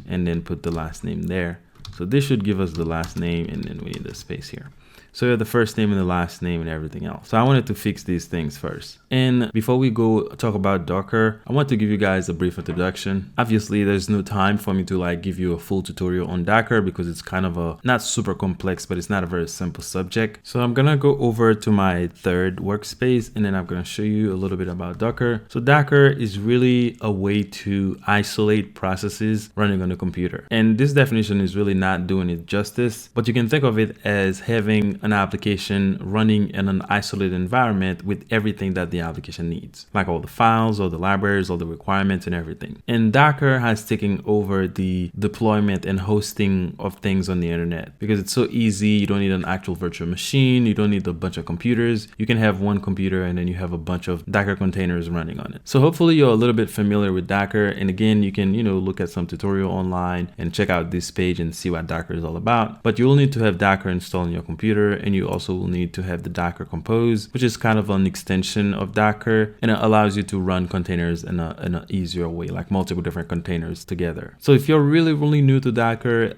and then put the last name there. So this should give us the last name, and then we need the space here. So you have the first name and the last name and everything else. So I wanted to fix these things first. And before we go talk about Docker, I want to give you guys a brief introduction. Obviously, there's no time for me to give you a full tutorial on Docker because it's kind of a not super complex, but it's not a very simple subject. So I'm gonna go over to my third workspace, and then I'm gonna show you a little bit about Docker. So Docker is really a way to isolate processes running on the computer. And this definition is really not doing it justice, but you can think of it as having an application running in an isolated environment with everything that the application needs, like all the files, all the libraries, all the requirements and everything. And Docker has taken over the deployment and hosting of things on the internet because it's so easy. You don't need an actual virtual machine. You don't need a bunch of computers. You can have one computer and then you have a bunch of Docker containers running on it. So hopefully you're a little bit familiar with Docker. And again, you can, look at some tutorial online and check out this page and see what Docker is all about. But you'll need to have Docker installed on your computer, and you also will need to have the Docker Compose, which is kind of an extension of Docker, and it allows you to run containers in an easier way, like multiple different containers together. So if you're really new to Docker,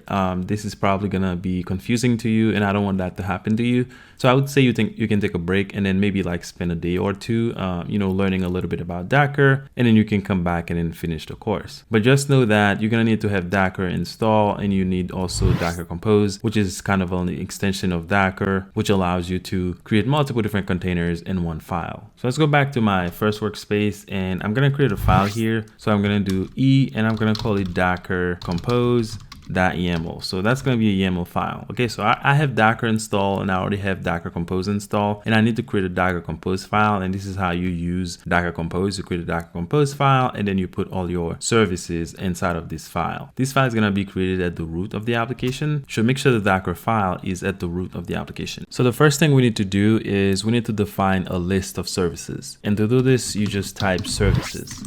this is probably gonna be confusing to you, and I don't want that to happen to you. So I would say you can take a break and then maybe spend a day or two, learning a little bit about Docker, and then you can come back and then finish the course. But just know that you're gonna need to have Docker installed, and you need also Docker Compose, which is kind of an extension of Docker, which allows you to create multiple different containers in one file. So let's go back to my first workspace, and I'm gonna create a file here. So I'm gonna do E, and I'm gonna call it Docker Compose .yaml. So that's going to be a YAML file. Okay, so I have Docker installed, and I already have Docker Compose installed, and I need to create a Docker Compose file. And this is how you use Docker Compose. You create a Docker Compose file, and then you put all your services inside of this file. This file is going to be created at the root of the application. So make sure the Docker file is at the root of the application. So the first thing we need to do is we need to define a list of services. And to do this, you just type services.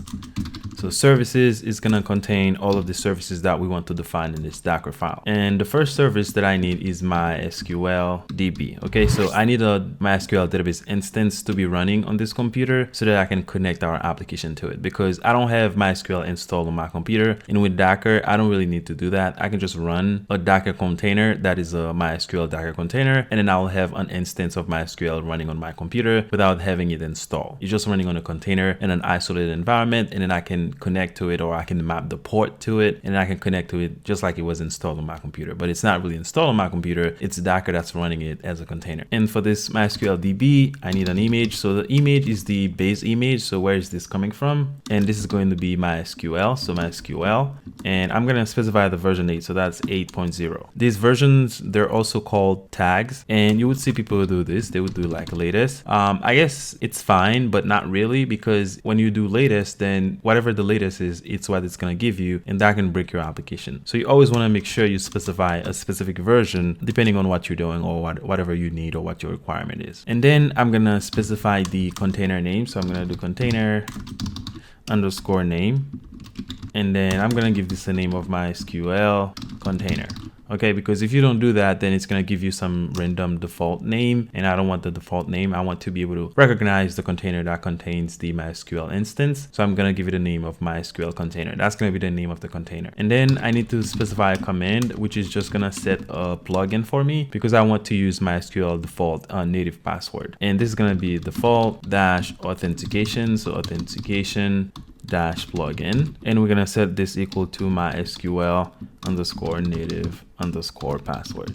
So services is going to contain all of the services that we want to define in this Docker file. And the first service that I need is MySQL DB. Okay, so I need a MySQL database instance to be running on this computer so that I can connect our application to it, because I don't have MySQL installed on my computer. And with Docker, I don't really need to do that. I can just run a Docker container that is a MySQL Docker container, and then I'll have an instance of MySQL running on my computer without having it installed. It's just running on a container in an isolated environment, and then I can connect to it, or I can map the port to it, and I can connect to it just like it was installed on my computer. But it's not really installed on my computer. It's Docker that's running it as a container. And for this MySQL DB, I need an image. So the image is the base image. So where is this coming from? And this is going to be MySQL. So MySQL, and I'm going to specify the version 8. So that's 8.0. These versions, they're also called tags, and you would see people do this. They would do like latest. I guess it's fine, but not really, because when you do latest, then whatever the latest is, it's what it's going to give you, and that can break your application. So you always want to make sure you specify a specific version depending on what you're doing, or whatever you need, or what your requirement is. And then I'm going to specify the container name. So I'm going to do container underscore name, and then I'm going to give this a name of MySQL container. Okay, because if you don't do that, then it's going to give you some random default name, and I don't want the default name. I want to be able to recognize the container that contains the MySQL instance. So I'm going to give it a name of MySQL container. That's going to be the name of the container. And then I need to specify a command, which is just going to set a plugin for me, because I want to use MySQL default native password. And this is going to be default dash authentication. So authentication dash plugin, and we're gonna set this equal to MySQL underscore native underscore password.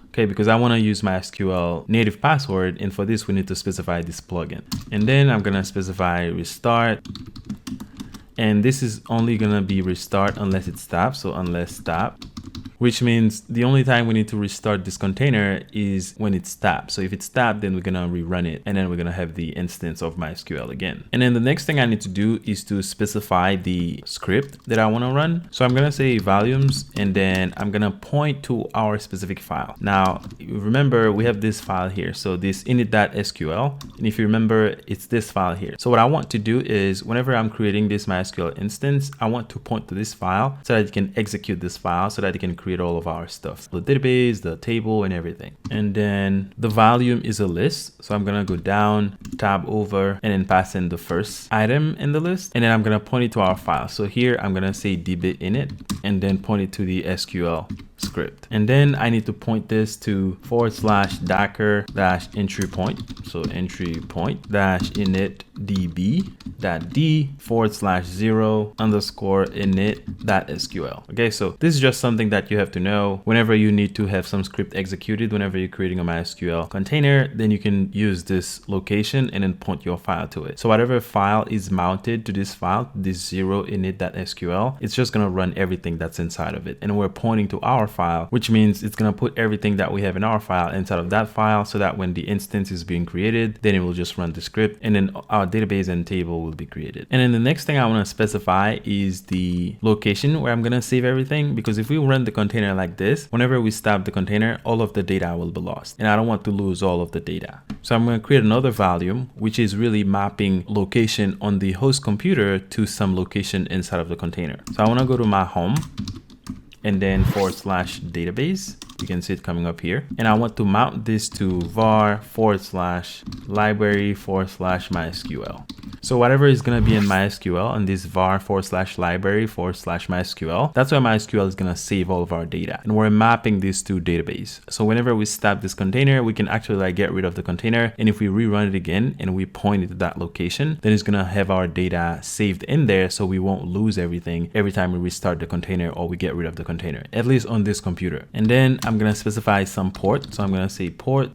Okay, because I want to use MySQL native password, and for this we need to specify this plugin. And then I'm gonna specify restart, and this is only gonna be restart unless it stops. So unless stop, which means the only time we need to restart this container is when it's stopped. So if it's stopped, then we're gonna rerun it, and then we're gonna have the instance of MySQL again. And then the next thing I need to do is to specify the script that I wanna run. So I'm gonna say volumes, and then I'm gonna point to our specific file. Now, remember, we have this file here. So this init.sql, and if you remember, it's this file here. So what I want to do is, whenever I'm creating this MySQL instance, I want to point to this file so that it can execute this file, so that it can create all of our stuff, the database, the table, and everything. And then the volume is a list. So I'm gonna go down, tab over, and then pass in the first item in the list. And then I'm gonna point it to our file. So here I'm gonna say dbit init, and then point it to the SQL script. And then I need to point this to /docker entry point. So entry point -init db .d /0 underscore init.sql. Okay, so this is just something that you have to know whenever you need to have some script executed. Whenever you're creating a MySQL container, then you can use this location and then point your file to it. So whatever file is mounted to this file, this 0 init.sql, it's just gonna run everything that's inside of it. And we're pointing to our file, which means it's gonna put everything that we have in our file inside of that file, so that when the instance is being created, then it will just run the script, and then our database and table will be created. And then the next thing I want to specify is the location where I'm gonna save everything, because if we run the container like this, whenever we stop the container, all of the data will be lost, and I don't want to lose all of the data. So I'm going to create another volume, which is really mapping location on the host computer to some location inside of the container. So I want to go to my home, and then /database. You can see it coming up here, and I want to mount this to var /library /MySQL. So whatever is going to be in MySQL, and this var /library /MySQL, that's where MySQL is going to save all of our data, and we're mapping this to database. So whenever we stop this container, we can actually like get rid of the container, and if we rerun it again and we point it to that location, then it's going to have our data saved in there, so we won't lose everything every time we restart the container or we get rid of the container, at least on this computer. And then I'm going to specify some port. So I'm going to say port,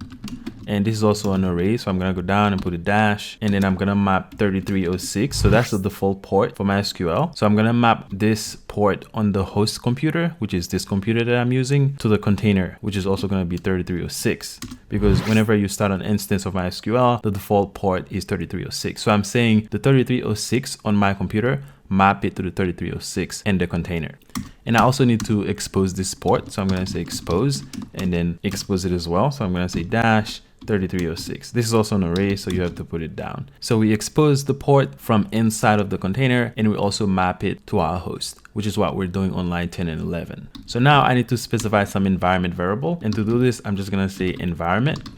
and this is also an array. So I'm going to go down and put a dash, and then I'm going to map 3306. So that's the default port for MySQL. So I'm going to map this port on the host computer, which is this computer that I'm using, to the container, which is also going to be 3306, because whenever you start an instance of MySQL, the default port is 3306. So I'm saying the 3306 on my computer, map it to the 3306 in the container. And I also need to expose this port. So I'm going to say expose, and then expose it as well. So I'm going to say dash 3306. This is also an array, so you have to put it down. So we expose the port from inside of the container, and we also map it to our host, which is what we're doing on line 10 and 11. So now I need to specify some environment variable. And to do this, I'm just gonna say environment.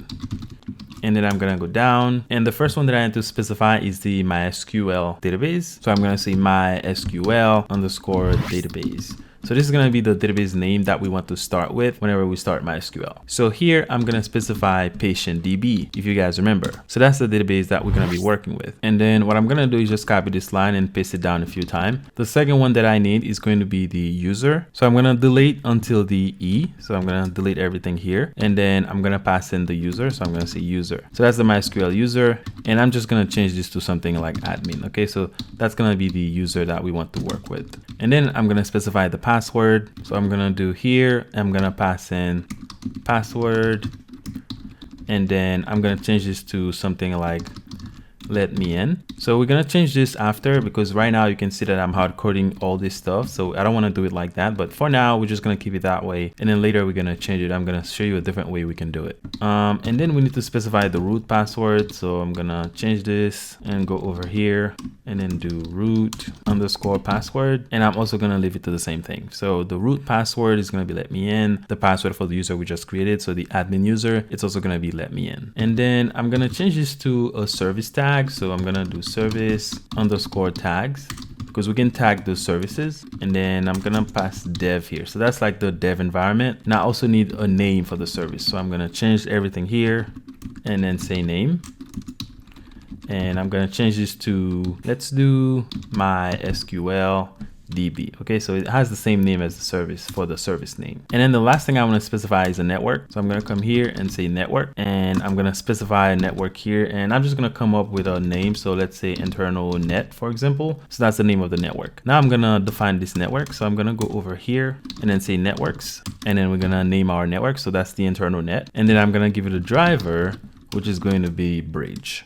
And then I'm gonna go down. And the first one that I need to specify is the MySQL database. So I'm gonna say MySQL underscore database. So this is going to be the database name that we want to start with whenever we start MySQL. So here I'm going to specify patient DB, if you guys remember. So that's the database that we're going to be working with. And then what I'm going to do is just copy this line and paste it down a few times. The second one that I need is going to be the user. So I'm going to delete until the E. So I'm going to delete everything here. And then I'm going to pass in the user. So I'm going to say user. So that's the MySQL user. And I'm just going to change this to something like admin. Okay, so that's going to be the user that we want to work with. And then I'm going to specify the password. So I'm gonna do here, I'm gonna pass in password, and then I'm gonna change this to something like let me in. So we're gonna change this after, because right now you can see that I'm hard coding all this stuff, so I don't want to do it like that. But for now, we're just gonna keep it that way, and then later we're gonna change it. I'm gonna show you a different way we can do it. And then we need to specify the root password. So I'm gonna change this and go over here and then do root underscore password, and I'm also gonna leave it to the same thing. So the root password is gonna be let me in. The password for the user we just created, so the admin user, it's also gonna be let me in. And then I'm gonna change this to a service tag. So I'm gonna do service underscore tags, because we can tag those services. And then I'm gonna pass dev here. So that's like the dev environment. Now I also need a name for the service. So I'm gonna change everything here and then say name. And I'm gonna change this to, let's do MySQL DB. Okay, so it has the same name as the service for the service name. And then the last thing I want to specify is a network. So I'm going to come here and say network, and I'm going to specify a network here, and I'm just going to come up with a name. So let's say internal net, for example. So that's the name of the network. Now I'm going to define this network. So I'm going to go over here and then say networks, and then we're going to name our network. So that's the internal net. And then I'm going to give it a driver, which is going to be bridge.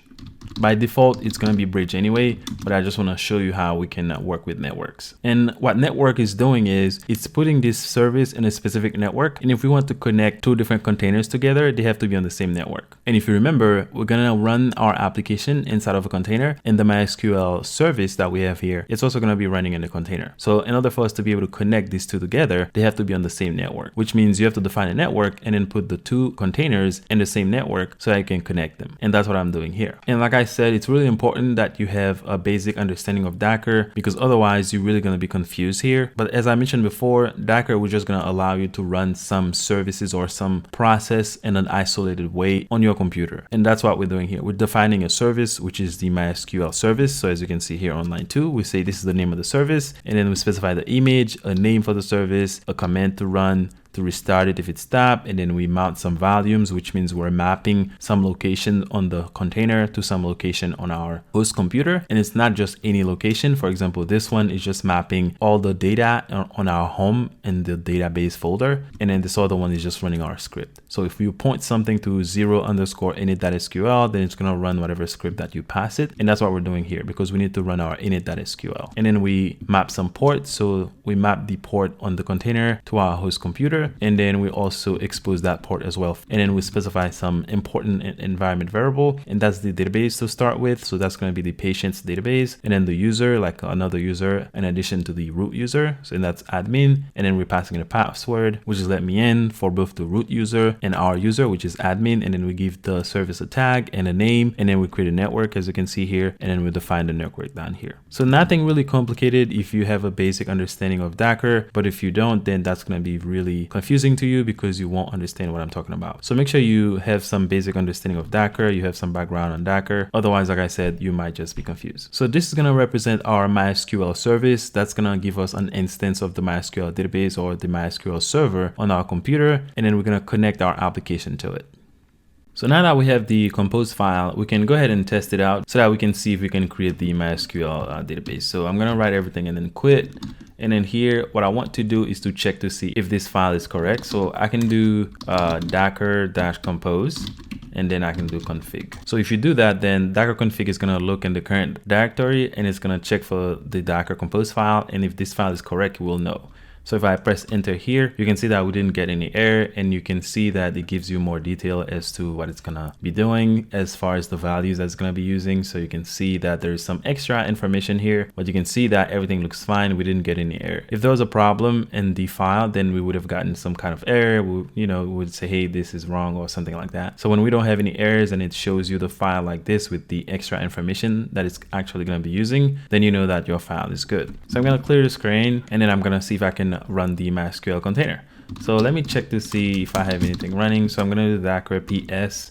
By default, it's going to be bridge anyway, but I just want to show you how we can work with networks. And what network is doing is it's putting this service in a specific network. And if we want to connect two different containers together, they have to be on the same network. And if you remember, we're going to run our application inside of a container, and the MySQL service that we have here, it's also going to be running in a container. So in order for us to be able to connect these two together, they have to be on the same network, which means you have to define a network and then put the two containers in the same network so that you can connect them. And that's what I'm doing here. And like I said, it's really important that you have a basic understanding of Docker, because otherwise you're really going to be confused here. But as I mentioned before, Docker, we're just going to allow you to run some services or some process in an isolated way on your computer. And that's what we're doing here. We're defining a service, which is the MySQL service. So as you can see here on line 2, we say this is the name of the service, and then we specify the image, a name for the service, a command to run, to restart it if it stopped, and then we mount some volumes, which means we're mapping some location on the container to some location on our host computer. And it's not just any location. For example, this one is just mapping all the data on our home in the database folder, and then this other one is just running our script. So if you point something to 0_init.sql, then it's going to run whatever script that you pass it. And that's what we're doing here, because we need to run our init.sql. And then we map some ports. So we map the port on the container to our host computer, and then we also expose that port as well. And then we specify some important environment variable, and that's the database to start with. So that's going to be the patient's database, and then the user, like another user in addition to the root user. So that's admin. And then we're passing in a password, which is let me in for both the root user and our user, which is admin. And then we give the service a tag and a name, and then we create a network, as you can see here, and then we define the network down here. So nothing really complicated if you have a basic understanding of Docker, but if you don't, then that's going to be really confusing to you, because you won't understand what I'm talking about. So make sure you have some basic understanding of Docker, you have some background on Docker. Otherwise, like I said, you might just be confused. So this is going to represent our MySQL service. That's going to give us an instance of the MySQL database or the MySQL server on our computer, and then we're going to connect our application to it. So now that we have the compose file, we can go ahead and test it out so that we can see if we can create the MySQL database. So I'm going to write everything and then quit. And then here, what I want to do is to check to see if this file is correct. So I can do docker-compose, and then I can do config. So if you do that, then Docker config is going to look in the current directory, and it's going to check for the Docker compose file. And if this file is correct, we'll know. So if I press enter here, you can see that we didn't get any error, and you can see that it gives you more detail as to what it's gonna be doing as far as the values that it's gonna be using. So you can see that there's some extra information here, but you can see that everything looks fine. We didn't get any error. If there was a problem in the file, then we would have gotten some kind of error. We would say, hey, this is wrong or something like that. So when we don't have any errors and it shows you the file like this with the extra information that it's actually gonna be using, then you know that your file is good. So I'm gonna clear the screen, and then I'm gonna see if I can run the MySQL container. So let me check to see if I have anything running. So I'm gonna do Docker ps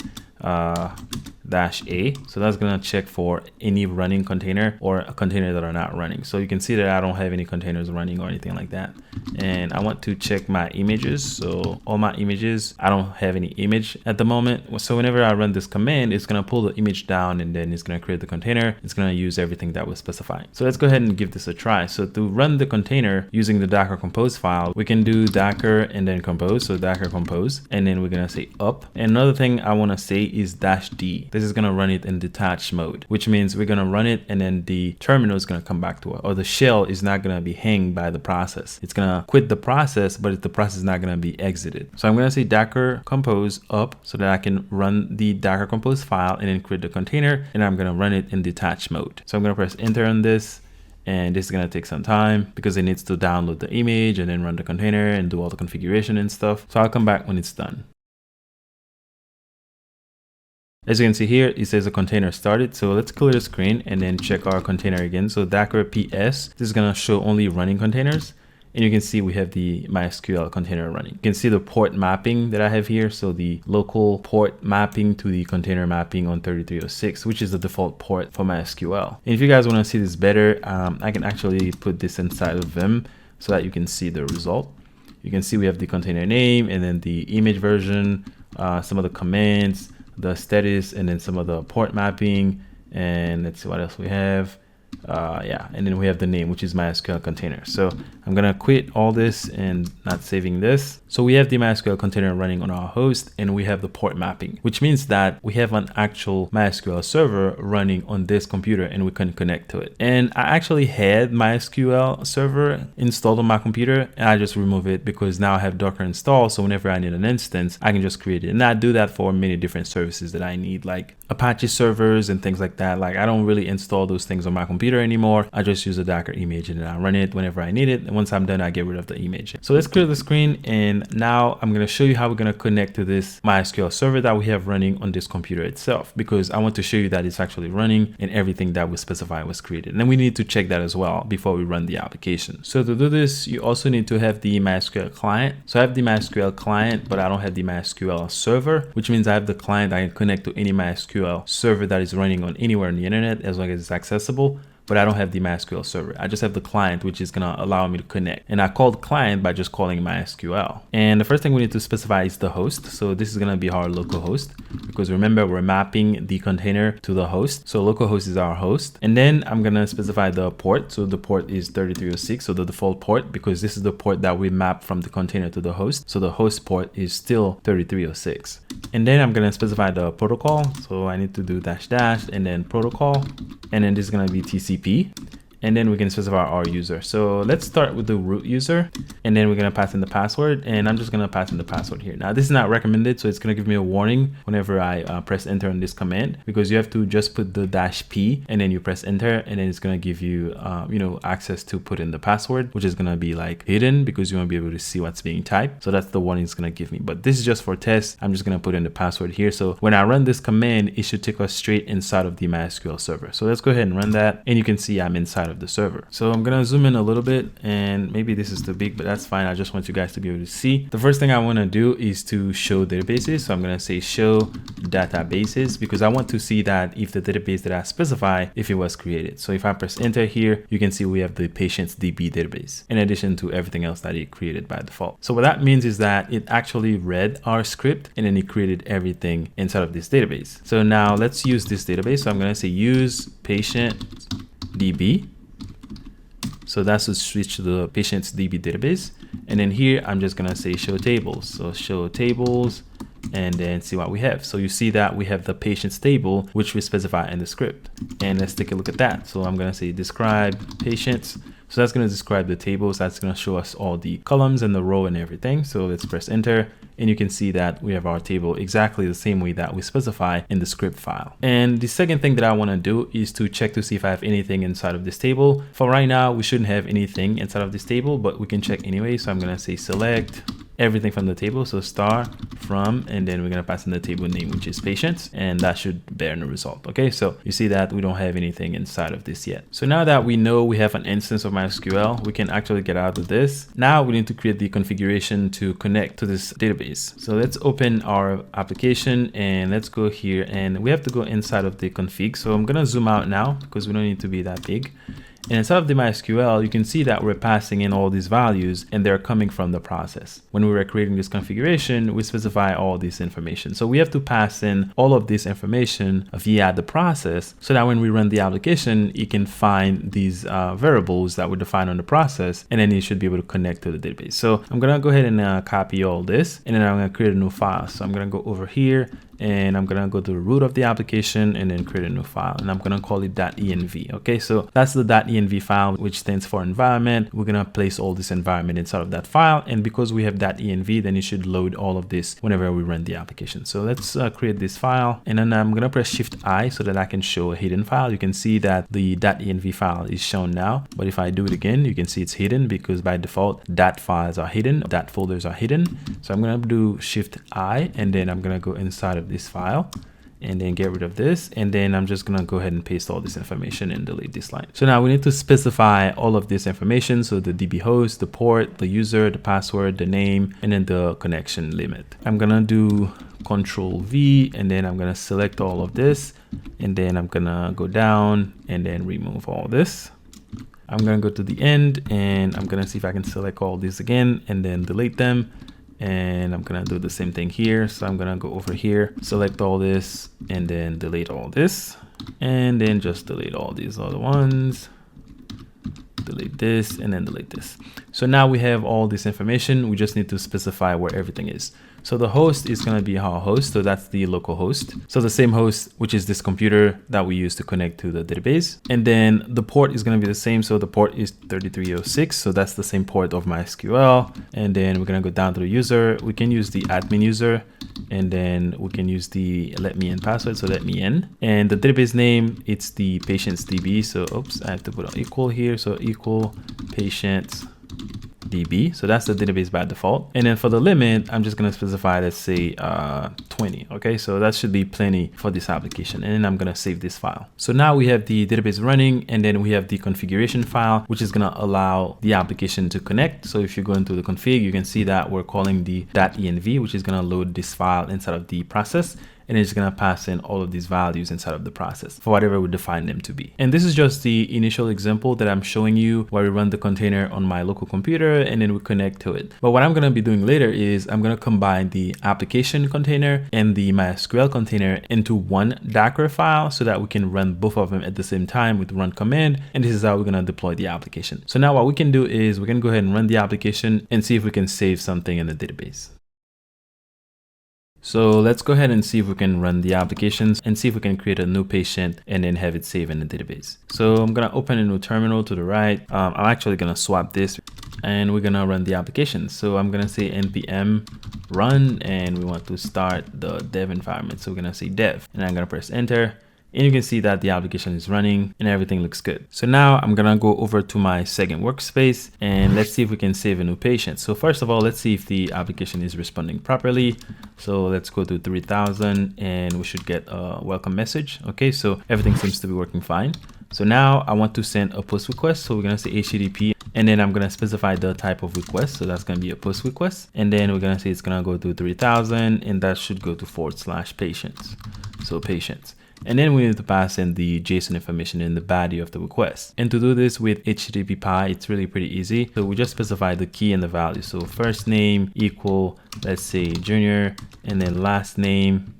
-a. So that's gonna check for any running container or a container that are not running. So you can see that I don't have any containers running or anything like that. And I want to check my images. So all my images, I don't have any image at the moment. So whenever I run this command, it's gonna pull the image down, and then it's gonna create the container. It's gonna use everything that was specified. So let's go ahead and give this a try. So to run the container using the Docker compose file, we can do Docker and then compose. So Docker compose, and then we're gonna say up. And another thing I wanna say is -d. This is gonna run it in detached mode, which means we're gonna run it and then the terminal is gonna come back to us, or the shell is not gonna be hanged by the process. It's gonna quit the process, but the process is not gonna be exited. So I'm gonna say Docker compose up so that I can run the Docker compose file and then create the container, and I'm gonna run it in detached mode. So I'm gonna press enter on this, and this is gonna take some time because it needs to download the image and then run the container and do all the configuration and stuff. So I'll come back when it's done. As you can see here, it says a container started. So let's clear the screen and then check our container again. So Docker ps, this is gonna show only running containers. And you can see we have the MySQL container running. You can see the port mapping that I have here. So the local port mapping to the container mapping on 3306, which is the default port for MySQL. And if you guys wanna see this better, I can actually put this inside of Vim so that you can see the result. You can see we have the container name and then the image version, some of the commands, the status, and then some of the port mapping, and let's see what else we have. And then we have the name, which is MySQL container. So I'm gonna quit all this and not saving this. So we have the MySQL container running on our host, and we have the port mapping, which means that we have an actual MySQL server running on this computer and we can connect to it. And I actually had MySQL server installed on my computer, and I just remove it because now I have Docker installed. So whenever I need an instance, I can just create it. And I do that for many different services that I need, like Apache servers and things like that. Like I don't really install those things on my computer anymore. I just use a Docker image and then I run it whenever I need it. And once I'm done, I get rid of the image. So let's clear the screen, and now I'm going to show you how we're going to connect to this MySQL server that we have running on this computer itself, because I want to show you that it's actually running and everything that was specified was created. And then we need to check that as well before we run the application. So to do this, you also need to have the MySQL client. So I have the MySQL client, but I don't have the MySQL server, which means I have the client I can connect to any MySQL server that is running on anywhere on the internet as long as it's accessible. But I don't have the MySQL server. I just have the client, which is gonna allow me to connect. And I called client by just calling MySQL. And the first thing we need to specify is the host. So this is gonna be our local host, because remember, we're mapping the container to the host. So localhost is our host. And then I'm gonna specify the port. So the port is 3306, so the default port, because this is the port that we map from the container to the host. So the host port is still 3306. And then I'm gonna specify the protocol. So I need to do -- and then protocol. And then this is gonna be TCP. And then we can specify our user. So let's start with the root user, and then we're gonna pass in the password, and I'm just gonna pass in the password here. Now this is not recommended, so it's gonna give me a warning whenever I press enter on this command, because you have to just put the -p and then you press enter, and then it's gonna give you access to put in the password, which is gonna be like hidden because you won't be able to see what's being typed. So that's the warning it's gonna give me. But this is just for test. I'm just gonna put in the password here. So when I run this command, it should take us straight inside of the MySQL server. So let's go ahead and run that, and you can see I'm inside of the server. So I'm gonna zoom in a little bit, and maybe this is too big, but that's fine. I just want you guys to be able to see. The first thing I want to do is to show databases. So I'm gonna say show databases, because I want to see that if the database that I specify, if it was created. So if I press enter here, you can see we have the patients DB database, in addition to everything else that it created by default. So what that means is that it actually read our script, and then it created everything inside of this database. So now let's use this database. So I'm gonna say use patient DB. So that's to switch to the patient's DB database. And then here, I'm just gonna say show tables. So show tables, and then see what we have. So you see that we have the patient's table, which we specify in the script. And let's take a look at that. So I'm gonna say describe patients. So that's going to describe the tables. That's going to show us all the columns and the row and everything. So let's press enter. And you can see that we have our table exactly the same way that we specify in the script file. And the second thing that I want to do is to check to see if I have anything inside of this table. For right now, we shouldn't have anything inside of this table, but we can check anyway. So I'm going to say select everything from the table. So star from, and then we're going to pass in the table name, which is patients, and that should bear no result. Okay, so you see that we don't have anything inside of this yet. So now that we know we have an instance of MySQL, we can actually get out of this. Now we need to create the configuration to connect to this database. So let's open our application and let's go here, and we have to go inside of the config. So I'm going to zoom out now because we don't need to be that big. And inside of the MySQL, you can see that we're passing in all these values and they're coming from the process. When we were creating this configuration, we specify all this information. So we have to pass in all of this information via the process so that when we run the application, it can find these variables that were defined on the process, and then it should be able to connect to the database. So I'm going to go ahead and copy all this, and then I'm going to create a new file. So I'm going to go over here, and I'm going to go to the root of the application and then create a new file, and I'm going to call it .env. Okay, so that's the .env file, which stands for environment. We're going to place all this environment inside of that file, and because we have .env, then it should load all of this whenever we run the application. So let's create this file, and then I'm going to press Shift I so that I can show a hidden file. You can see that the .env file is shown now, but if I do it again, you can see it's hidden because by default .files are hidden, .folders are hidden. So I'm going to do Shift I, and then I'm going to go inside of this file and then get rid of this, and then I'm just gonna go ahead and paste all this information and delete this line. So now we need to specify all of this information, so the DB host, the port, the user, the password, the name, and then the connection limit. I'm gonna do Control V, and then I'm gonna select all of this, and then I'm gonna go down and then remove all this. I'm gonna go to the end, and I'm gonna see if I can select all these again and then delete them. And I'm gonna do the same thing here. So I'm gonna go over here, select all this, and then delete all this, and then just delete all these other ones, delete this, and then delete this. So now we have all this information. We just need to specify where everything is. So the host is going to be our host. So that's the local host. So the same host, which is this computer that we use to connect to the database. And then the port is going to be the same. So the port is 3306. So that's the same port of MySQL. And then we're going to go down to the user. We can use the admin user, and then we can use the let me in password. So let me in, and the database name, it's the patients DB. So oops, I have to put an equal here. So equal patients DB. So that's the database by default. And then for the limit, I'm just going to specify, let's say 20. Okay, so that should be plenty for this application. And then I'm going to save this file. So now we have the database running, and then we have the configuration file, which is going to allow the application to connect. So if you go into the config, you can see that we're calling the .env, which is going to load this file inside of the process. And it's going to pass in all of these values inside of the process for whatever we define them to be. And this is just the initial example that I'm showing you where we run the container on my local computer and then we connect to it. But what I'm going to be doing later is I'm going to combine the application container and the MySQL container into one Docker file so that we can run both of them at the same time with the run command. And this is how we're going to deploy the application. So now what we can do is we can go ahead and run the application and see if we can save something in the database. So let's go ahead and see if we can run the applications and see if we can create a new patient and then have it save in the database. So I'm going to open a new terminal to the right. I'm actually going to swap this and we're going to run the application. So I'm going to say npm run, and we want to start the dev environment. So we're going to say dev, and I'm going to press enter. And you can see that the application is running and everything looks good. So now I'm going to go over to my second workspace and let's see if we can save a new patient. So first of all, let's see if the application is responding properly. So let's go to 3000 and we should get a welcome message. Okay, so everything seems to be working fine. So now I want to send a post request. So we're going to say HTTP, and then I'm going to specify the type of request. So that's going to be a post request. And then we're going to say it's going to go to 3000 and that should go to /patients. So patients. And then we need to pass in the JSON information in the body of the request. And to do this with HTTP, it's really pretty easy. So we just specify the key and the value. So first name equal, let's say junior, and then last name,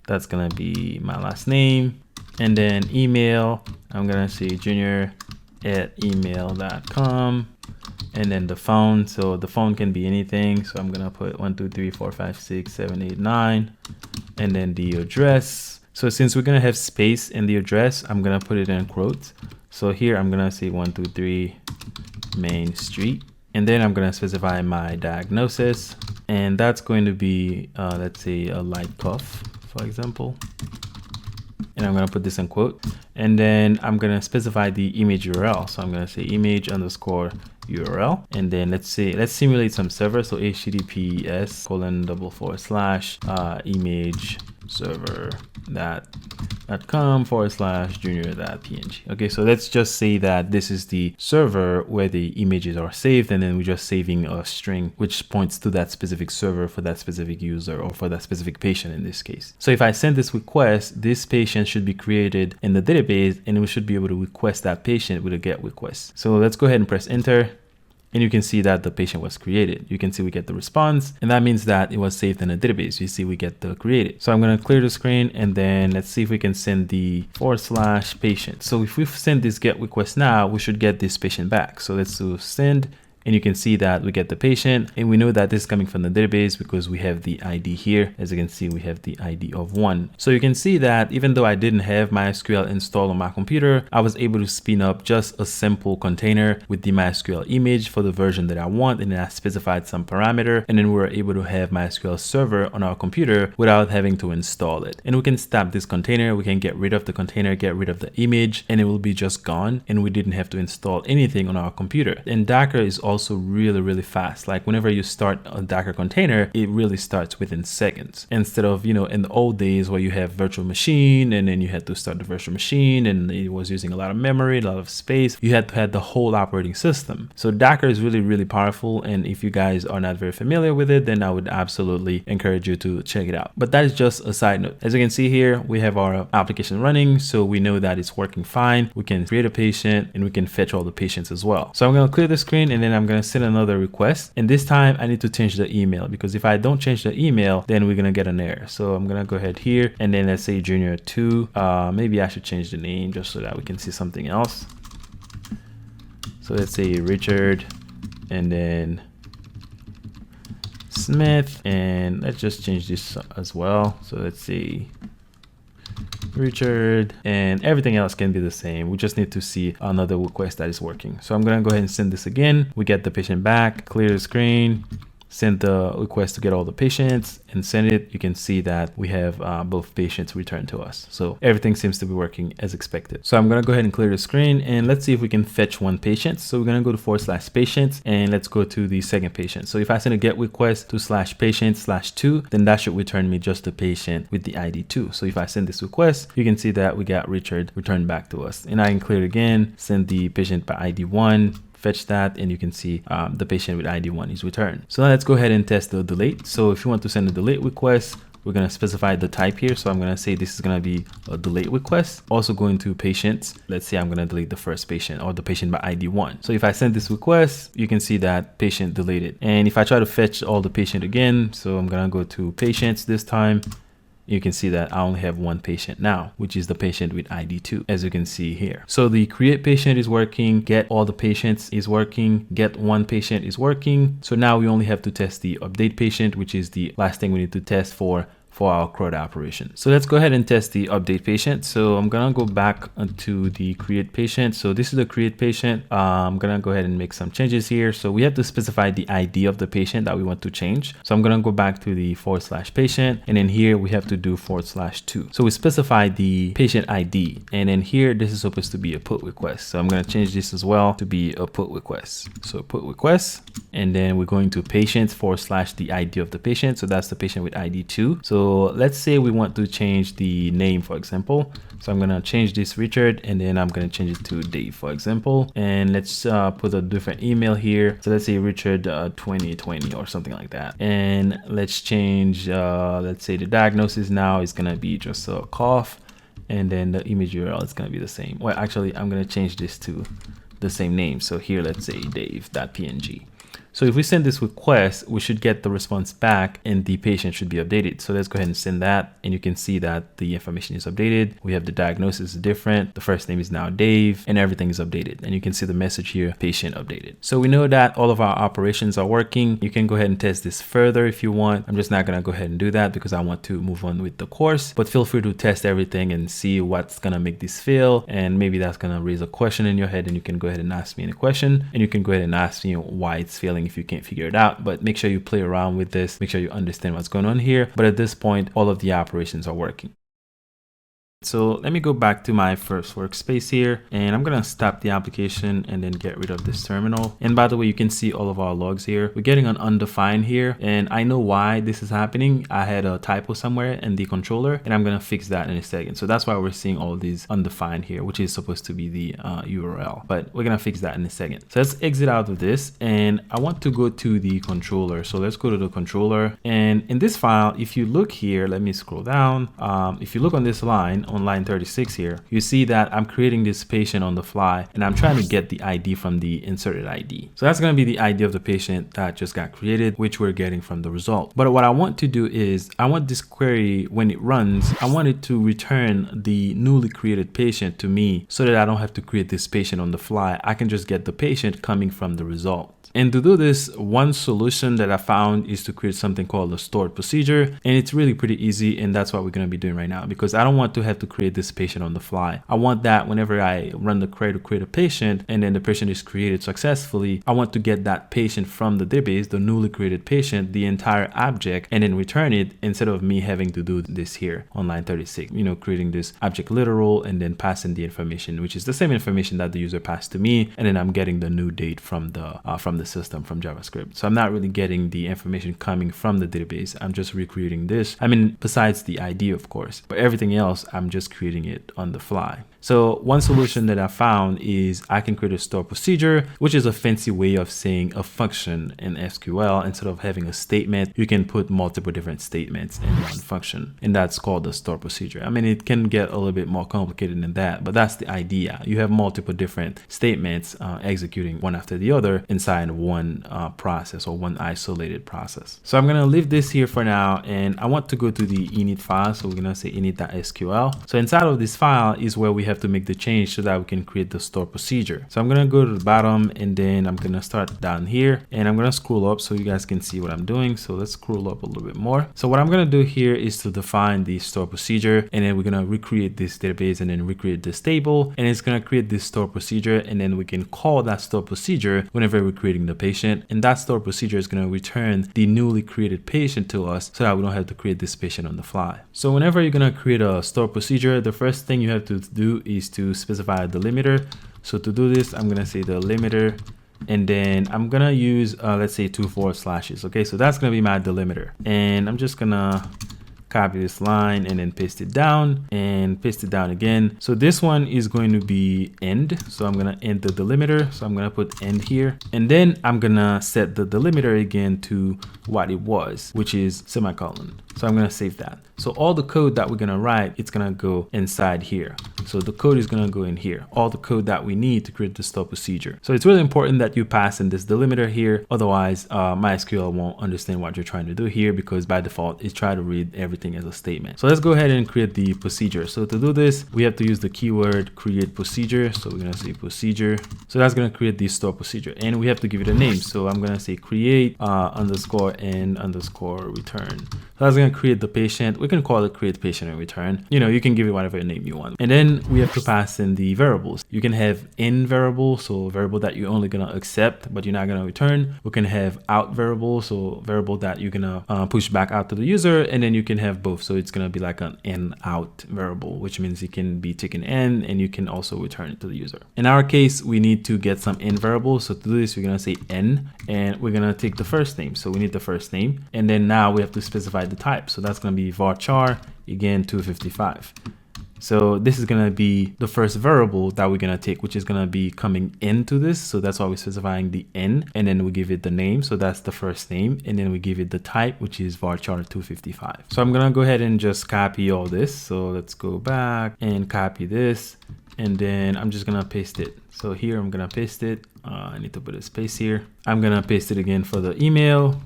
that's gonna be my last name. And then email, I'm gonna say junior@email.com. And then the phone, so the phone can be anything. So I'm gonna put 1 2 3 4 5 6 7 8 9. And then the address. So since we're going to have space in the address, I'm going to put it in quotes. So here I'm gonna say 123 Main Street, and then I'm gonna specify my diagnosis, and that's going to be let's say a light cough, for example. And I'm gonna put this in quote, and then I'm gonna specify the image URL. So I'm gonna say image underscore URL, and then let's simulate some server. So https://image server.com/junior.png. Okay, so let's just say that this is the server where the images are saved, and then we're just saving a string which points to that specific server for that specific user, or for that specific patient in this case. So if I send this request, this patient should be created in the database, and we should be able to request that patient with a GET request. So let's go ahead and press enter. And you can see that the patient was created. You can see we get the response, and that means that it was saved in a database. You see we get the created. So I'm going to clear the screen, and then let's see if we can send the /patient. So if we send this GET request now, we should get this patient back. So let's do send. And you can see that we get the patient, and we know that this is coming from the database because we have the ID here. As you can see, we have the ID of 1. So you can see that even though I didn't have MySQL installed on my computer, I was able to spin up just a simple container with the MySQL image for the version that I want, and then I specified some parameter, and then we were able to have MySQL server on our computer without having to install it. And we can stop this container, we can get rid of the container, get rid of the image, and it will be just gone, and we didn't have to install anything on our computer. And Docker is also really fast. Like whenever you start a Docker container, it really starts within seconds, instead of, you know, in the old days where you have virtual machine, and then you had to start the virtual machine, and it was using a lot of memory, a lot of space. You had to have the whole operating system. So Docker is really powerful, and if you guys are not very familiar with it, then I would absolutely encourage you to check it out. But that is just a side note. As you can see here, we have our application running, so we know that it's working fine. We can create a patient, and we can fetch all the patients as well. So I'm going to clear the screen, and then I'm going to send another request, and this time I need to change the email, because if I don't change the email, then we're going to get an error. So I'm going to go ahead here, and then let's say junior 2. Maybe I should change the name just so that we can see something else. So let's say Richard, and then Smith, and let's just change this as well. So let's see Richard, and everything else can be the same. We just need to see another request that is working. So I'm going to go ahead and send this again. We get the patient back, clear the screen, send the request to get all the patients, and send it. You can see that we have both patients returned to us. So everything seems to be working as expected. So I'm going to go ahead and clear the screen, and let's see if we can fetch one patient. So we're going to go to /patients, and let's go to the second patient. So if I send a GET request to /patient/2, then that should return me just the patient with the ID 2. So if I send this request, you can see that we got Richard returned back to us, and I can clear it again, send the patient by ID 1, fetch that, and you can see the patient with ID 1 is returned. So now let's go ahead and test the delete. So if you want to send a delete request, we're going to specify the type here. So I'm going to say this is going to be a delete request. Also going to patients. Let's say I'm going to delete the first patient, or the patient by ID 1. So if I send this request, you can see that patient deleted. And if I try to fetch all the patient again, so I'm going to go to patients this time, you can see that I only have one patient now, which is the patient with ID 2, as you can see here. So the create patient is working, get all the patients is working, get one patient is working. So now we only have to test the update patient, which is the last thing we need to test for our CRUD operation. So let's go ahead and test the update patient. So I'm gonna go back to the create patient. So this is the create patient. I'm gonna go ahead and make some changes here. So we have to specify the ID of the patient that we want to change. So I'm gonna go back to the /patient, and then here we have to do /2. So we specify the patient ID, and then here this is supposed to be a put request. So I'm gonna change this as well to be a put request. So put request, and then we're going to patient / the ID of the patient. So that's the patient with ID 2. So let's say we want to change the name, for example. So I'm going to change this Richard, and then I'm going to change it to Dave, for example. And let's put a different email here. So let's say Richard 2020 or something like that. And let's change, let's say the diagnosis now is going to be just a cough. And then the image URL is going to be the same. Well, actually, I'm going to change this to the same name. So here, let's say Dave.png. So if we send this request, we should get the response back and the patient should be updated. So let's go ahead and send that, and you can see that the information is updated. We have the diagnosis is different. The first name is now Dave, and everything is updated. And you can see the message here, patient updated. So we know that all of our operations are working. You can go ahead and test this further if you want. I'm just not gonna go ahead and do that because I want to move on with the course, but feel free to test everything and see what's gonna make this fail. And maybe that's gonna raise a question in your head, and you can go ahead and ask me any question, and you can go ahead and ask me why it's failing if you can't figure it out. But make sure you play around with this, make sure you understand what's going on here. But at this point, all of the operations are working. So let me go back to my first workspace here, and I'm gonna stop the application and then get rid of this terminal. And by the way, you can see all of our logs here. We're getting an undefined here, and I know why this is happening. I had a typo somewhere in the controller, and I'm gonna fix that in a second. So that's why we're seeing all these undefined here, which is supposed to be the URL, but we're gonna fix that in a second. So let's exit out of this, and I want to go to the controller. So let's go to the controller, and in this file, if you look here, let me scroll down. If you look on this line, on line 36 here, you see that I'm creating this patient on the fly, and I'm trying to get the ID from the inserted ID. So that's going to be the ID of the patient that just got created, which we're getting from the result. But what I want to do is I want this query, when it runs, I want it to return the newly created patient to me so that I don't have to create this patient on the fly. I can just get the patient coming from the result. And to do this, one solution that I found is to create something called a stored procedure. And it's really pretty easy. And that's what we're going to be doing right now, because I don't want to have to create this patient on the fly. I want that whenever I run the query to create a patient and then the patient is created successfully, I want to get that patient from the database, the newly created patient, the entire object, and then return it instead of me having to do this here on line 36, creating this object literal and then passing the information, which is the same information that the user passed to me. And then I'm getting the new date from the system from JavaScript. So I'm not really getting the information coming from the database. I'm just recreating this. I mean, besides the ID, of course, but everything else, I'm just creating it on the fly. So one solution that I found is I can create a store procedure, which is a fancy way of saying a function in SQL. Instead of having a statement, you can put multiple different statements in one function, and that's called the store procedure. I mean, it can get a little bit more complicated than that, but that's the idea. You have multiple different statements executing one after the other inside one process or one isolated process. So I'm going to leave this here for now, and I want to go to the init file. So we're going to say init.sql. So inside of this file is where we have to make the change so that we can create the store procedure. So I'm going to go to the bottom, and then I'm going to start down here, and I'm going to scroll up so you guys can see what I'm doing. So let's scroll up a little bit more. So what I'm going to do here is to define the store procedure, and then we're going to recreate this database and then recreate this table, and it's going to create this store procedure, and then we can call that store procedure whenever we're creating the patient, and that store procedure is going to return the newly created patient to us so that we don't have to create this patient on the fly. So whenever you're going to create a store procedure, the first thing you have to do is to specify a delimiter. So to do this, I'm going to say the delimiter, and then I'm going to use, let's say 2 forward slashes. Okay, so that's going to be my delimiter, and I'm just going to copy this line and then paste it down and paste it down again. So this one is going to be end. So I'm going to end the delimiter. So I'm going to put end here, and then I'm going to set the delimiter again to what it was, which is semicolon. So I'm going to save that. So all the code that we're going to write, it's going to go inside here. So the code is going to go in here, all the code that we need to create the store procedure. So it's really important that you pass in this delimiter here. Otherwise, MySQL won't understand what you're trying to do here, because by default, it's trying to read everything as a statement. So let's go ahead and create the procedure. So to do this, we have to use the keyword create procedure. So we're going to say procedure. So that's going to create the store procedure, and we have to give it a name. So I'm going to say create underscore and underscore return. So that's going to create the patient. We can call it create patient and return. You can give it whatever name you want. And then we have to pass in the variables. You can have in variable, so variable that you're only going to accept, but you're not going to return. We can have out variable, so variable that you're going to push back out to the user. And then you can have both. So it's going to be like an in out variable, which means it can be taken in and you can also return it to the user. In our case, we need to get some in variable. So to do this, we're going to say n, and we're going to take the first name. So we need the first name. And then now we have to specify the type. So that's going to be varchar, again, 255. So this is going to be the first variable that we're going to take, which is going to be coming into this. So that's why we're specifying the n, and then we give it the name. So that's the first name. And then we give it the type, which is varchar 255. So I'm going to go ahead and just copy all this. So let's go back and copy this, and then I'm just gonna paste it. So here I'm gonna paste it. I need to put a space here. I'm gonna paste it again for the email.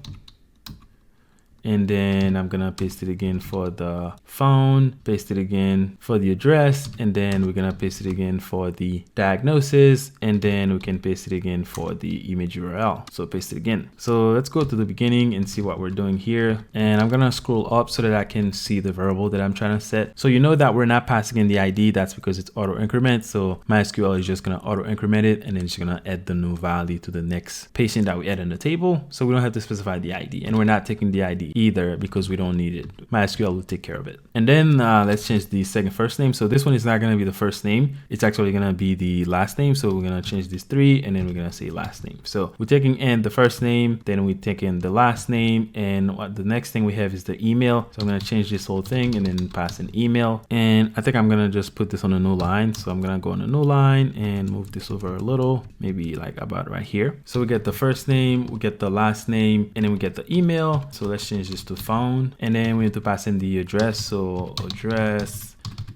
And then I'm gonna paste it again for the phone, paste it again for the address, and then we're gonna paste it again for the diagnosis, and then we can paste it again for the image URL. So paste it again. So let's go to the beginning and see what we're doing here. And I'm gonna scroll up so that I can see the variable that I'm trying to set. So you know that we're not passing in the ID, that's because it's auto increment. So MySQL is just gonna auto increment it, and then it's gonna add the new value to the next patient that we add in the table. So we don't have to specify the ID, and we're not taking the ID either because we don't need it. MySQL will take care of it. And then let's change the second first name. So this one is not going to be the first name. It's actually going to be the last name. So we're going to change these 3 and then we're going to say last name. So we're taking in the first name, then we take in the last name, and what the next thing we have is the email. So I'm going to change this whole thing and then pass an email. And I think I'm going to just put this on a new line. So I'm going to go on a new line and move this over a little, maybe like about right here. So we get the first name, we get the last name, and then we get the email. So let's change this to phone, and then we need to pass in the address. So address,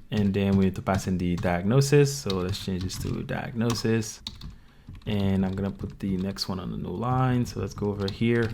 and then we need to pass in the diagnosis. So let's change this to diagnosis, and I'm gonna put the next one on the new line. So let's go over here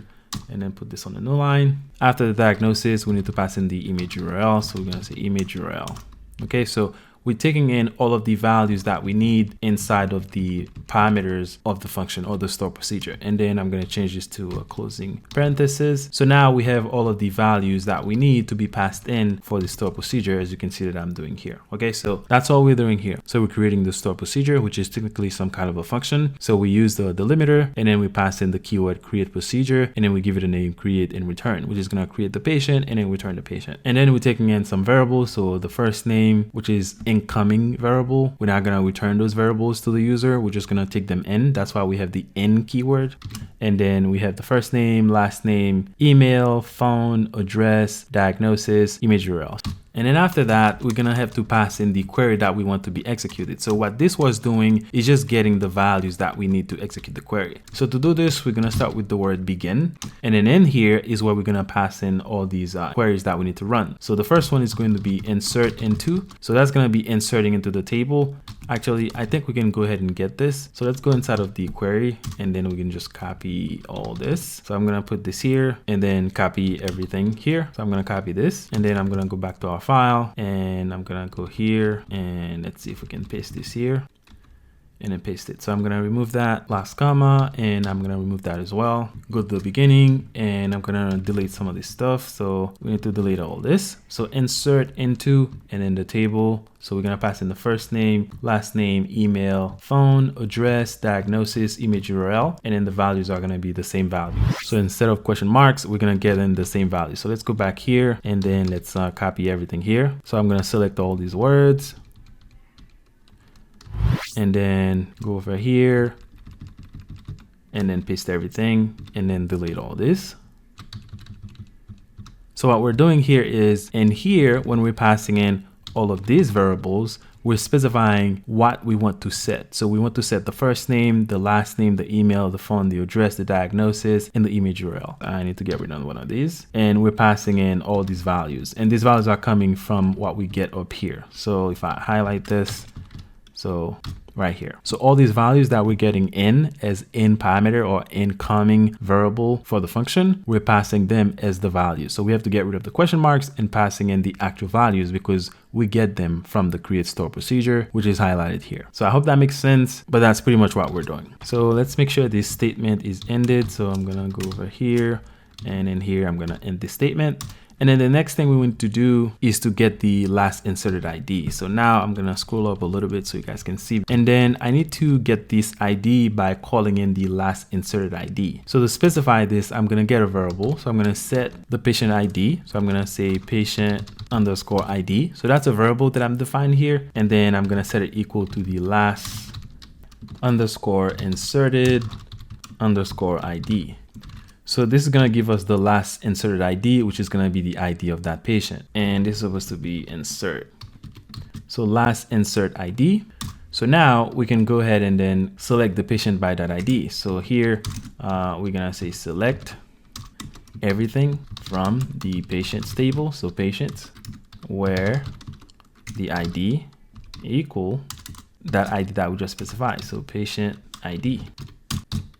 and then put this on the new line. After the diagnosis, we need to pass in the image URL. So we're gonna say image URL. Okay, so we're taking in all of the values that we need inside of the parameters of the function or the store procedure. And then I'm going to change this to a closing parenthesis. So now we have all of the values that we need to be passed in for the store procedure, as you can see that I'm doing here. Okay, so that's all we're doing here. So we're creating the store procedure, which is technically some kind of a function. So we use the delimiter, and then we pass in the keyword create procedure, and then we give it a name create in return, which is going to create the patient and then return the patient. And then we're taking in some variables. So the first name, which is incoming variable, we're not going to return those variables to the user. We're just going to take them in. That's why we have the in keyword. And then we have the first name, last name, email, phone, address, diagnosis, image URL. And then after that, we're gonna have to pass in the query that we want to be executed. So what this was doing is just getting the values that we need to execute the query. So to do this, we're gonna start with the word begin. And then in here is where we're gonna pass in all these queries that we need to run. So the first one is going to be insert into. So that's gonna be inserting into the table. Actually, I think we can go ahead and get this. So let's go inside of the query, and then we can just copy all this. So I'm gonna put this here and then copy everything here. So I'm gonna copy this, and then I'm gonna go back to our file, and I'm gonna go here, and let's see if we can paste this here and then paste it. So I'm gonna remove that last comma, and I'm gonna remove that as well. Go to the beginning, and I'm gonna delete some of this stuff. So we need to delete all this. So insert into, and then the table. So we're gonna pass in the first name, last name, email, phone, address, diagnosis, image URL, and then the values are gonna be the same values. So instead of question marks, we're gonna get in the same value. So let's go back here, and then let's copy everything here. So I'm gonna select all these words, and then go over here and then paste everything, and then delete all this. So what we're doing here is, in here, when we're passing in all of these variables, we're specifying what we want to set. So we want to set the first name, the last name, the email, the phone, the address, the diagnosis, and the image URL. I need to get rid of one of these. And we're passing in all these values. And these values are coming from what we get up here. So if I highlight this, so right here. So all these values that we're getting in as in parameter or incoming variable for the function, we're passing them as the values. So we have to get rid of the question marks and passing in the actual values because we get them from the create store procedure, which is highlighted here. So I hope that makes sense, but that's pretty much what we're doing. So let's make sure this statement is ended. So I'm gonna go over here, and in here, I'm gonna end this statement. And then the next thing we want to do is to get the last inserted ID. So now I'm gonna scroll up a little bit so you guys can see. And then I need to get this ID by calling in the last inserted ID. So to specify this, I'm gonna get a variable. So I'm gonna set the patient ID. So I'm gonna say patient underscore ID. So that's a variable that I'm defined here. And then I'm gonna set it equal to the last underscore inserted underscore ID. So this is going to give us the last inserted ID, which is going to be the ID of that patient. And this is supposed to be insert. So last insert ID. So now we can go ahead and then select the patient by that ID. So here we're going to say select everything from the patients table. So patients where the ID equal that ID that we just specified. So patient ID.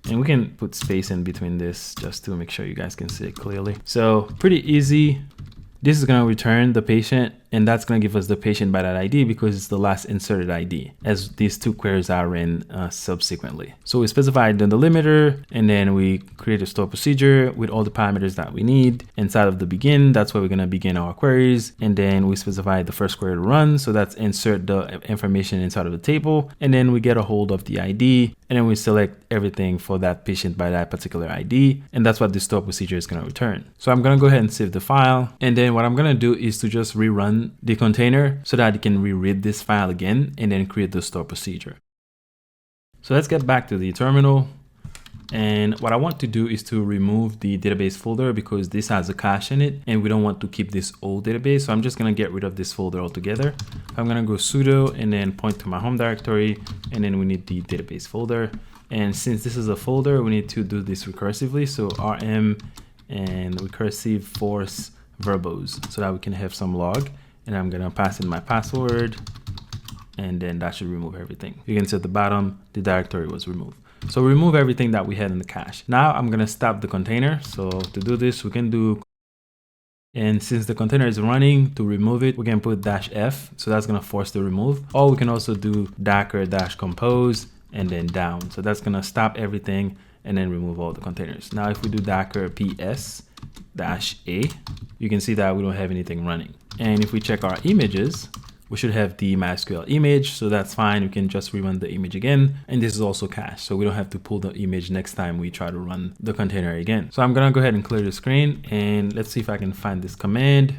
And we can put space in between this just to make sure you guys can see it clearly. So pretty easy. This is going to return the patient, and that's going to give us the patient by that ID because it's the last inserted ID, as these two queries are ran subsequently. So we specified the delimiter, and then we create a store procedure with all the parameters that we need inside of the begin. That's where we're going to begin our queries. And then we specify the first query to run. So that's insert the information inside of the table. And then we get a hold of the ID, and then we select everything for that patient by that particular ID. And that's what the store procedure is going to return. So I'm going to go ahead and save the file. And then what I'm going to do is to just rerun the container so that it can reread this file again and then create the store procedure. So let's get back to the terminal. And what I want to do is to remove the database folder because this has a cache in it and we don't want to keep this old database. So I'm just going to get rid of this folder altogether. I'm going to go sudo and then point to my home directory, and then we need the database folder. And since this is a folder, we need to do this recursively. So rm and recursive force verbose so that we can have some log. And I'm going to pass in my password, and then that should remove everything. You can see at the bottom, the directory was removed. So remove everything that we had in the cache. Now I'm going to stop the container. So to do this, we can do, and since the container is running, to remove it, we can put -f. So that's going to force the remove. Or we can also do docker-compose and then down. So that's going to stop everything and then remove all the containers. Now, if we do docker ps-a, you can see that we don't have anything running. And if we check our images, we should have the MySQL image. So that's fine. We can just rerun the image again. And this is also cached. So we don't have to pull the image next time we try to run the container again. So I'm going to go ahead and clear the screen, and let's see if I can find this command.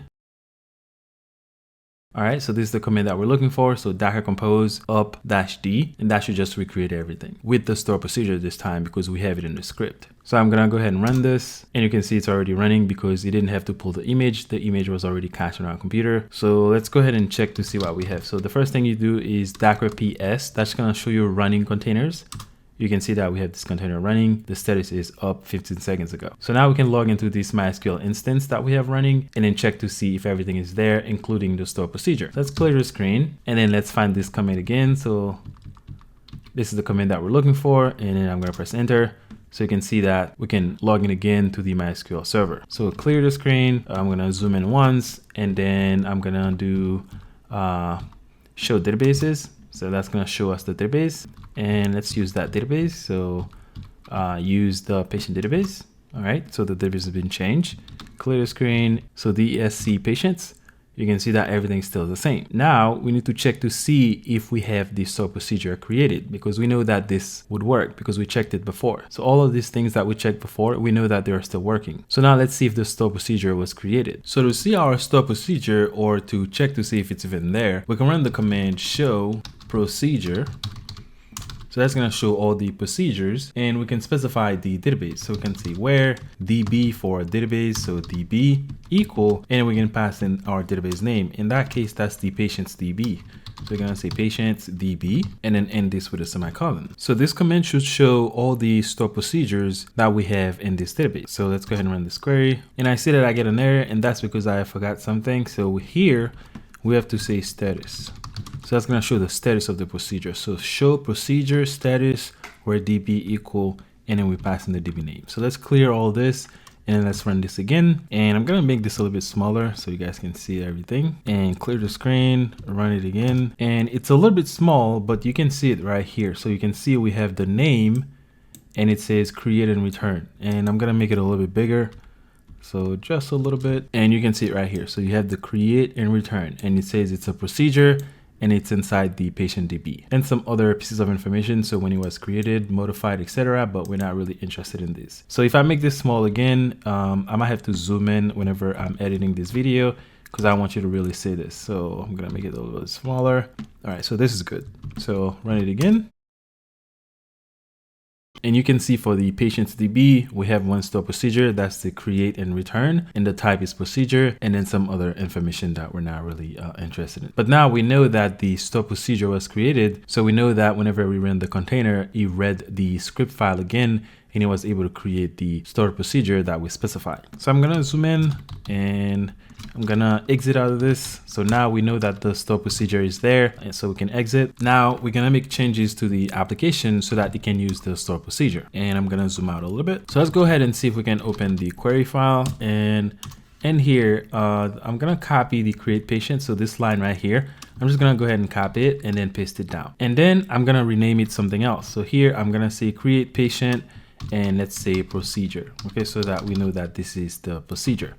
All right, so this is the command that we're looking for. So docker compose up -d, and that should just recreate everything with the store procedure this time because we have it in the script. So I'm gonna go ahead and run this, and you can see it's already running because it didn't have to pull the image. The image was already cached on our computer. So let's go ahead and check to see what we have. So the first thing you do is docker ps. That's gonna show you running containers. You can see that we have this container running. The status is up 15 seconds ago. So now we can log into this MySQL instance that we have running and then check to see if everything is there, including the store procedure. Let's clear the screen, and then let's find this command again. So this is the command that we're looking for, and then I'm gonna press enter. So you can see that we can log in again to the MySQL server. So clear the screen. I'm gonna zoom in once, and then I'm gonna do show databases. So that's gonna show us the database. And let's use that database. So use the patient database. All right, so the database has been changed. Clear the screen. So the ESC patients, you can see that everything's still the same. Now we need to check to see if we have the store procedure created, because we know that this would work because we checked it before. So all of these things that we checked before, we know that they're still working. So now let's see if the store procedure was created. So to see our store procedure, or to check to see if it's even there, we can run the command show procedure. So that's going to show all the procedures, and we can specify the database. So we can say where db for database. So db equal, and we can pass in our database name. In that case, that's the patients db. So we're going to say patients db and then end this with a semicolon. So this command should show all the store procedures that we have in this database. So let's go ahead and run this query. And I see that I get an error, and that's because I forgot something. So here we have to say status. So that's going to show the status of the procedure. So show procedure status where db equal, and then we pass in the db name. So let's clear all this, and then let's run this again. And I'm going to make this a little bit smaller so you guys can see everything, and clear the screen, run it again. And it's a little bit small, but you can see it right here. So you can see we have the name, and it says create and return. And I'm going to make it a little bit bigger. So just a little bit, and you can see it right here. So you have the create and return, and it says it's a procedure, and it's inside the patient DB, and some other pieces of information. So when it was created, modified, etc. But we're not really interested in this. So if I make this small again, I might have to zoom in whenever I'm editing this video, because I want you to really see this. So I'm gonna make it a little bit smaller. All right, so this is good. So run it again. And you can see for the patients DB, we have one store procedure, that's the create and return, and the type is procedure, and then some other information that we're not really interested in. But now we know that the store procedure was created, so we know that whenever we run the container, it read the script file again, and it was able to create the stored procedure that we specified. So I'm gonna zoom in and I'm gonna exit out of this. So now we know that the stored procedure is there, and so we can exit. Now we're gonna make changes to the application so that it can use the stored procedure. And I'm gonna zoom out a little bit. So let's go ahead and see if we can open the query file. And in here, I'm gonna copy the create patient. So this line right here, I'm just gonna go ahead and copy it and then paste it down. And then I'm gonna rename it something else. So here I'm gonna say create patient and let's say procedure. Okay, so that we know that this is the procedure.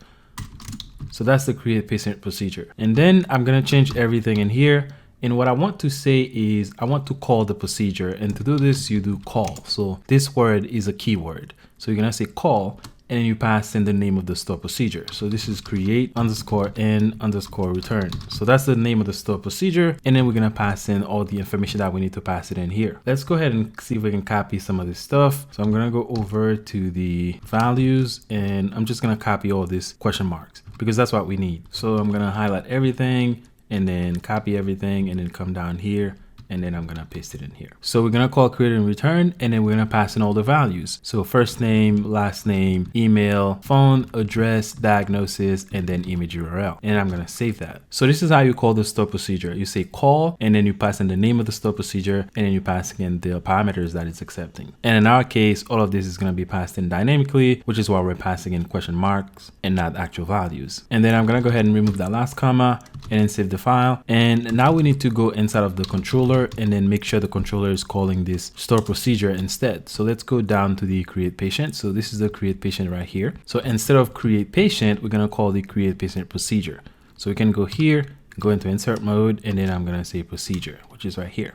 So that's the create patient procedure. And then I'm gonna change everything in here. And what I want to say is I want to call the procedure. And to do this, you do call. So this word is a keyword. So you're gonna say call, and then you pass in the name of the stored procedure. So this is create underscore n underscore return. So that's the name of the stored procedure. And then we're gonna pass in all the information that we need to pass it in here. Let's go ahead and see if we can copy some of this stuff. So I'm gonna go over to the values and I'm just gonna copy all these question marks because that's what we need. So I'm gonna highlight everything and then copy everything and then come down here. And then I'm gonna paste it in here. So we're gonna call create and return, and then we're gonna pass in all the values. So first name, last name, email, phone, address, diagnosis, and then image URL. And I'm gonna save that. So this is how you call the stored procedure. You say call, and then you pass in the name of the stored procedure, and then you pass in the parameters that it's accepting. And in our case, all of this is gonna be passed in dynamically, which is why we're passing in question marks and not actual values. And then I'm gonna go ahead and remove that last comma and then save the file. And now we need to go inside of the controller and then make sure the controller is calling this stored procedure instead. So let's go down to the create patient. So this is the create patient right here. So instead of create patient, we're gonna call the create patient procedure. So we can go here, go into insert mode, and then I'm gonna say procedure, which is right here,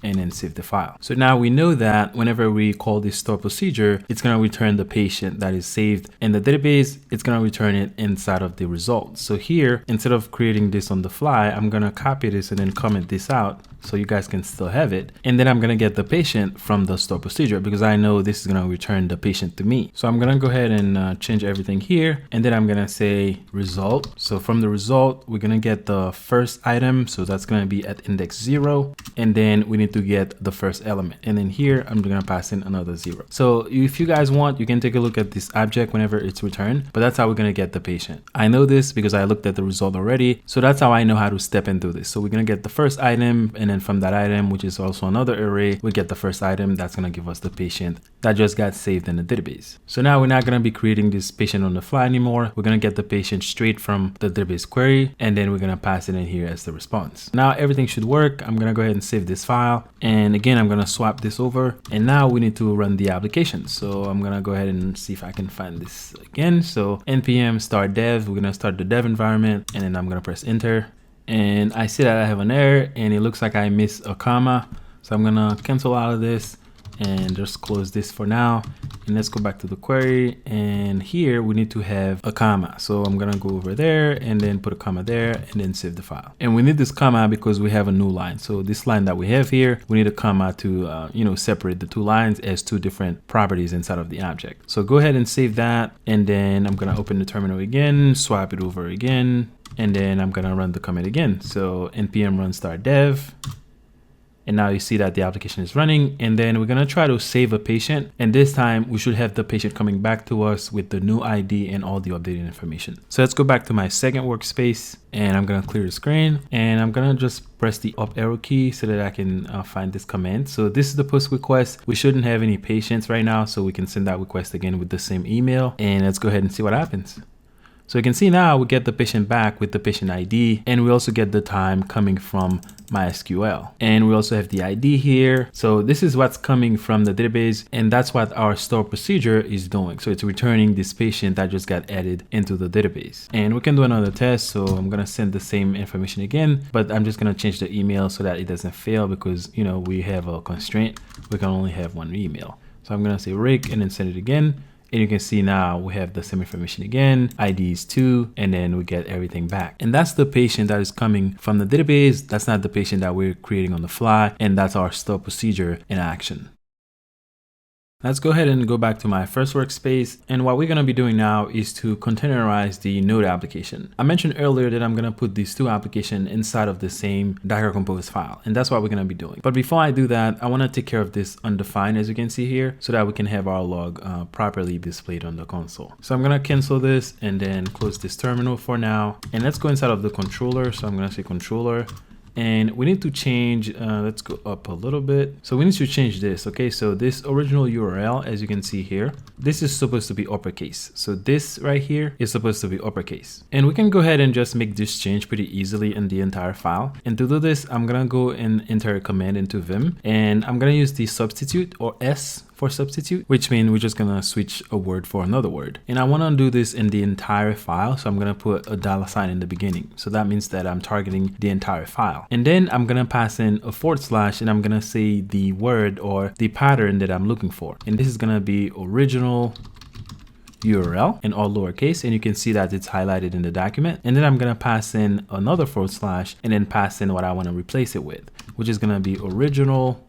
and then save the file. So now we know that whenever we call this stored procedure, it's gonna return the patient that is saved in the database. It's gonna return it inside of the results. So here, instead of creating this on the fly, I'm gonna copy this and then comment this out so you guys can still have it. And then I'm gonna get the patient from the stored procedure because I know this is gonna return the patient to me. So I'm gonna go ahead and change everything here. And then I'm gonna say result. So from the result, we're gonna get the first item. So that's gonna be at index 0. And then we need to get the first element. And then here, I'm gonna pass in another 0. So if you guys want, you can take a look at this object whenever it's returned, but that's how we're gonna get the patient. I know this because I looked at the result already. So that's how I know how to step into this. So we're gonna get the first item, and then from that item, which is also another array, we get the first item. That's gonna give us the patient that just got saved in the database. So now we're not gonna be creating this patient on the fly anymore. We're gonna get the patient straight from the database query, and then we're gonna pass it in here as the response. Now everything should work. I'm gonna go ahead and save this file. And again, I'm gonna swap this over. And now we need to run the application. So I'm gonna go ahead and see if I can find this again. So npm start dev, we're gonna start the dev environment, and then I'm gonna press enter. And I see that I have an error and it looks like I missed a comma. So I'm gonna cancel out of this and just close this for now. And let's go back to the query, and here we need to have a comma. So I'm gonna go over there and then put a comma there and then save the file. And we need this comma because we have a new line. So this line that we have here, we need a comma to separate the two lines as two different properties inside of the object. So go ahead and save that, and then I'm gonna open the terminal again, swap it over again, and then I'm gonna run the command again. So npm run start dev. And now you see that the application is running, and then we're gonna try to save a patient. And this time we should have the patient coming back to us with the new ID and all the updated information. So let's go back to my second workspace, and I'm gonna clear the screen, and I'm gonna just press the up arrow key so that I can find this command. So this is the post request. We shouldn't have any patients right now, so we can send that request again with the same email, and let's go ahead and see what happens. So you can see now we get the patient back with the patient ID, and we also get the time coming from MySQL. And we also have the ID here. So this is what's coming from the database, and that's what our store procedure is doing. So it's returning this patient that just got added into the database. And we can do another test. So I'm gonna send the same information again, but I'm just gonna change the email so that it doesn't fail because we have a constraint. We can only have one email. So I'm gonna say Rick and then send it again. And you can see now we have the same information again, ID is 2, and then we get everything back. And that's the patient that is coming from the database. That's not the patient that we're creating on the fly. And that's our store procedure in action. Let's go ahead and go back to my first workspace. And what we're going to be doing now is to containerize the Node application. I mentioned earlier that I'm going to put these two applications inside of the same Docker Compose file. And that's what we're going to be doing. But before I do that, I want to take care of this undefined, as you can see here, so that we can have our log properly displayed on the console. So I'm going to cancel this and then close this terminal for now. And let's go inside of the controller. So I'm going to say controller. And we need to change, let's go up a little bit. So we need to change this, okay? So this original URL, as you can see here, this is supposed to be uppercase. So this right here is supposed to be uppercase. And we can go ahead and just make this change pretty easily in the entire file. And to do this, I'm gonna go and enter a command into Vim. And I'm gonna use the substitute or S for substitute, which means we're just gonna switch a word for another word. And I wanna do this in the entire file. So I'm gonna put a $ in the beginning. So that means that I'm targeting the entire file. And then I'm gonna pass in a / and I'm gonna say the word or the pattern that I'm looking for. And this is gonna be original URL in all lowercase, and you can see that it's highlighted in the document. And then I'm gonna pass in another / and then pass in what I wanna replace it with, which is gonna be original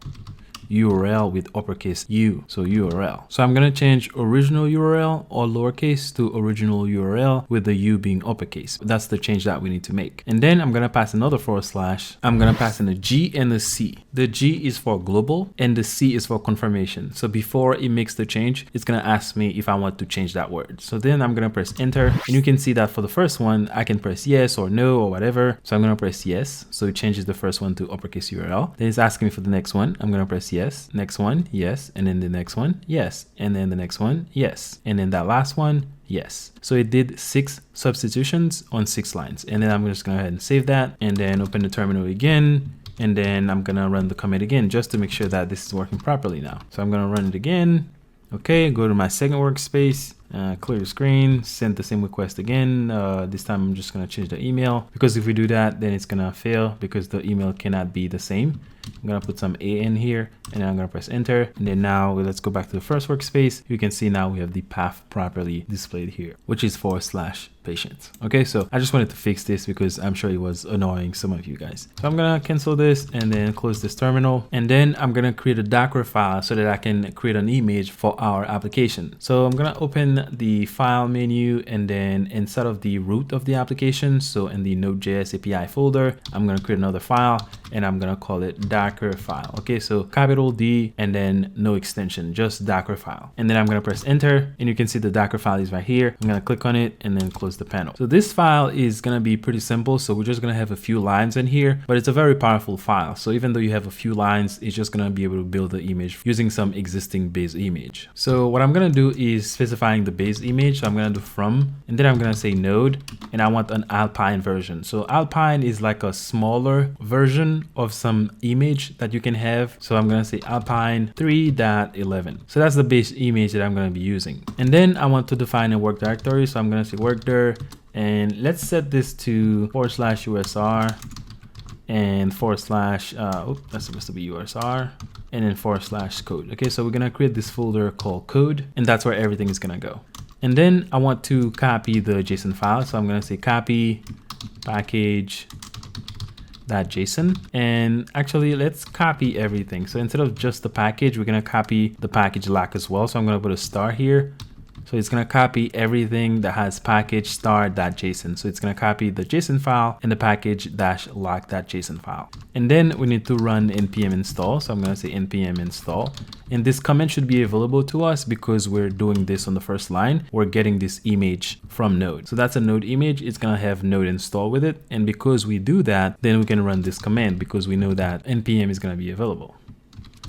URL with uppercase U, so URL. So I'm gonna change original URL or lowercase to original URL with the U being uppercase. That's the change that we need to make. And then I'm gonna pass another /. I'm gonna pass in a G and a C. The G is for global and the C is for confirmation. So before it makes the change, it's gonna ask me if I want to change that word. So then I'm gonna press enter, and you can see that for the first one, I can press yes or no or whatever. So I'm gonna press yes. So it changes the first one to uppercase URL. Then it's asking me for the next one. I'm gonna press yes, next one, yes, and then the next one, yes, and then the next one, yes, and then that last one, yes. So it did 6 substitutions on 6 lines. And then I'm just gonna go ahead and save that and then open the terminal again. And then I'm gonna run the command again just to make sure that this is working properly now. So I'm gonna run it again. Okay, go to my second workspace, clear the screen, send the same request again. This time I'm just gonna change the email, because if we do that, then it's gonna fail because the email cannot be the same. I'm gonna put some A in here, and then I'm gonna press enter. And then now let's go back to the first workspace. You can see now we have the path properly displayed here, which is /patient. Okay, so I just wanted to fix this because I'm sure it was annoying some of you guys. So I'm gonna cancel this and then close this terminal. And then I'm gonna create a Docker file so that I can create an image for our application. So I'm gonna open the file menu, and then inside of the root of the application, so in the NodeJs API folder, I'm gonna create another file and I'm gonna call it Docker file. Okay, so capital D and then no extension, just Docker file. And then I'm gonna press enter, and you can see the Docker file is right here. I'm gonna click on it and then close the panel. So this file is gonna be pretty simple. So we're just gonna have a few lines in here, but it's a very powerful file. So even though you have a few lines, it's just gonna be able to build the image using some existing base image. So what I'm gonna do is specifying the base image. So I'm gonna do from, and then I'm gonna say node, and I want an Alpine version. So Alpine is like a smaller version of some image that you can have. So I'm gonna say Alpine 3.11. So that's the base image that I'm gonna be using. And then I want to define a work directory. So I'm gonna say work dir, and let's set this to /usr and / that's supposed to be USR, and then /code. Okay, so we're gonna create this folder called code, and that's where everything is gonna go. And then I want to copy the JSON file. So I'm gonna say copy package.json, and actually let's copy everything. So instead of just the package, we're gonna copy the package lock as well. So I'm gonna put a star here. So it's gonna copy everything that has package star.json. So it's gonna copy the JSON file and the package -lock.json file. And then we need to run npm install. So I'm gonna say npm install. And this command should be available to us because we're doing this on the first line. We're getting this image from Node. So that's a Node image. It's gonna have Node install with it. And because we do that, then we can run this command because we know that npm is gonna be available.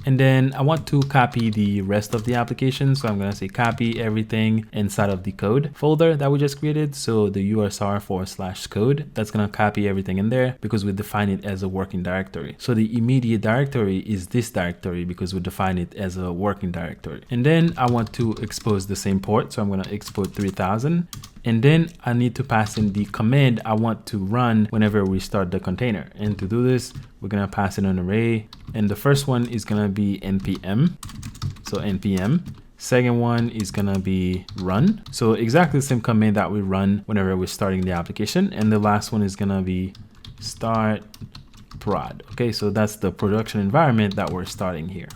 And then I want to copy the rest of the application. So I'm gonna say copy everything inside of the code folder that we just created. So the USR /code, that's gonna copy everything in there because we define it as a working directory. So the immediate directory is this directory because we define it as a working directory. And then I want to expose the same port. So I'm gonna export 3000. And then I need to pass in the command I want to run whenever we start the container. And to do this, we're gonna pass in an array. And the first one is gonna be npm. So npm. Second one is gonna be run. So exactly the same command that we run whenever we're starting the application. And the last one is gonna be start prod. Okay, so that's the production environment that we're starting here.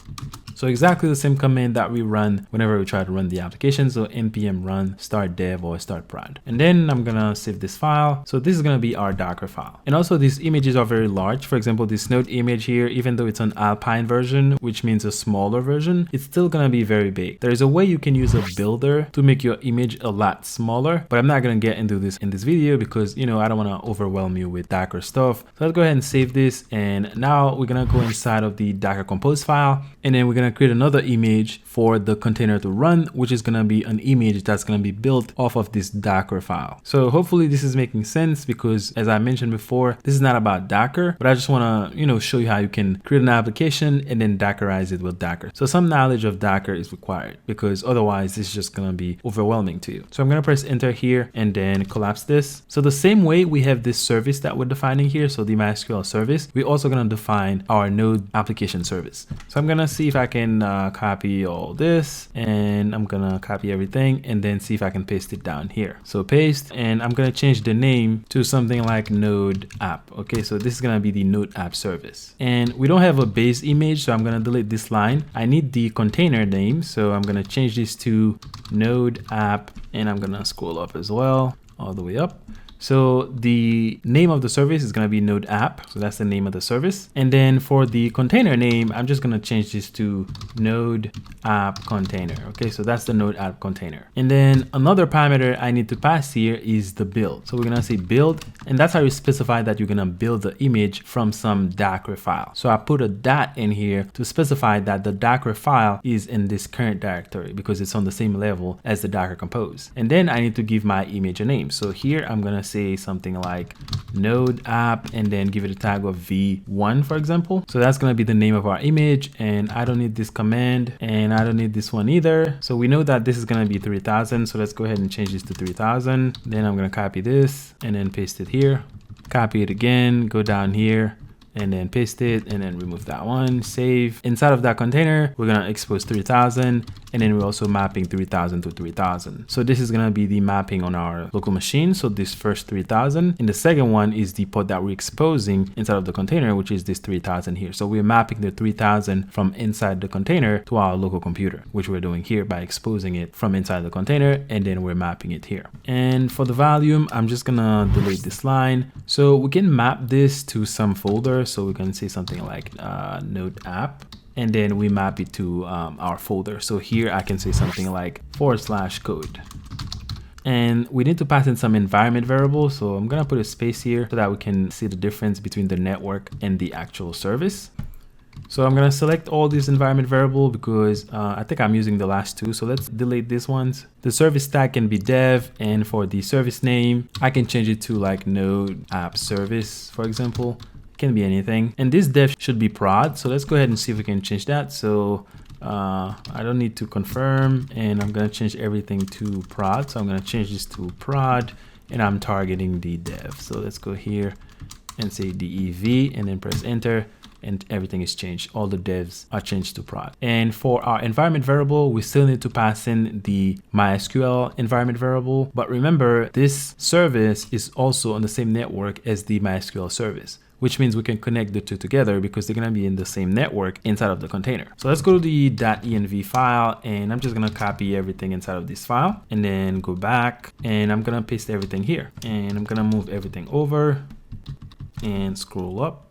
So exactly the same command that we run whenever we try to run the application. So npm run start dev or start prod. And then I'm gonna save this file. So this is gonna be our Docker file. And also these images are very large. For example, this node image here, even though it's an Alpine version, which means a smaller version, it's still gonna be very big. There is a way you can use a builder to make your image a lot smaller, but I'm not gonna get into this in this video because, you know, I don't wanna overwhelm you with Docker stuff. So let's go ahead and save this. And now we're gonna go inside of the Docker compose file, and then we're gonna create another image for the container to run, which is gonna be an image that's gonna be built off of this Docker file. So hopefully this is making sense, because as I mentioned before, this is not about Docker, but I just wanna, you know, show you how you can create an application and then Dockerize it with Docker. So some knowledge of Docker is required, because otherwise it's just gonna be overwhelming to you. So I'm gonna press enter here and then collapse this. So the same way we have this service that we're defining here, so the MySQL service, we're also gonna define our node application service. So I'm gonna see if I can copy all this, and I'm gonna copy everything and then see if I can paste it down here. So paste, and I'm gonna change the name to something like Node App. Okay, so this is gonna be the Node App service. And we don't have a base image, so I'm gonna delete this line. I need the container name, so I'm gonna change this to Node App, and I'm gonna scroll up as well, all the way up. So the name of the service is going to be Node App. So that's the name of the service. And then for the container name, I'm just going to change this to Node App Container. Okay, so that's the Node App Container. And then another parameter I need to pass here is the build. So we're going to say build, and that's how you specify that you're going to build the image from some Docker file. So I put a dot in here to specify that the Docker file is in this current directory because it's on the same level as the Docker compose. And then I need to give my image a name. So here I'm going to say something like Node App and then give it a tag of v1, for example. So that's going to be the name of our image, and I don't need this command and I don't need this one either. So we know that this is going to be 3000. So let's go ahead and change this to 3000. Then I'm going to copy this and then paste it here. Copy it again, go down here and then paste it and then remove that one, save. Inside of that container, we're gonna expose 3000, and then we're also mapping 3000 to 3000. So this is gonna be the mapping on our local machine. So this first 3000, and the second one is the port that we're exposing inside of the container, which is this 3000 here. So we're mapping the 3000 from inside the container to our local computer, which we're doing here by exposing it from inside the container, and then we're mapping it here. And for the volume, I'm just gonna delete this line. So we can map this to some folder. So we can say something like Node App, and then we map it to our folder. So here I can say something like /code. And we need to pass in some environment variable. So I'm gonna put a space here so that we can see the difference between the network and the actual service. So I'm gonna select all these environment variable because I think I'm using the last two. So let's delete these ones. The service tag can be dev, and for the service name, I can change it to like Node App Service, for example. Can be anything, and this dev should be prod. So let's go ahead and see if we can change that. So I don't need to confirm, and I'm gonna change everything to prod. So I'm gonna change this to prod, and I'm targeting the dev. So let's go here and say dev and then press enter, and everything is changed. All the devs are changed to prod. And for our environment variable, we still need to pass in the MySQL environment variable. But remember, this service is also on the same network as the MySQL service, which means we can connect the two together because they're gonna be in the same network inside of the container. So let's go to the .env file, and I'm just gonna copy everything inside of this file and then go back, and I'm gonna paste everything here, and I'm gonna move everything over and scroll up.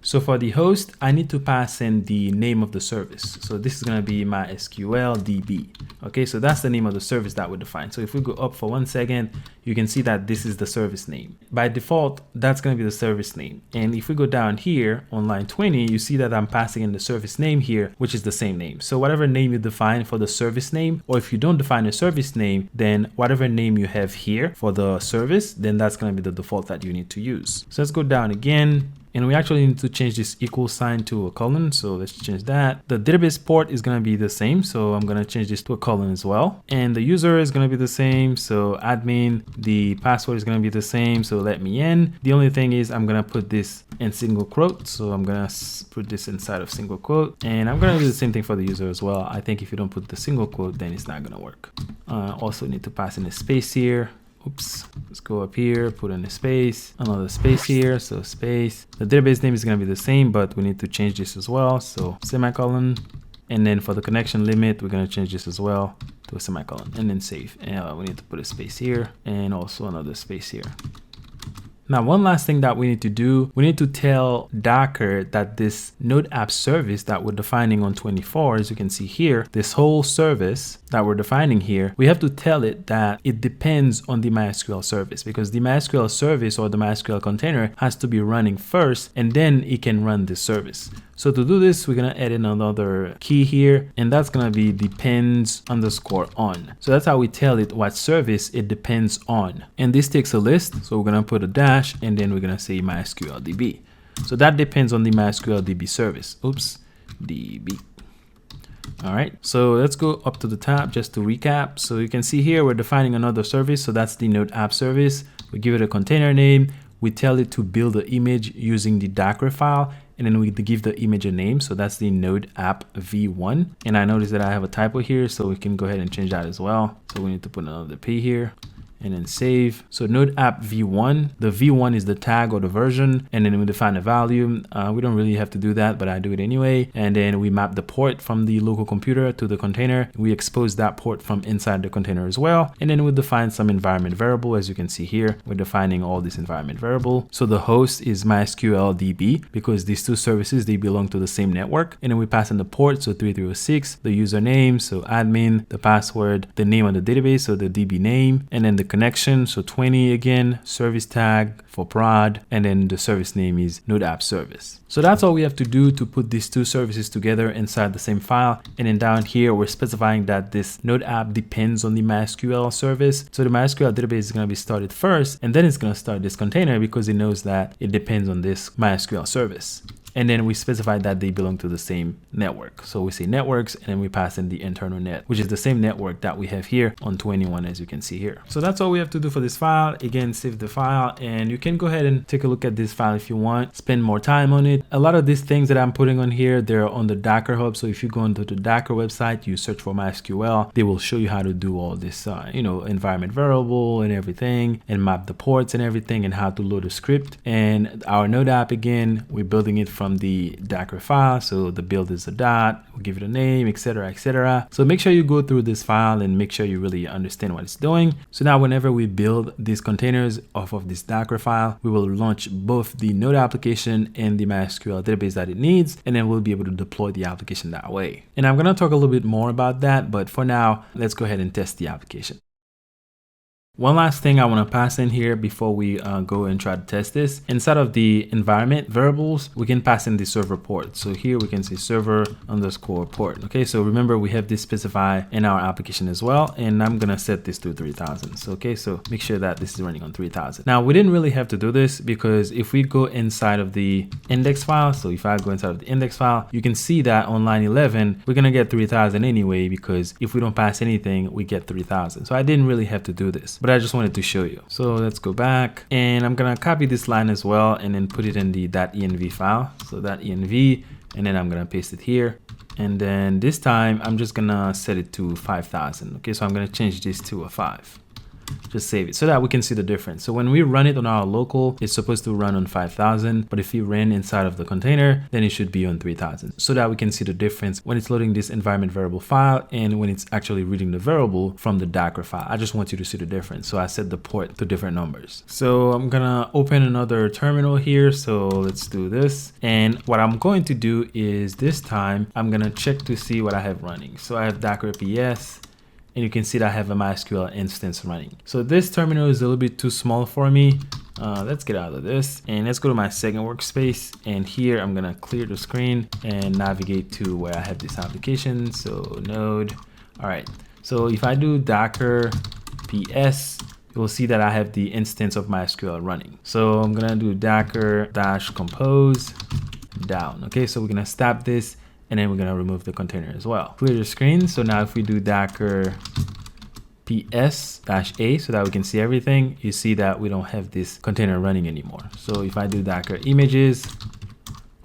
So for the host, I need to pass in the name of the service. So this is going to be MySQL DB. Okay, so that's the name of the service that we defined. So if we go up for 1 second, you can see that this is the service name. By default, that's going to be the service name. And if we go down here on line 20, you see that I'm passing in the service name here, which is the same name. So whatever name you define for the service name, or if you don't define a service name, then whatever name you have here for the service, then that's going to be the default that you need to use. So let's go down again. And we actually need to change this equal sign to a colon. So let's change that. The database port is going to be the same. So I'm going to change this to a colon as well. And the user is going to be the same. So admin, the password is going to be the same. So let me in. The only thing is I'm going to put this in single quote. So I'm going to put this inside of single quote. And I'm going to do the same thing for the user as well. I think if you don't put the single quote, then it's not going to work. Also need to pass in a space here. Oops, let's go up here, put in a space, another space here, so space. The database name is going to be the same, but we need to change this as well. So semicolon, And then for the connection limit, we're going to change this as well to a semicolon and then save. And we need to put a space here and also another space here. Now, one last thing that we need to do, we need to tell Docker that this Node app service that we're defining on 24, as you can see here, this whole service that we're defining here, we have to tell it that it depends on the MySQL service, because the MySQL service or the MySQL container has to be running first, and then it can run this service. So to do this, we're going to add in another key here, and that's going to be depends_on. So that's how we tell it what service it depends on. And this takes a list. So we're going to put a dash, and then we're going to say MySQL DB. So that depends on the MySQL DB service. Oops, DB. All right, so let's go up to the top just to recap. So you can see here, we're defining another service. So that's the Node app service. We give it a container name. We tell it to build the image using the Docker file, and then we give the image a name. So that's the Node app v1. And I noticed that I have a typo here, so we can go ahead and change that as well. So we need to put another P here and then save. So Node app v1, the v1 is the tag or the version, and then we define a value. We don't really have to do that, but I do it anyway. And then we map the port from the local computer to the container. We expose that port from inside the container as well. And then we define some environment variable. As you can see here, we're defining all this environment variable. So the host is MySQL DB, because these two services, they belong to the same network. And then we pass in the port, so 3306, the username, so admin, the password, the name of the database, so the DB name, and then the connection, so 20 again, service tag for prod, and then the service name is Node app service. So that's all we have to do to put these two services together inside the same file. And then down here, we're specifying that this Node app depends on the MySQL service. So the MySQL database is going to be started first, and then it's going to start this container because it knows that it depends on this MySQL service. And then we specify that they belong to the same network. So we say networks, and then we pass in the internal net, which is the same network that we have here on 21, as you can see here. So that's all we have to do for this file. Again, save the file, and you can go ahead and take a look at this file if you want, spend more time on it. A lot of these things that I'm putting on here, they're on the Docker Hub. So if you go into the Docker website, you search for MySQL, they will show you how to do all this, environment variable and everything, and map the ports and everything, and how to load a script. And our Node app, again, we're building it from the Docker file. So the build is a dot, we'll give it a name, etc., etc. So make sure you go through this file and make sure you really understand what it's doing. So now whenever we build these containers off of this Docker file, we will launch both the Node application and the MySQL database that it needs, and then we'll be able to deploy the application that way. And I'm going to talk a little bit more about that, but for now, let's go ahead and test the application. One last thing I want to pass in here before we go and try to test this. Inside of the environment variables, we can pass in the server port. So here we can say server_port. Okay, so remember we have this specified in our application as well, and I'm gonna set this to 3000. So okay, so make sure that this is running on 3000. Now we didn't really have to do this, because if we go inside of the index file, so if I go inside of the index file, you can see that on line 11 we're gonna get 3000 anyway, because if we don't pass anything, we get 3000. So I didn't really have to do this, but I just wanted to show you. So let's go back, and I'm gonna copy this line as well and then put it in the .env file. So .env, and then I'm gonna paste it here. And then this time I'm just gonna set it to 5000. Okay, so I'm gonna change this to a 5. Just save it so that we can see the difference. So when we run it on our local, it's supposed to run on 5000, but if we ran inside of the container, then it should be on 3000, so that we can see the difference when it's loading this environment variable file and when it's actually reading the variable from the Docker file. I just want you to see the difference. So I set the port to different numbers. So I'm gonna open another terminal here. So let's do this. And what I'm going to do is this time I'm gonna check to see what I have running. So I have Docker PS, and you can see that I have a MySQL instance running. So this terminal is a little bit too small for me. Let's get out of this, and let's go to my second workspace. And here I'm gonna clear the screen and navigate to where I have this application. So node. All right. So if I do Docker PS, you'll see that I have the instance of MySQL running. So I'm gonna do Docker -compose down. Okay, so we're gonna stop this, and then we're going to remove the container as well. Clear the screen. So now if we do Docker PS-A so that we can see everything, you see that we don't have this container running anymore. So if I do Docker images,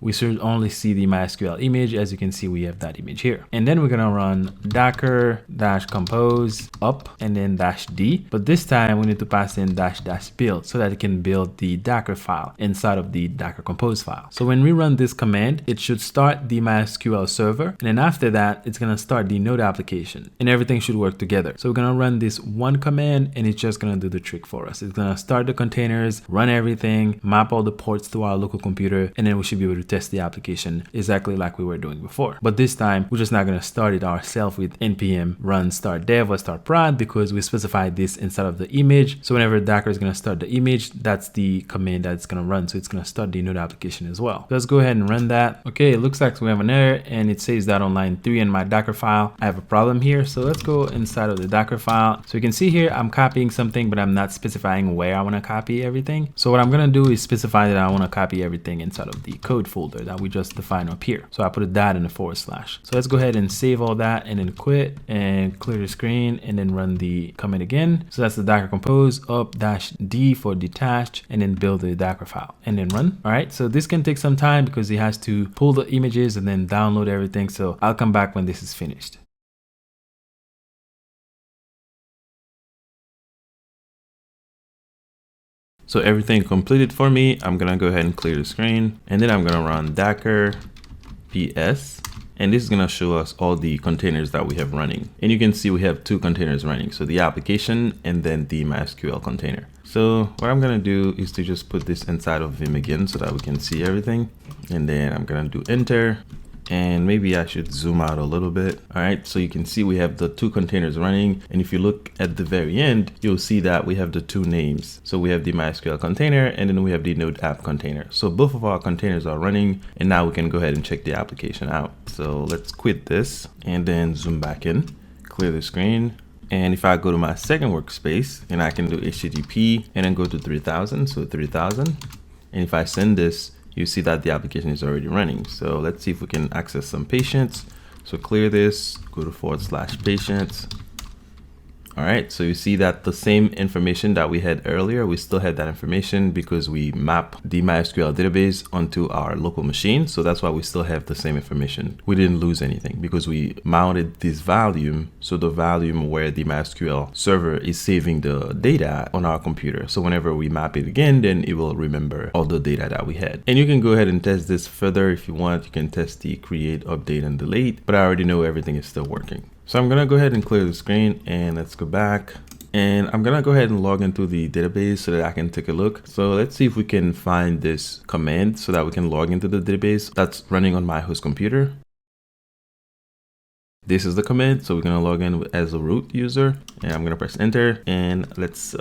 we should only see the MySQL image. As you can see, we have that image here. And then we're gonna run docker-compose up and then -d. But this time we need to pass in --build so that it can build the Docker file inside of the Docker compose file. So when we run this command, it should start the MySQL server. And then after that, it's gonna start the Node application and everything should work together. So we're gonna run this one command and it's just gonna do the trick for us. It's gonna start the containers, run everything, map all the ports to our local computer, and then we should be able to test the application exactly like we were doing before. But this time, we're just not gonna start it ourselves with npm run start dev or start prod because we specified this inside of the image. So whenever Docker is gonna start the image, that's the command that it's gonna run. So it's gonna start the Node application as well. Let's go ahead and run that. Okay, it looks like we have an error and it says that on line 3 in my Docker file, I have a problem here. So let's go inside of the Docker file. So you can see here, I'm copying something, but I'm not specifying where I wanna copy everything. So what I'm gonna do is specify that I wanna copy everything inside of the code folder that we just defined up here. So I put a dot in the /. So let's go ahead and save all that and then quit and clear the screen and then run the command again. So that's the Docker compose up -d for detached and then build the Docker file and then run. All right, so this can take some time because it has to pull the images and then download everything. So I'll come back when this is finished. So everything completed for me. I'm gonna go ahead and clear the screen and then I'm gonna run docker ps. And this is gonna show us all the containers that we have running. And you can see we have 2 containers running. So the application and then the MySQL container. So what I'm gonna do is to just put this inside of Vim again so that we can see everything. And then I'm gonna do enter. And maybe I should zoom out a little bit. All right, so you can see we have the 2 containers running. And if you look at the very end, you'll see that we have the 2 names. So we have the MySQL container and then we have the Node app container. So both of our containers are running and now we can go ahead and check the application out. So let's quit this and then zoom back in, clear the screen. And if I go to my second workspace and I can do HTTP and then go to 3000, so 3000. And if I send this, you see that the application is already running. So let's see if we can access some patients. So clear this, go to /patients. All right, so you see that the same information that we had earlier, we still had that information because we map the MySQL database onto our local machine. So that's why we still have the same information. We didn't lose anything because we mounted this volume. So the volume where the MySQL server is saving the data on our computer. So whenever we map it again, then it will remember all the data that we had. And you can go ahead and test this further if you want. You can test the create, update, and delete, but I already know everything is still working. So I'm gonna go ahead and clear the screen and let's go back. And I'm gonna go ahead and log into the database so that I can take a look. So let's see if we can find this command so that we can log into the database that's running on my host computer. This is the command. So we're gonna log in as a root user and I'm gonna press enter and let's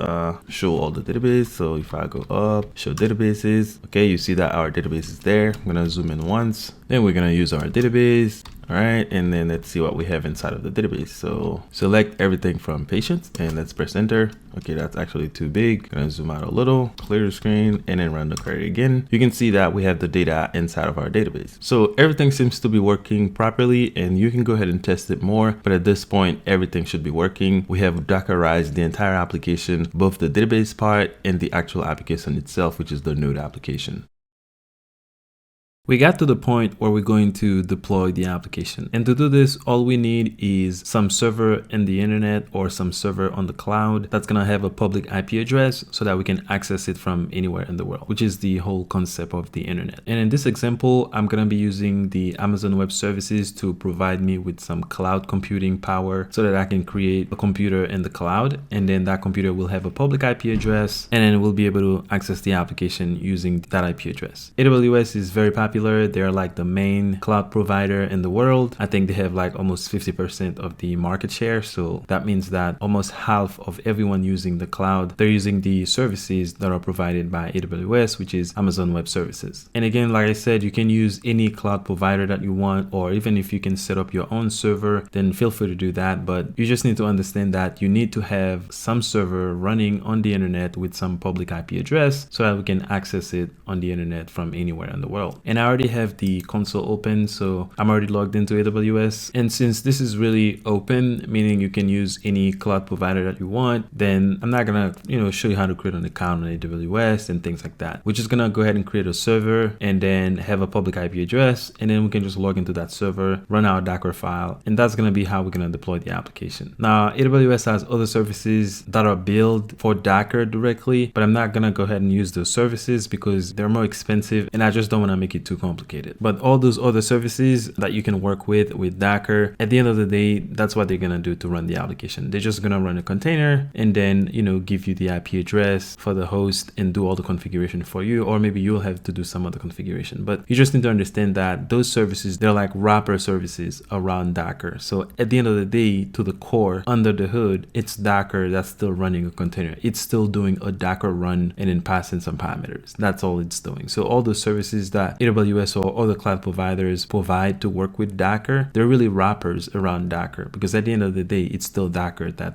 show all the database. So if I go up, show databases, okay, you see that our database is there. I'm gonna zoom in once, then we're gonna use our database. All right, and then let's see what we have inside of the database. So select everything from patients and let's press enter. Okay, that's actually too big. Gonna zoom out a little, clear the screen, and then run the query again. You can see that we have the data inside of our database. So everything seems to be working properly and you can go ahead and test it more. But at this point, everything should be working. We have Dockerized the entire application, both the database part and the actual application itself, which is the Node application. We got to the point where we're going to deploy the application. And to do this, all we need is some server in the internet or some server on the cloud that's gonna have a public IP address so that we can access it from anywhere in the world, which is the whole concept of the internet. And in this example, I'm gonna be using the Amazon Web Services to provide me with some cloud computing power so that I can create a computer in the cloud. And then that computer will have a public IP address and then we'll be able to access the application using that IP address. AWS is very popular. They're like the main cloud provider in the world. I think they have like almost 50% of the market share. So that means that almost half of everyone using the cloud, they're using the services that are provided by AWS, which is Amazon Web Services. And again, like I said, you can use any cloud provider that you want, or even if you can set up your own server, then feel free to do that. But you just need to understand that you need to have some server running on the internet with some public IP address so that we can access it on the internet from anywhere in the world. And and I already have the console open, so I'm already logged into AWS. And since this is really open, meaning you can use any cloud provider that you want, then I'm not gonna, show you how to create an account on AWS and things like that. We're just gonna go ahead and create a server and then have a public IP address, and then we can just log into that server, run our Docker file, and that's gonna be how we're gonna deploy the application. Now, AWS has other services that are built for Docker directly, but I'm not gonna go ahead and use those services because they're more expensive and I just don't wanna make it too complicated. But all those other services that you can work with Docker, at the end of the day, that's what they're gonna do to run the application. They're just gonna run a container and then, give you the IP address for the host and do all the configuration for you, or maybe you'll have to do some other configuration. But you just need to understand that those services, they're like wrapper services around Docker. So at the end of the day, to the core, under the hood, it's Docker that's still running a container. It's still doing a Docker run and then passing some parameters. That's all it's doing. So all the services that AWS or other cloud providers provide to work with Docker, they're really wrappers around Docker, because at the end of the day, it's still Docker that,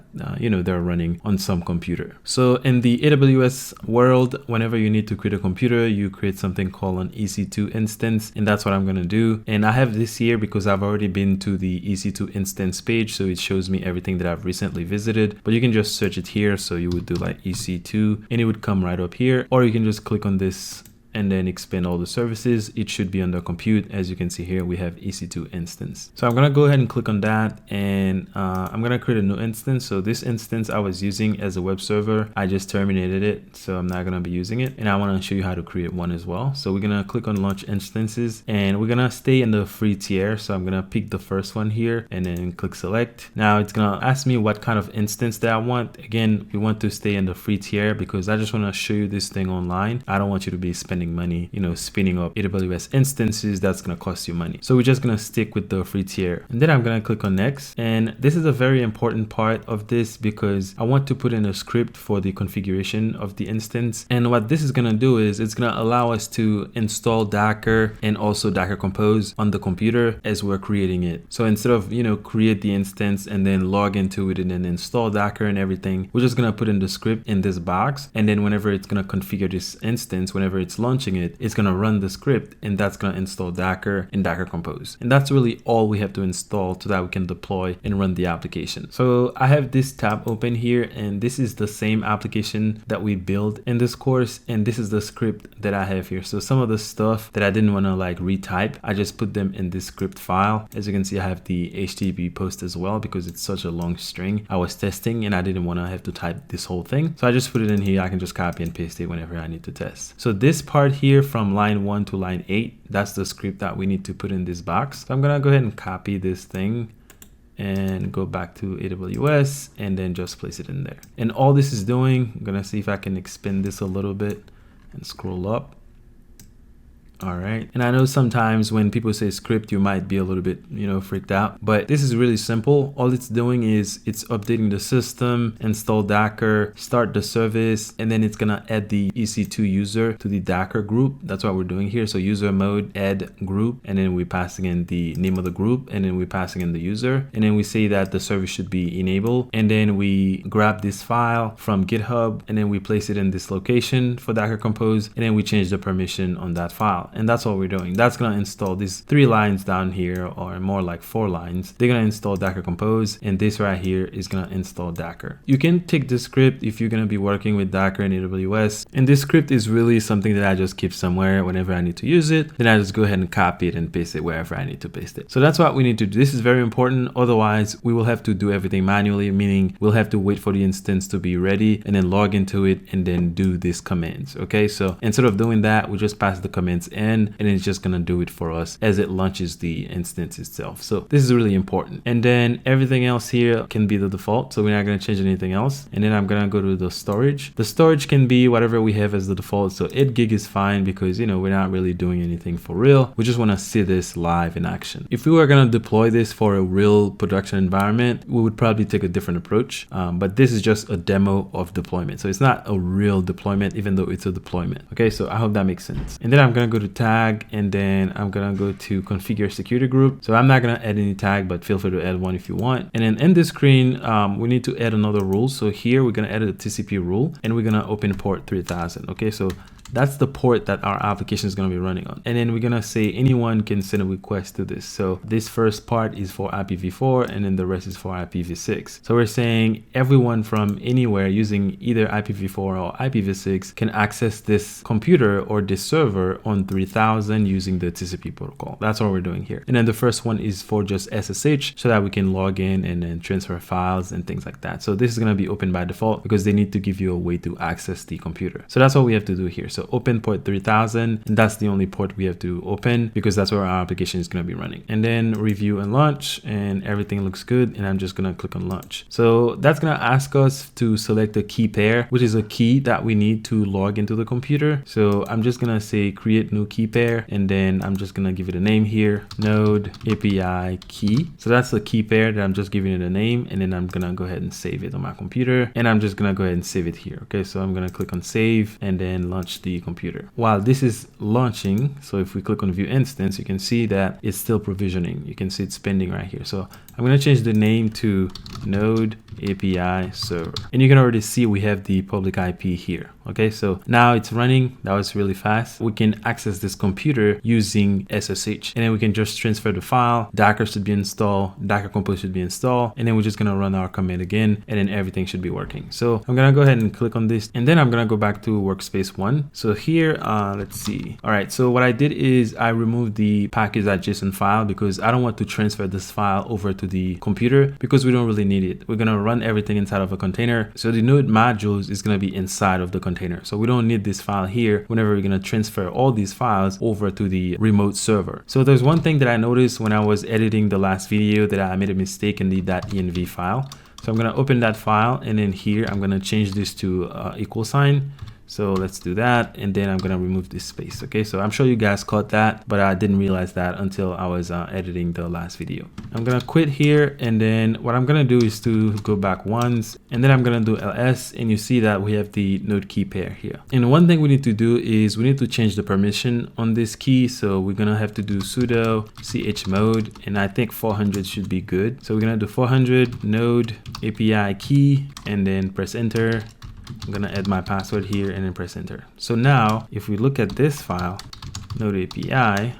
they're running on some computer. So in the AWS world, whenever you need to create a computer, you create something called an EC2 instance, and that's what I'm going to do. And I have this here because I've already been to the EC2 instance page, so it shows me everything that I've recently visited. But you can just search it here. So you would do like EC2 and it would come right up here, or you can just click on this and then expand all the services. It should be under compute. As you can see here, we have EC2 instance. So I'm gonna go ahead and click on that, and I'm gonna create a new instance. So this instance I was using as a web server, I just terminated it, so I'm not gonna be using it. And I wanna show you how to create one as well. So we're gonna click on launch instances, and we're gonna stay in the free tier. So I'm gonna pick the first one here and then click select. Now it's gonna ask me what kind of instance that I want. Again, we want to stay in the free tier because I just wanna show you this thing online. I don't want you to be spending money, spinning up AWS instances. That's going to cost you money. So we're just going to stick with the free tier, and then I'm going to click on next. And this is a very important part of this because I want to put in a script for the configuration of the instance. And what this is going to do is it's going to allow us to install Docker and also Docker Compose on the computer as we're creating it. So instead of, create the instance and then log into it and then install Docker and everything, we're just going to put in the script in this box. And then whenever it's going to configure this instance, whenever it's launching it's going to run the script, and that's going to install Docker and Docker Compose. And that's really all we have to install so that we can deploy and run the application. So I have this tab open here, and this is the same application that we built in this course, and this is the script that I have here. So some of the stuff that I didn't want to retype, I just put them in this script file. As you can see, I have the HTTP post as well because it's such a long string I was testing and I didn't want to have to type this whole thing. So I just put it in here. I can just copy and paste it whenever I need to test. So this part here from line 1 to line 8, that's the script that we need to put in this box. So I'm gonna go ahead and copy this thing and go back to AWS and then just place it in there. And all this is doing, I'm gonna see if I can expand this a little bit and scroll up. All right. And I know sometimes when people say script, you might be a little bit, freaked out, but this is really simple. All it's doing is it's updating the system, install Docker, start the service, and then it's going to add the EC2 user to the Docker group. That's what we're doing here. So user mode, add group, and then we're passing in the name of the group, and then we're passing in the user. And then we say that the service should be enabled. And then we grab this file from GitHub, and then we place it in this location for Docker Compose, and then we change the permission on that file. And that's what we're doing. That's going to install these 3 lines down here, or more like 4 lines. They're going to install Docker Compose, and this right here is going to install Docker. You can take this script if you're going to be working with Docker in AWS. And this script is really something that I just keep somewhere whenever I need to use it. Then I just go ahead and copy it and paste it wherever I need to paste it. So that's what we need to do. This is very important. Otherwise, we will have to do everything manually, meaning we'll have to wait for the instance to be ready and then log into it and then do these commands. Okay, so instead of doing that, we just pass the commands in, and it's just gonna do it for us as it launches the instance itself. So this is really important. And then everything else here can be the default, so we're not gonna change anything else. And then I'm gonna go to the storage. The storage can be whatever we have as the default. So 8 gig is fine because we're not really doing anything for real. We just want to see this live in action. If we were gonna deploy this for a real production environment, we would probably take a different approach. But this is just a demo of deployment, so it's not a real deployment, even though it's a deployment. Okay, so I hope that makes sense. And then I'm gonna go to tag, and then I'm gonna go to configure security group. So I'm not gonna add any tag, but feel free to add one if you want. And then in this screen, we need to add another rule. So here we're gonna add a TCP rule, and we're gonna open port 3000. Okay, so That's the port that our application is going to be running on. And then we're going to say anyone can send a request to this. So this first part is for IPv4 and then the rest is for IPv6. So we're saying everyone from anywhere using either IPv4 or IPv6 can access this computer or this server on 3000 using the TCP protocol. That's what we're doing here. And then the first one is for just SSH so that we can log in and then transfer files and things like that. So this is going to be open by default because they need to give you a way to access the computer. So that's what we have to do here. So open port 3000, and that's the only port we have to open because that's where our application is going to be running. And then review and launch, and everything looks good. And I'm just going to click on launch. So that's going to ask us to select a key pair, which is a key that we need to log into the computer. So I'm just going to say create new key pair, and then I'm just going to give it a name here, Node API key. So that's the key pair that I'm just giving it a name, and then I'm going to go ahead and save it on my computer, and I'm just going to go ahead and save it here. Okay, so I'm going to click on save and then launch the computer. While this is launching, so if we click on view instance, you can see that it's still provisioning. You can see it's pending right here. So I'm going to change the name to Node API server, and you can already see we have the public IP here. Okay, so now it's running. That was really fast. We can access this computer using SSH, and then we can just transfer the file. Docker should be installed, Docker Compose should be installed, and then we're just gonna run our command again, and then everything should be working. So I'm gonna go ahead and click on this, and then I'm gonna go back to workspace 1. So here, let's see. All right, so what I did is I removed the package.json file because I don't want to transfer this file over to the computer because we don't really need it. We're gonna run everything inside of a container. So the node modules is gonna be inside of the container. So we don't need this file here whenever we're gonna transfer all these files over to the remote server. So there's one thing that I noticed when I was editing the last video that I made a mistake in the .env file. So I'm gonna open that file, and then here I'm gonna change this to equal sign. So let's do that, and then I'm gonna remove this space. Okay, so I'm sure you guys caught that, but I didn't realize that until I was editing the last video. I'm gonna quit here, and then what I'm gonna do is to go back once, and then I'm gonna do ls, and you see that we have the node key pair here. And one thing we need to do is we need to change the permission on this key. So we're gonna have to do sudo chmod, and I think 400 should be good. So we're gonna do 400 node API key, and then press enter. I'm gonna add my password here and then press enter. So now if we look at this file, Node API,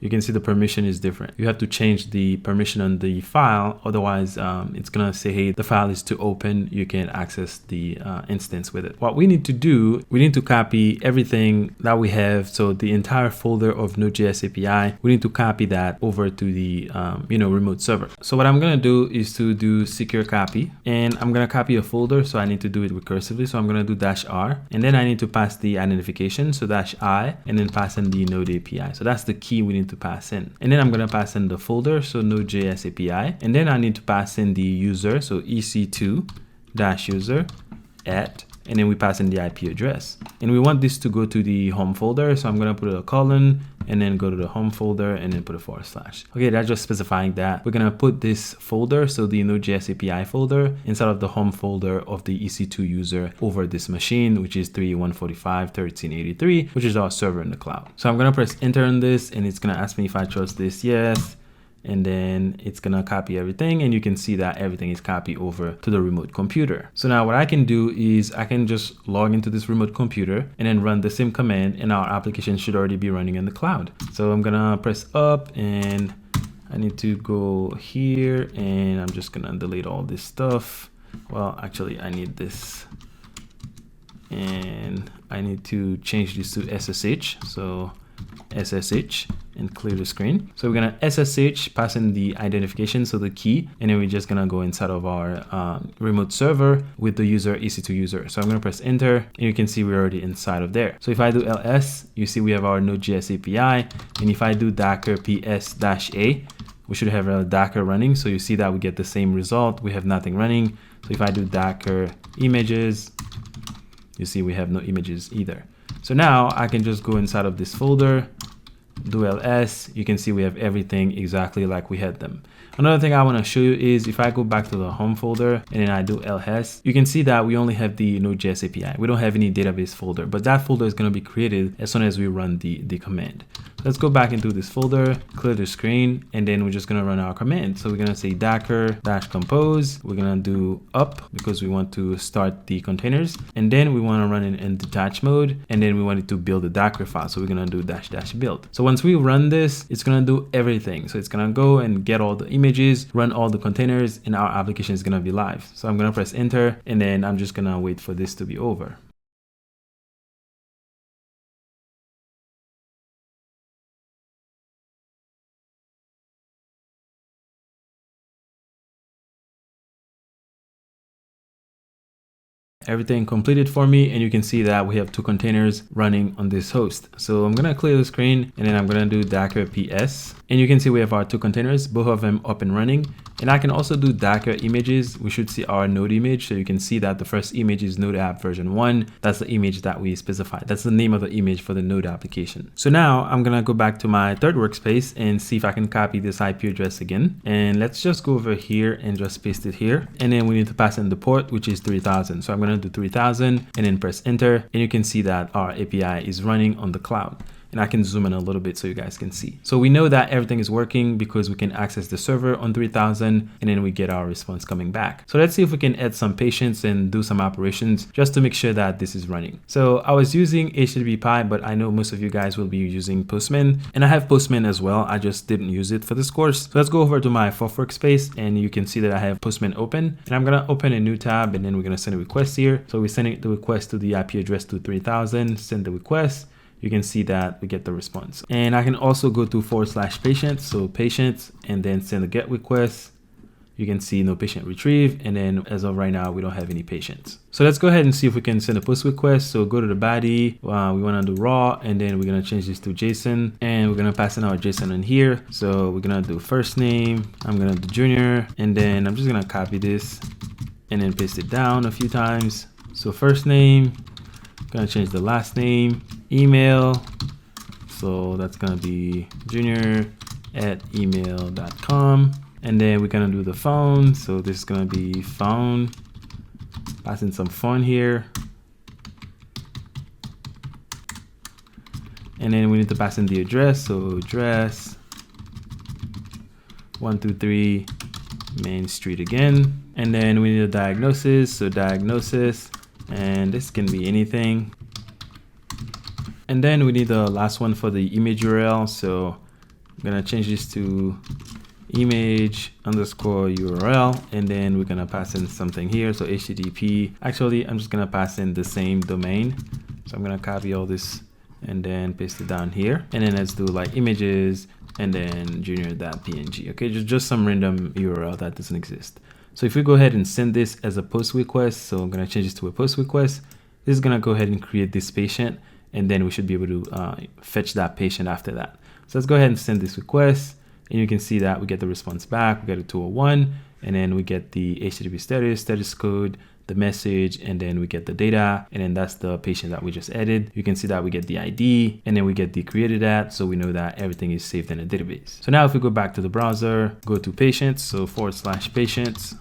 you can see the permission is different. You have to change the permission on the file, otherwise it's gonna say, hey, the file is to open, you can access the instance with it. What we need to do, we need to copy everything that we have. So the entire folder of NodeJS API, we need to copy that over to the remote server. So what I'm gonna do is to do secure copy, and I'm gonna copy a folder, so I need to do it recursively. So I'm gonna do -r, and then I need to pass the identification, so -i, and then pass in the Node API. So that's the key we need to pass in, and then I'm going to pass in the folder, so NodeJS API, and then I need to pass in the user, so EC2-user @ and then we pass in the IP address, and we want this to go to the home folder. So I'm going to put a colon and then go to the home folder and then put a /. Okay, that's just specifying that we're going to put this folder, so the NodeJS API folder, inside of the home folder of the EC2 user over this machine, which is 3.145.13.83, which is our server in the cloud. So I'm going to press enter on this, and it's going to ask me if I trust this. Yes. And then it's gonna copy everything, and you can see that everything is copied over to the remote computer. So now what I can do is I can just log into this remote computer and then run the same command, and our application should already be running in the cloud. So I'm gonna press up, and I need to go here, and I'm just gonna delete all this stuff. Well, actually I need this, and I need to change this to SSH. So SSH and clear the screen. So we're gonna SSH, pass in the identification, so the key, and then we're just gonna go inside of our remote server with the user EC2 user. So I'm gonna press enter, and you can see we're already inside of there. So if I do ls, you see we have our NodeJS API, and if I do docker ps-a, we should have a Docker running. So you see that we get the same result. We have nothing running. So if I do docker images, you see we have no images either. So now I can just go inside of this folder, do ls, you can see we have everything exactly like we had them. Another thing I want to show you is if I go back to the home folder and then I do ls, you can see that we only have the NodeJS API. We don't have any database folder, but that folder is going to be created as soon as we run the command. Let's go back into this folder, clear the screen, and then we're just going to run our command. So we're going to say docker-compose. We're going to do up because we want to start the containers, and then we want to run it in detach mode, and then we want it to build a Docker file. So we're going to do -- build. So once we run this, it's going to do everything. So it's going to go and get all the images, run all the containers, and our application is going to be live. So I'm going to press enter, and then I'm just going to wait for this to be over. Everything completed for me, and you can see that we have 2 containers running on this host. So I'm gonna clear the screen, and then I'm gonna do Docker PS, and you can see we have our 2 containers, both of them up and running. And I can also do Docker images. We should see our node image, so you can see that the first image is Node app version 1. That's the image that we specified. That's the name of the image for the node application. So now I'm gonna go back to my third workspace and see if I can copy this IP address again. And let's just go over here and just paste it here. And then we need to pass in the port, which is 3000. So I'm gonna do 3000 and then press enter, and you can see that our API is running on the cloud. And I can zoom in a little bit so you guys can see. So we know that everything is working because we can access the server on 3000, and then we get our response coming back. So let's see if we can add some patience and do some operations just to make sure that this is running. So I was using HTTP, but I know most of you guys will be using Postman, and I have Postman as well. I just didn't use it for this course. So let's go over to my fourth workspace, and you can see that I have Postman open, and I'm gonna open a new tab, and then we're gonna send a request here. So we're sending the request to the IP address to 3000, send the request. You can see that we get the response. And I can also go to /patient, so patient, and then send a get request. You can see no patient retrieved, and then as of right now, we don't have any patients. So let's go ahead and see if we can send a post request. So go to the body, we want to do raw, and then we're going to change this to JSON, and we're going to pass in our JSON in here. So we're going to do first name, I'm going to do junior, and then I'm just going to copy this and then paste it down a few times. So first name, gonna change the last name, email, so that's gonna be junior@email.com, and then we're gonna do the phone, so this is gonna be phone, pass in some phone here, and then we need to pass in the address, so address 123 Main Street again, and then we need a diagnosis, so diagnosis, and this can be anything. And then we need the last one for the image URL. So I'm gonna change this to image_URL, and then we're gonna pass in something here. So HTTP, actually, I'm just gonna pass in the same domain. So I'm gonna copy all this and then paste it down here. And then let's do like images and then junior.png. Okay, just some random URL that doesn't exist. So if we go ahead and send this as a post request, so I'm going to change this to a post request. This is going to go ahead and create this patient, and then we should be able to fetch that patient after that. So let's go ahead and send this request, and you can see that we get the response back. We get a 201, and then we get the HTTP status code, the message, and then we get the data, and then that's the patient that we just added. You can see that we get the ID, and then we get the created at, so we know that everything is saved in a database. So now if we go back to the browser, go to patients, so /patients,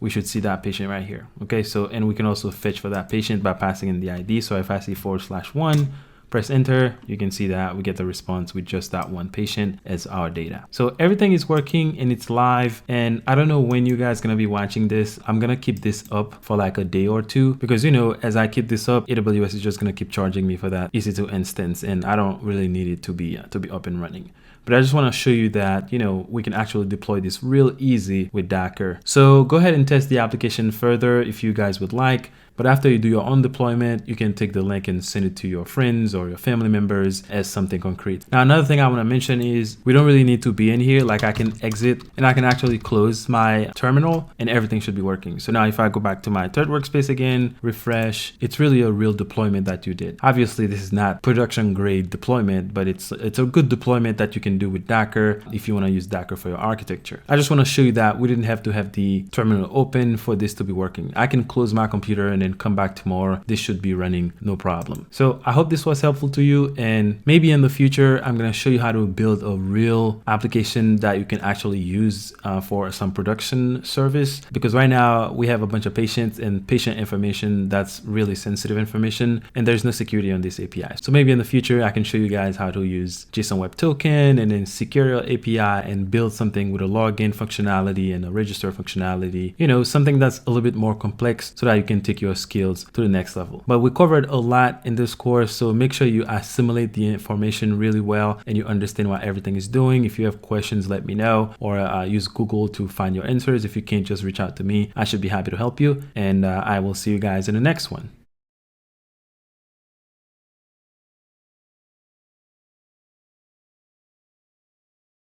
we should see that patient right here. Okay, so, and we can also fetch for that patient by passing in the ID. So if I say /1, press enter, you can see that we get the response with just that one patient as our data. So everything is working and it's live. And I don't know when you guys gonna be watching this. I'm gonna keep this up for like a day or two, because you know, as I keep this up, AWS is just gonna keep charging me for that EC2 instance, and I don't really need it to be up and running. But I just want to show you that, you know, we can actually deploy this real easy with Docker. So go ahead and test the application further if you guys would like. But after you do your own deployment, you can take the link and send it to your friends or your family members as something concrete. Now, another thing I want to mention is we don't really need to be in here. Like I can exit and I can actually close my terminal and everything should be working. So now if I go back to my third workspace again, refresh, it's really a real deployment that you did. Obviously, this is not production grade deployment, but it's a good deployment that you can do with Docker if you want to use Docker for your architecture. I just want to show you that we didn't have to have the terminal open for this to be working. I can close my computer and then and come back tomorrow, this should be running no problem. So I hope this was helpful to you, and maybe in the future I'm going to show you how to build a real application that you can actually use for some production service, because right now we have a bunch of patients and patient information that's really sensitive information, and there's no security on this API. So maybe in the future I can show you guys how to use JSON Web Token and then secure API and build something with a login functionality and a register functionality, you know, something that's a little bit more complex so that you can take your skills to the next level. But we covered a lot in this course, so make sure you assimilate the information really well and you understand what everything is doing. If you have questions, let me know, or use Google to find your answers. If you can't, just reach out to me. I should be happy to help you, and I will see you guys in the next one.